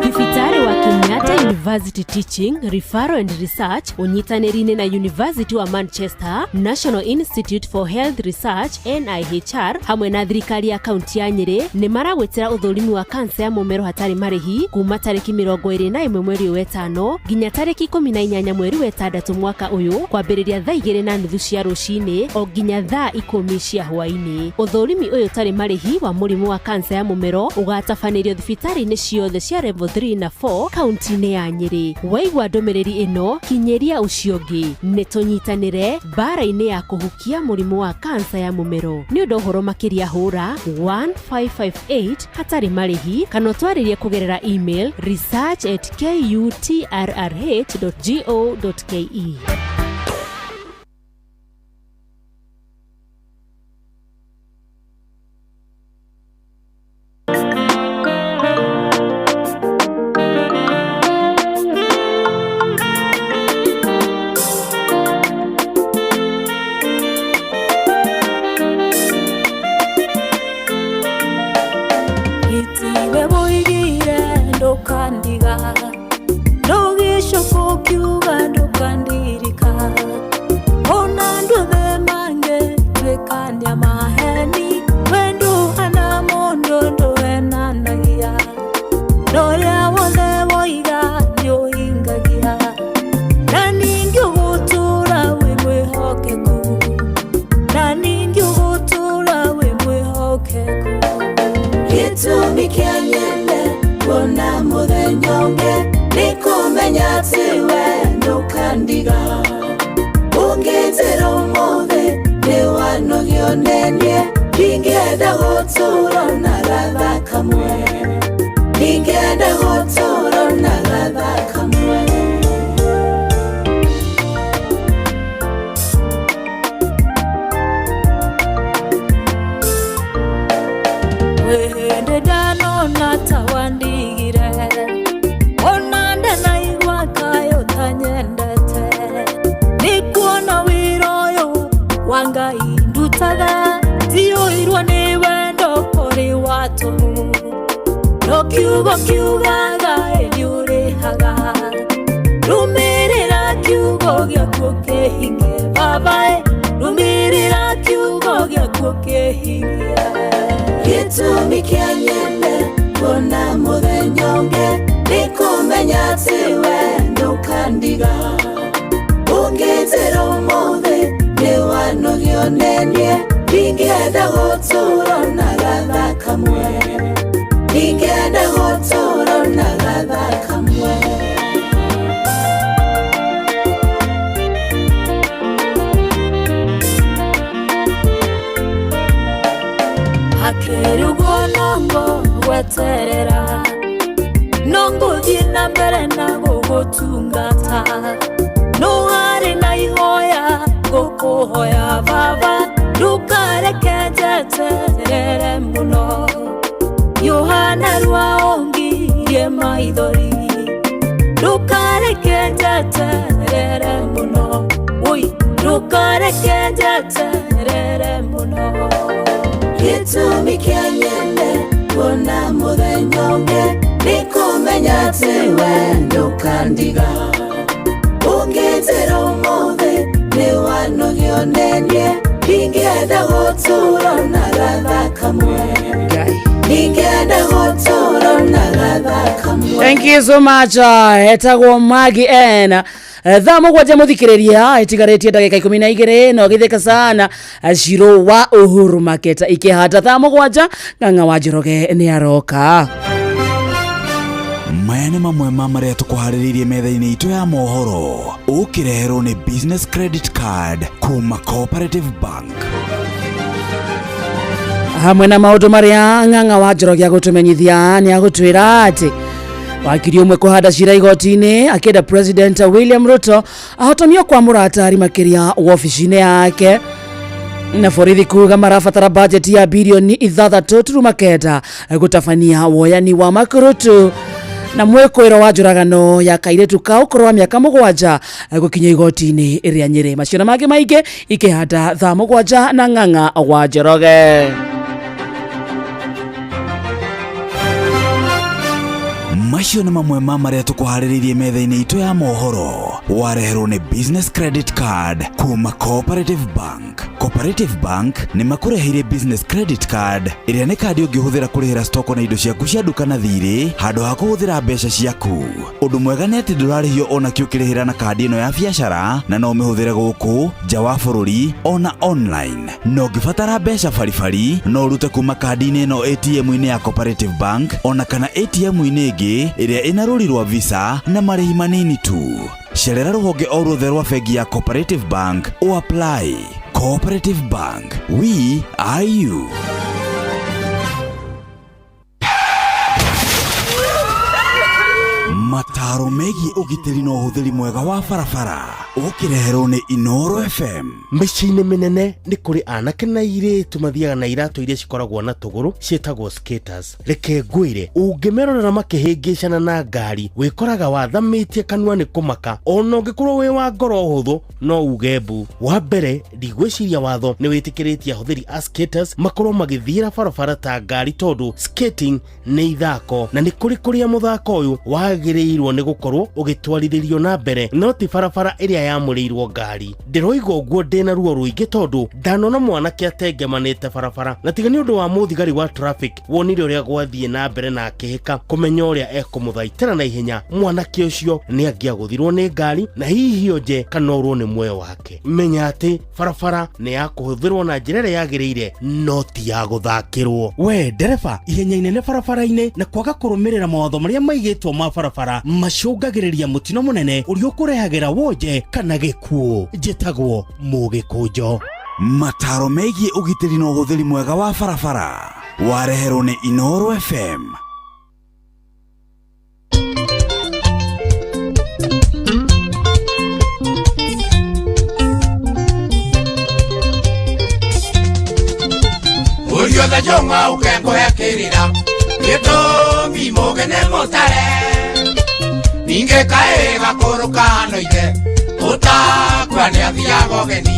[SPEAKER 3] Thibitari wa Kenyatta University Teaching, Referral and Research unyitanĩri-inĩ na University wa Manchester, National Institute for Health Research NIHR hamwe na thirikari ya kaunti ya Nyeri nĩ maragwetera ũthũrimi wa kansa ya mũmero hatarĩ marĩhi kuma tarĩki 21 mweri wa 5 nginya tarĩki 18 mweri wa 6 mwaka ũyũ kwambĩrĩria thaa 2:30 cia rũcinĩ o nginya thaa 10 cia hwaĩ-inĩ. Ũthũrimi ũyũ tarĩ marĩhi wa mũrimũ wa kansa ya mũmero ũgatabanĩrio thibitari-inĩ ciothe cia level 3 na 4 kaunti-inĩ ya Nyeri. Waigua ndũmĩrĩri ĩno kinyeria ũcio ũngĩ nĩ tũnyitanĩre mbara-inĩ ya kũhukia mũrimũ wa kansa ya mũmero. Nĩ ũndũ ũhoro makĩria hũra 1558 hatarĩ marĩhi kana twarĩrie kũgerera email research@kutrrh.go.ke.
[SPEAKER 4] Tawandigire onanda na igwa kayo tanyenda
[SPEAKER 9] kiugo kiugaga eniurehaga rumirira kiugo gĩaku kĩhinge baba rumirira kiugo gĩaku kĩhinge gĩtũmi kĩa nyende kuona mũthenya ũngĩ nĩ kũmenya atĩ we ndũkandiga ũngĩnjĩra ũmũthĩ nĩ wanogio nenie ndingĩenda gũtũũra na gatha kamwe ndingĩenda gũtũũra na gatha kamwe hakĩrugwo nongo gweterera no ngũthiĩ na mbere na gũgũtungata no harĩ na ihoya ngũkũhoya baba ndukareke njeterere mũno Yohana rwaongirie maithori ndukareke njeterere mũno ndukareke njeterere mũno gĩtũmi kĩa nyende kuona mũthenya ũngĩ nĩ kũmenya atĩ we ndũkandiga ũngĩnjĩra ũmũthĩ nĩ wanogio nenie ndingĩenda gũtũũra na gatha kamwe ndingĩenda gũtũũra na gatha kamwe.
[SPEAKER 1] Thank you so much. Etagwo Magi N. Thamo kwa muthikiriria itigaretie ndagika 12 no githeka sana Shiro wa Uhuru Market ikihata thamo kwaja nganga wa Njoroge ni aroka.
[SPEAKER 22] Maya nĩ mamwe ma marĩa tũkũharĩrĩirie metha-inĩ itũ ya mohoro ũkĩreherwo nĩ business credit card kuma Cooperative Bank.
[SPEAKER 1] Hamwe na maũndũ marĩa nganga wa Njoroge agũtũmenyithia nĩ agũtwĩra atĩ wakiri umwe kuhanda cira igoti-inĩ akenda President William Ruto ahotomio kwa mũratari makĩria ofici-inĩ yake na borithi kuga marabatara budget ya bilioni 6.9 gũtabania woyani wa makurutu na mwĩkũĩro wa njũragano ya kairĩtu ka ũkũrũ wa mĩaka 7 gũkinya igoti-inĩ rĩa Nyĩrĩ. Macio na mangĩ maingĩ ikĩhanda thaa 7 na nganga wa Njoroge.
[SPEAKER 22] Macio nĩ mamwe ma marĩa tũkũharĩrĩirie metha-inĩ itũ ya mohoro wareherwo nĩ business credit card kuma Cooperative Bank. Cooperative Bank nĩ makũreheire business credit card ĩrĩa nĩ kandi ũngĩhũthĩra kũrĩhĩra stoko na indo ciaku cia nduka na thirĩ handũ ha kũhũthĩra mbeca ciaku. Ũndũ mwega nĩ atĩ ndũrarĩhio ona kĩ ũkĩrĩhĩra na kandi ĩno ya biacara na no ũmĩhũthĩre gũkũ nja wa bũrũri ona online. No ũngĩbatara mbeca baribari no ũrute kuma kandi-inĩ ĩno ATM-inĩ ya Cooperative Bank ona kana ATM-inĩ ĩngĩ ĩrĩa ĩna rũri rwa Visa na marĩhi manini tu. Cerera rũhonge o ruothe rwa bengi ya Cooperative Bank o apply. Cooperative Bank, we are you. Mataro megiĩ ũgitĩri na ũhũthĩri mwega wa barabara ũkĩreherwo nĩ Inoro FM.
[SPEAKER 20] Mĩciĩ-inĩ mĩnene nĩ kũrĩ anake na airĩtu mathiaga na iratũ iria cikoragwo na tũgũrũ ciĩtagwo skaters. Reke ngwĩre ũngĩmerorera makĩhĩngĩcana na ngari wĩkoraga wathamĩtie kanua nĩ kũmaka ona ũngĩkorwo wĩ wa ngoro hũthũ no uge mbu. Wa mbere ndigwĩciria watho nĩ wĩtĩkĩrĩtie ahũthĩri a skaters makorwo magĩthiĩra barabara ta ngari tondũ skating nĩ ithako na nĩ kũrĩa mũthako ũyũ wagĩrĩirwo nĩ gũkorwo ũgĩtwarithĩrio na mbere no ti barabara ĩrĩa yamũrĩirwo ngari. Ndĩroiga ũguo ndĩna ruo rũingĩ tondũ ndanona mwanake atengemanĩte barabara na tiga nĩ ũndũ wa mũthigari wa traffic wonire ũrĩa gwathiĩ na mbere na akĩhĩka kũmenya ũrĩa ekũmũthaitĩra na ihenya. Mwanake ũcio nĩ angĩagũthirwo nĩ ngari na hihi onje kanorwo nĩ muoyo wake. Menya atĩ barabara nĩ ya kũhũthĩrwo na njĩra ĩrĩa yagĩrĩire no ti ya gũthakĩrwo. We ndereba, ihenya inene barabara-inĩ na kwaga kũrũmĩrĩra mawatho marĩa maigĩtwo ma barabara macũngagĩrĩria mũtino mũnene ũrĩa ũkũrehagĩra wonje kana gĩkuũ. Njĩtagwo Mũgĩkũnjo.
[SPEAKER 22] Mataro megiĩ ũgitĩri na ũhũthĩri mwega wa barabara wareherwo nĩ Inoro FM.
[SPEAKER 7] Uriothe jonga ukengoya kirira gĩtũmi mũgene mũtare ninge kaĩ gakũrũka no ite ũtakwa nĩ athiaga ũgeni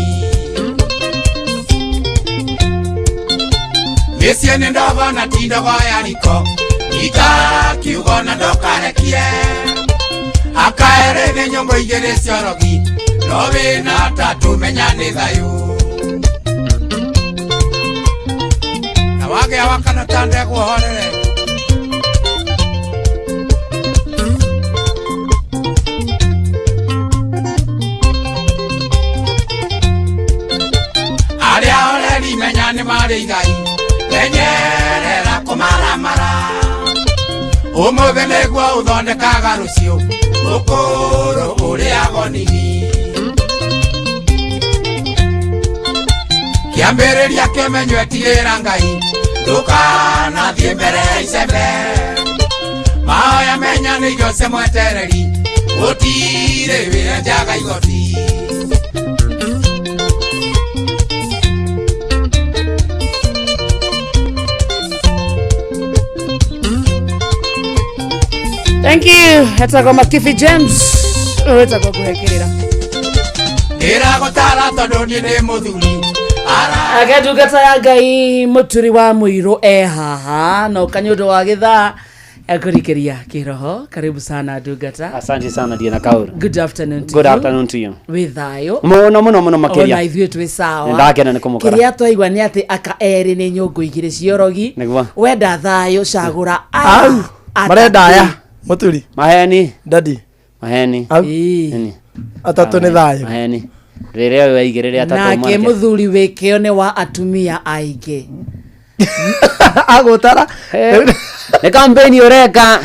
[SPEAKER 7] mĩciĩ nĩ ndogo na ti ndogo ya riko ikakiugo na ndokarekie akaerege nyongo igere ciorogi no wina tatu menya ni thayu na wage wakana tande kuhorere aria oreri menya ni mari igai menyerera kumaramara umuthi niguo uthondekaga rucio ukuru uria gonini kiambiriria kimenywo etigĩra Ngai ndukanathie mbere icembe mahoya menya nĩ Jose mwetereri gũtirĩ wĩra njaga igoti
[SPEAKER 1] Thank you. Etagwo Makifi James. Etagwo kuhekerera.
[SPEAKER 7] Ndĩragũtara tondũ niĩ ndĩ mũthuri.
[SPEAKER 1] Agedugata ya Ngai mũturi wa mũiro haha no kanyũndũ wa gĩthaa ekũrikeria kĩroho. Karibu sana Dugata.
[SPEAKER 10] Asante sana Diana Kauru.
[SPEAKER 1] Good afternoon to
[SPEAKER 10] Good
[SPEAKER 1] you.
[SPEAKER 10] afternoon to you.
[SPEAKER 1] Withayo.
[SPEAKER 10] Mũno makĩria.
[SPEAKER 1] Ona ithuĩ twĩ sawa.
[SPEAKER 10] Ndakena nĩ kũmũkora.
[SPEAKER 1] Kĩrĩa twaigua nĩ atĩ aka erĩ nĩ nyũngũ igĩrĩ ciorogi.
[SPEAKER 10] Nĩguo.
[SPEAKER 1] Wenda thayũ cagũra.
[SPEAKER 5] Marenda aya. Muturi.
[SPEAKER 10] Maheni.
[SPEAKER 5] Daddy.
[SPEAKER 10] Maheni.
[SPEAKER 5] Nini. Atatu nĩ thayũ.
[SPEAKER 10] Maheni. Rĩrĩa we igĩrĩrĩa atatu mwanake.
[SPEAKER 1] Nake mũthuri wĩkĩo nĩ wa atumia aingĩ.
[SPEAKER 5] Agũtara.
[SPEAKER 10] Nĩ campaign ũreka.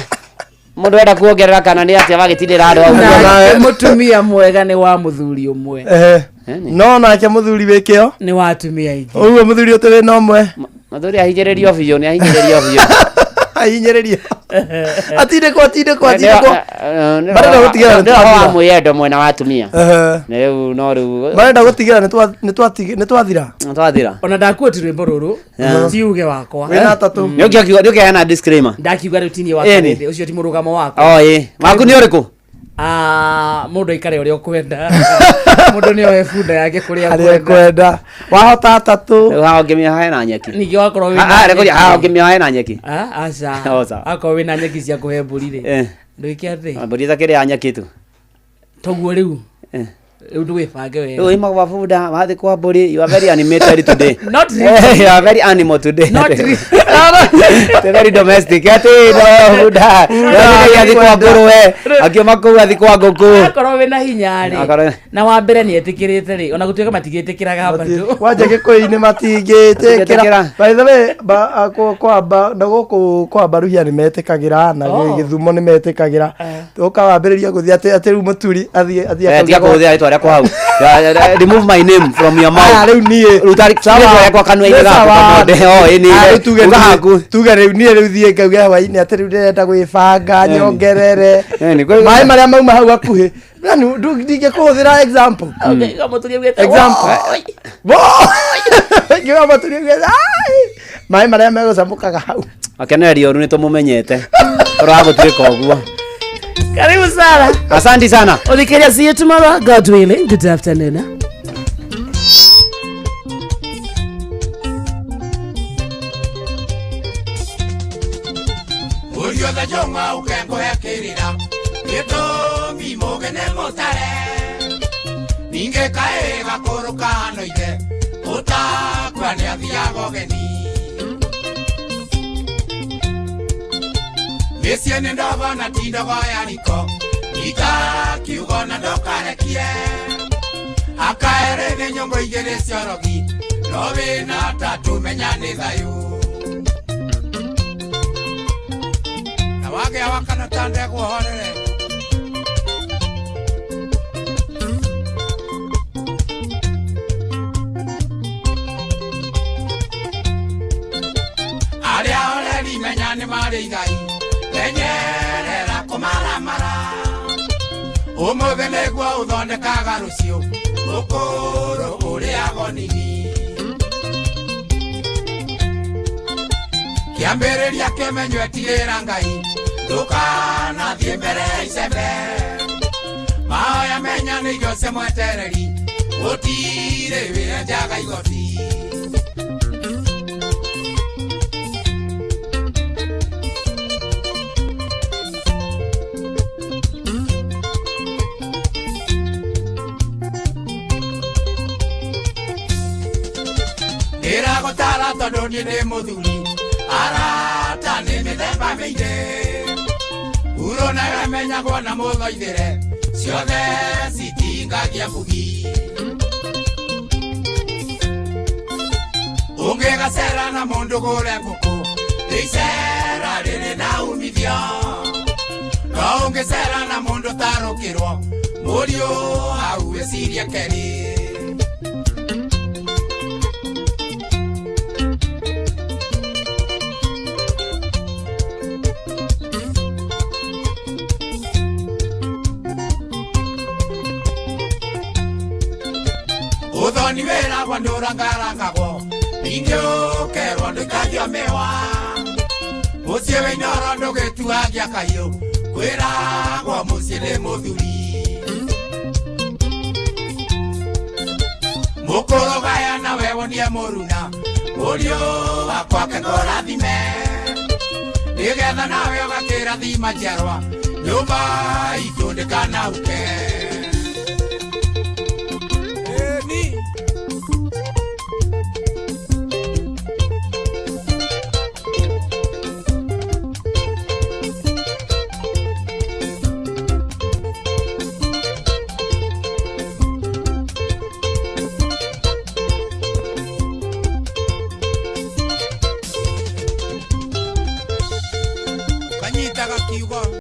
[SPEAKER 10] Mũndũ enda kuongerera kana nĩ atĩa wagĩtindĩra andũ au.
[SPEAKER 1] Nake mũtumia mwega nĩ wa mũthuri ũmwe.
[SPEAKER 5] No nake mũthuri wĩkĩo
[SPEAKER 1] nĩ wa atumia aingĩ.
[SPEAKER 5] Ũguo mũthuri ũtĩ wĩna ũmwe.
[SPEAKER 10] Mũthuri ahinyĩrĩrio biũ nĩ ahinyĩrĩrio biũ.
[SPEAKER 5] Ahinyĩrĩrio. Atinde kwa marenda gũtigĩra
[SPEAKER 10] nĩ mwĩyendo mwena wa atumia. Rĩu no rĩu
[SPEAKER 5] marenda gũtigĩra nĩ twathira.
[SPEAKER 1] Ona ndakuoti rwĩmbo rũrũ tiuge wakwa.
[SPEAKER 5] Wĩna atatũ.
[SPEAKER 10] Nĩ ũkĩheana disclaimer.
[SPEAKER 1] Ndakiuga rĩu tinie wa karende ũcio ti mũrũgamo wakwa.
[SPEAKER 10] Waku nĩ ũrĩkũ?
[SPEAKER 1] Mũndũ aikare ũrĩa ũkwenda. Mũndũ nĩ oe bunda yake kũrĩa
[SPEAKER 5] kwenda. Wahota atatũ.
[SPEAKER 10] Rĩu haha ũngĩmĩoha hena nyeki.
[SPEAKER 1] Ningĩ wakorwo wĩna
[SPEAKER 10] haha ũngĩmĩoha hena nyeki.
[SPEAKER 1] Aca. Akorwo wĩna nyeki cia kũhe mbũri rĩ. Ndũĩke atĩ.
[SPEAKER 10] Mbũri itakĩrĩ ya nyeki tu.
[SPEAKER 1] Toguo rĩu. Rĩu ndũgĩbange wega.
[SPEAKER 10] Rĩu ima kwa bunda wathi kwa mbũri. You are very animated today.
[SPEAKER 1] Not really.
[SPEAKER 10] You are very animal today.
[SPEAKER 1] Not really.
[SPEAKER 10] Very domestic. Ati no bunda. Nĩ athi kwa ngũrwe. Akiuma kũu athi kwa ngũkũ.
[SPEAKER 1] Akorwo wĩna hinya rĩ. Na wa mbere nĩ etĩkĩrĩte rĩ. Ona gũtuĩka matigĩtĩkĩraga bado.
[SPEAKER 5] Wanja Gĩkũyũ-inĩ matingĩtĩkĩra. By the way, kwamba na gũkũ kwamba ruhia nĩ metĩkagĩra na Gĩthumo nĩ metĩkagĩra. Ũkawambĩrĩria gũthiĩ atĩ rĩu mũturi athiĩ
[SPEAKER 10] kwa hau. Remove my name from your mouth.
[SPEAKER 5] Rĩu niĩ
[SPEAKER 10] rutari sawa kwa kanua-inĩ gaku.
[SPEAKER 5] Tuge rĩu niĩ rĩu thiĩ ngauge hwaĩ-inĩ atĩ rĩu ndĩrenda gwĩbanga nyongerere. Maĩ marĩa mauma hau hakuhĩ. Ndingĩkũhũthĩra example. Example. Maĩ marĩa megũcamũkaga hau.
[SPEAKER 10] Akenererio rĩu nĩtũmũmenyete. Tũragũtuĩka ũguo.
[SPEAKER 1] Karibu sana.
[SPEAKER 10] Asante sana.
[SPEAKER 1] Ulikeria see you tomorrow. God willing. Good afternoon.
[SPEAKER 7] Urio the jonga ukengo yakirira. Yeto mi mogene motare. Ninge kae gakuruka noide. Uta kwani athiago geni. Mesia nendava na tinda vaya niko. Ika kiugo na ndokarekie. Akaerege nyongo igere ciorogi. No wĩna tatu menya nĩ thayu. Na wagĩa wakana tande kuhorere. Arĩa oreri menya nĩ marĩ igai. Menyerera kumaramara. Umuthi nĩguo ũthondekaga rũciũ ũkũrũ ũrĩa gonini. Kĩambĩrĩria kĩmenywo etigĩra Ngai ndũkanathiĩ mbere icembe. Mahoya menya nĩ Jose mwetereri gũtirĩ wĩra njaga igoti. tondu ni ndi muthuri arata ni mithemba mĩingĩ urona wemenyagwo na mũthoithĩre ciothe citingagia mũgi ũngĩgacera na mũndũ gũre ngũkũ icera rĩrĩ na umithio no ũngĩcera na mũndũ tarũkĩrwo mũriũ hau ĩciria keri uthoni wĩragwo ndũrangarangagwo ningĩ ũkerwo ndũkagio mĩwa mũciĩ wĩnyoro ndũgĩtuagia kahiũ kwĩragwo mũciĩ nĩ mũthuri mũkũrũgaya na wewonie mũruna mũriũ wakwake ngũrathime nĩgetha nawe ũgakĩrathima njiarwa nyũmba itũ ndĩkanauke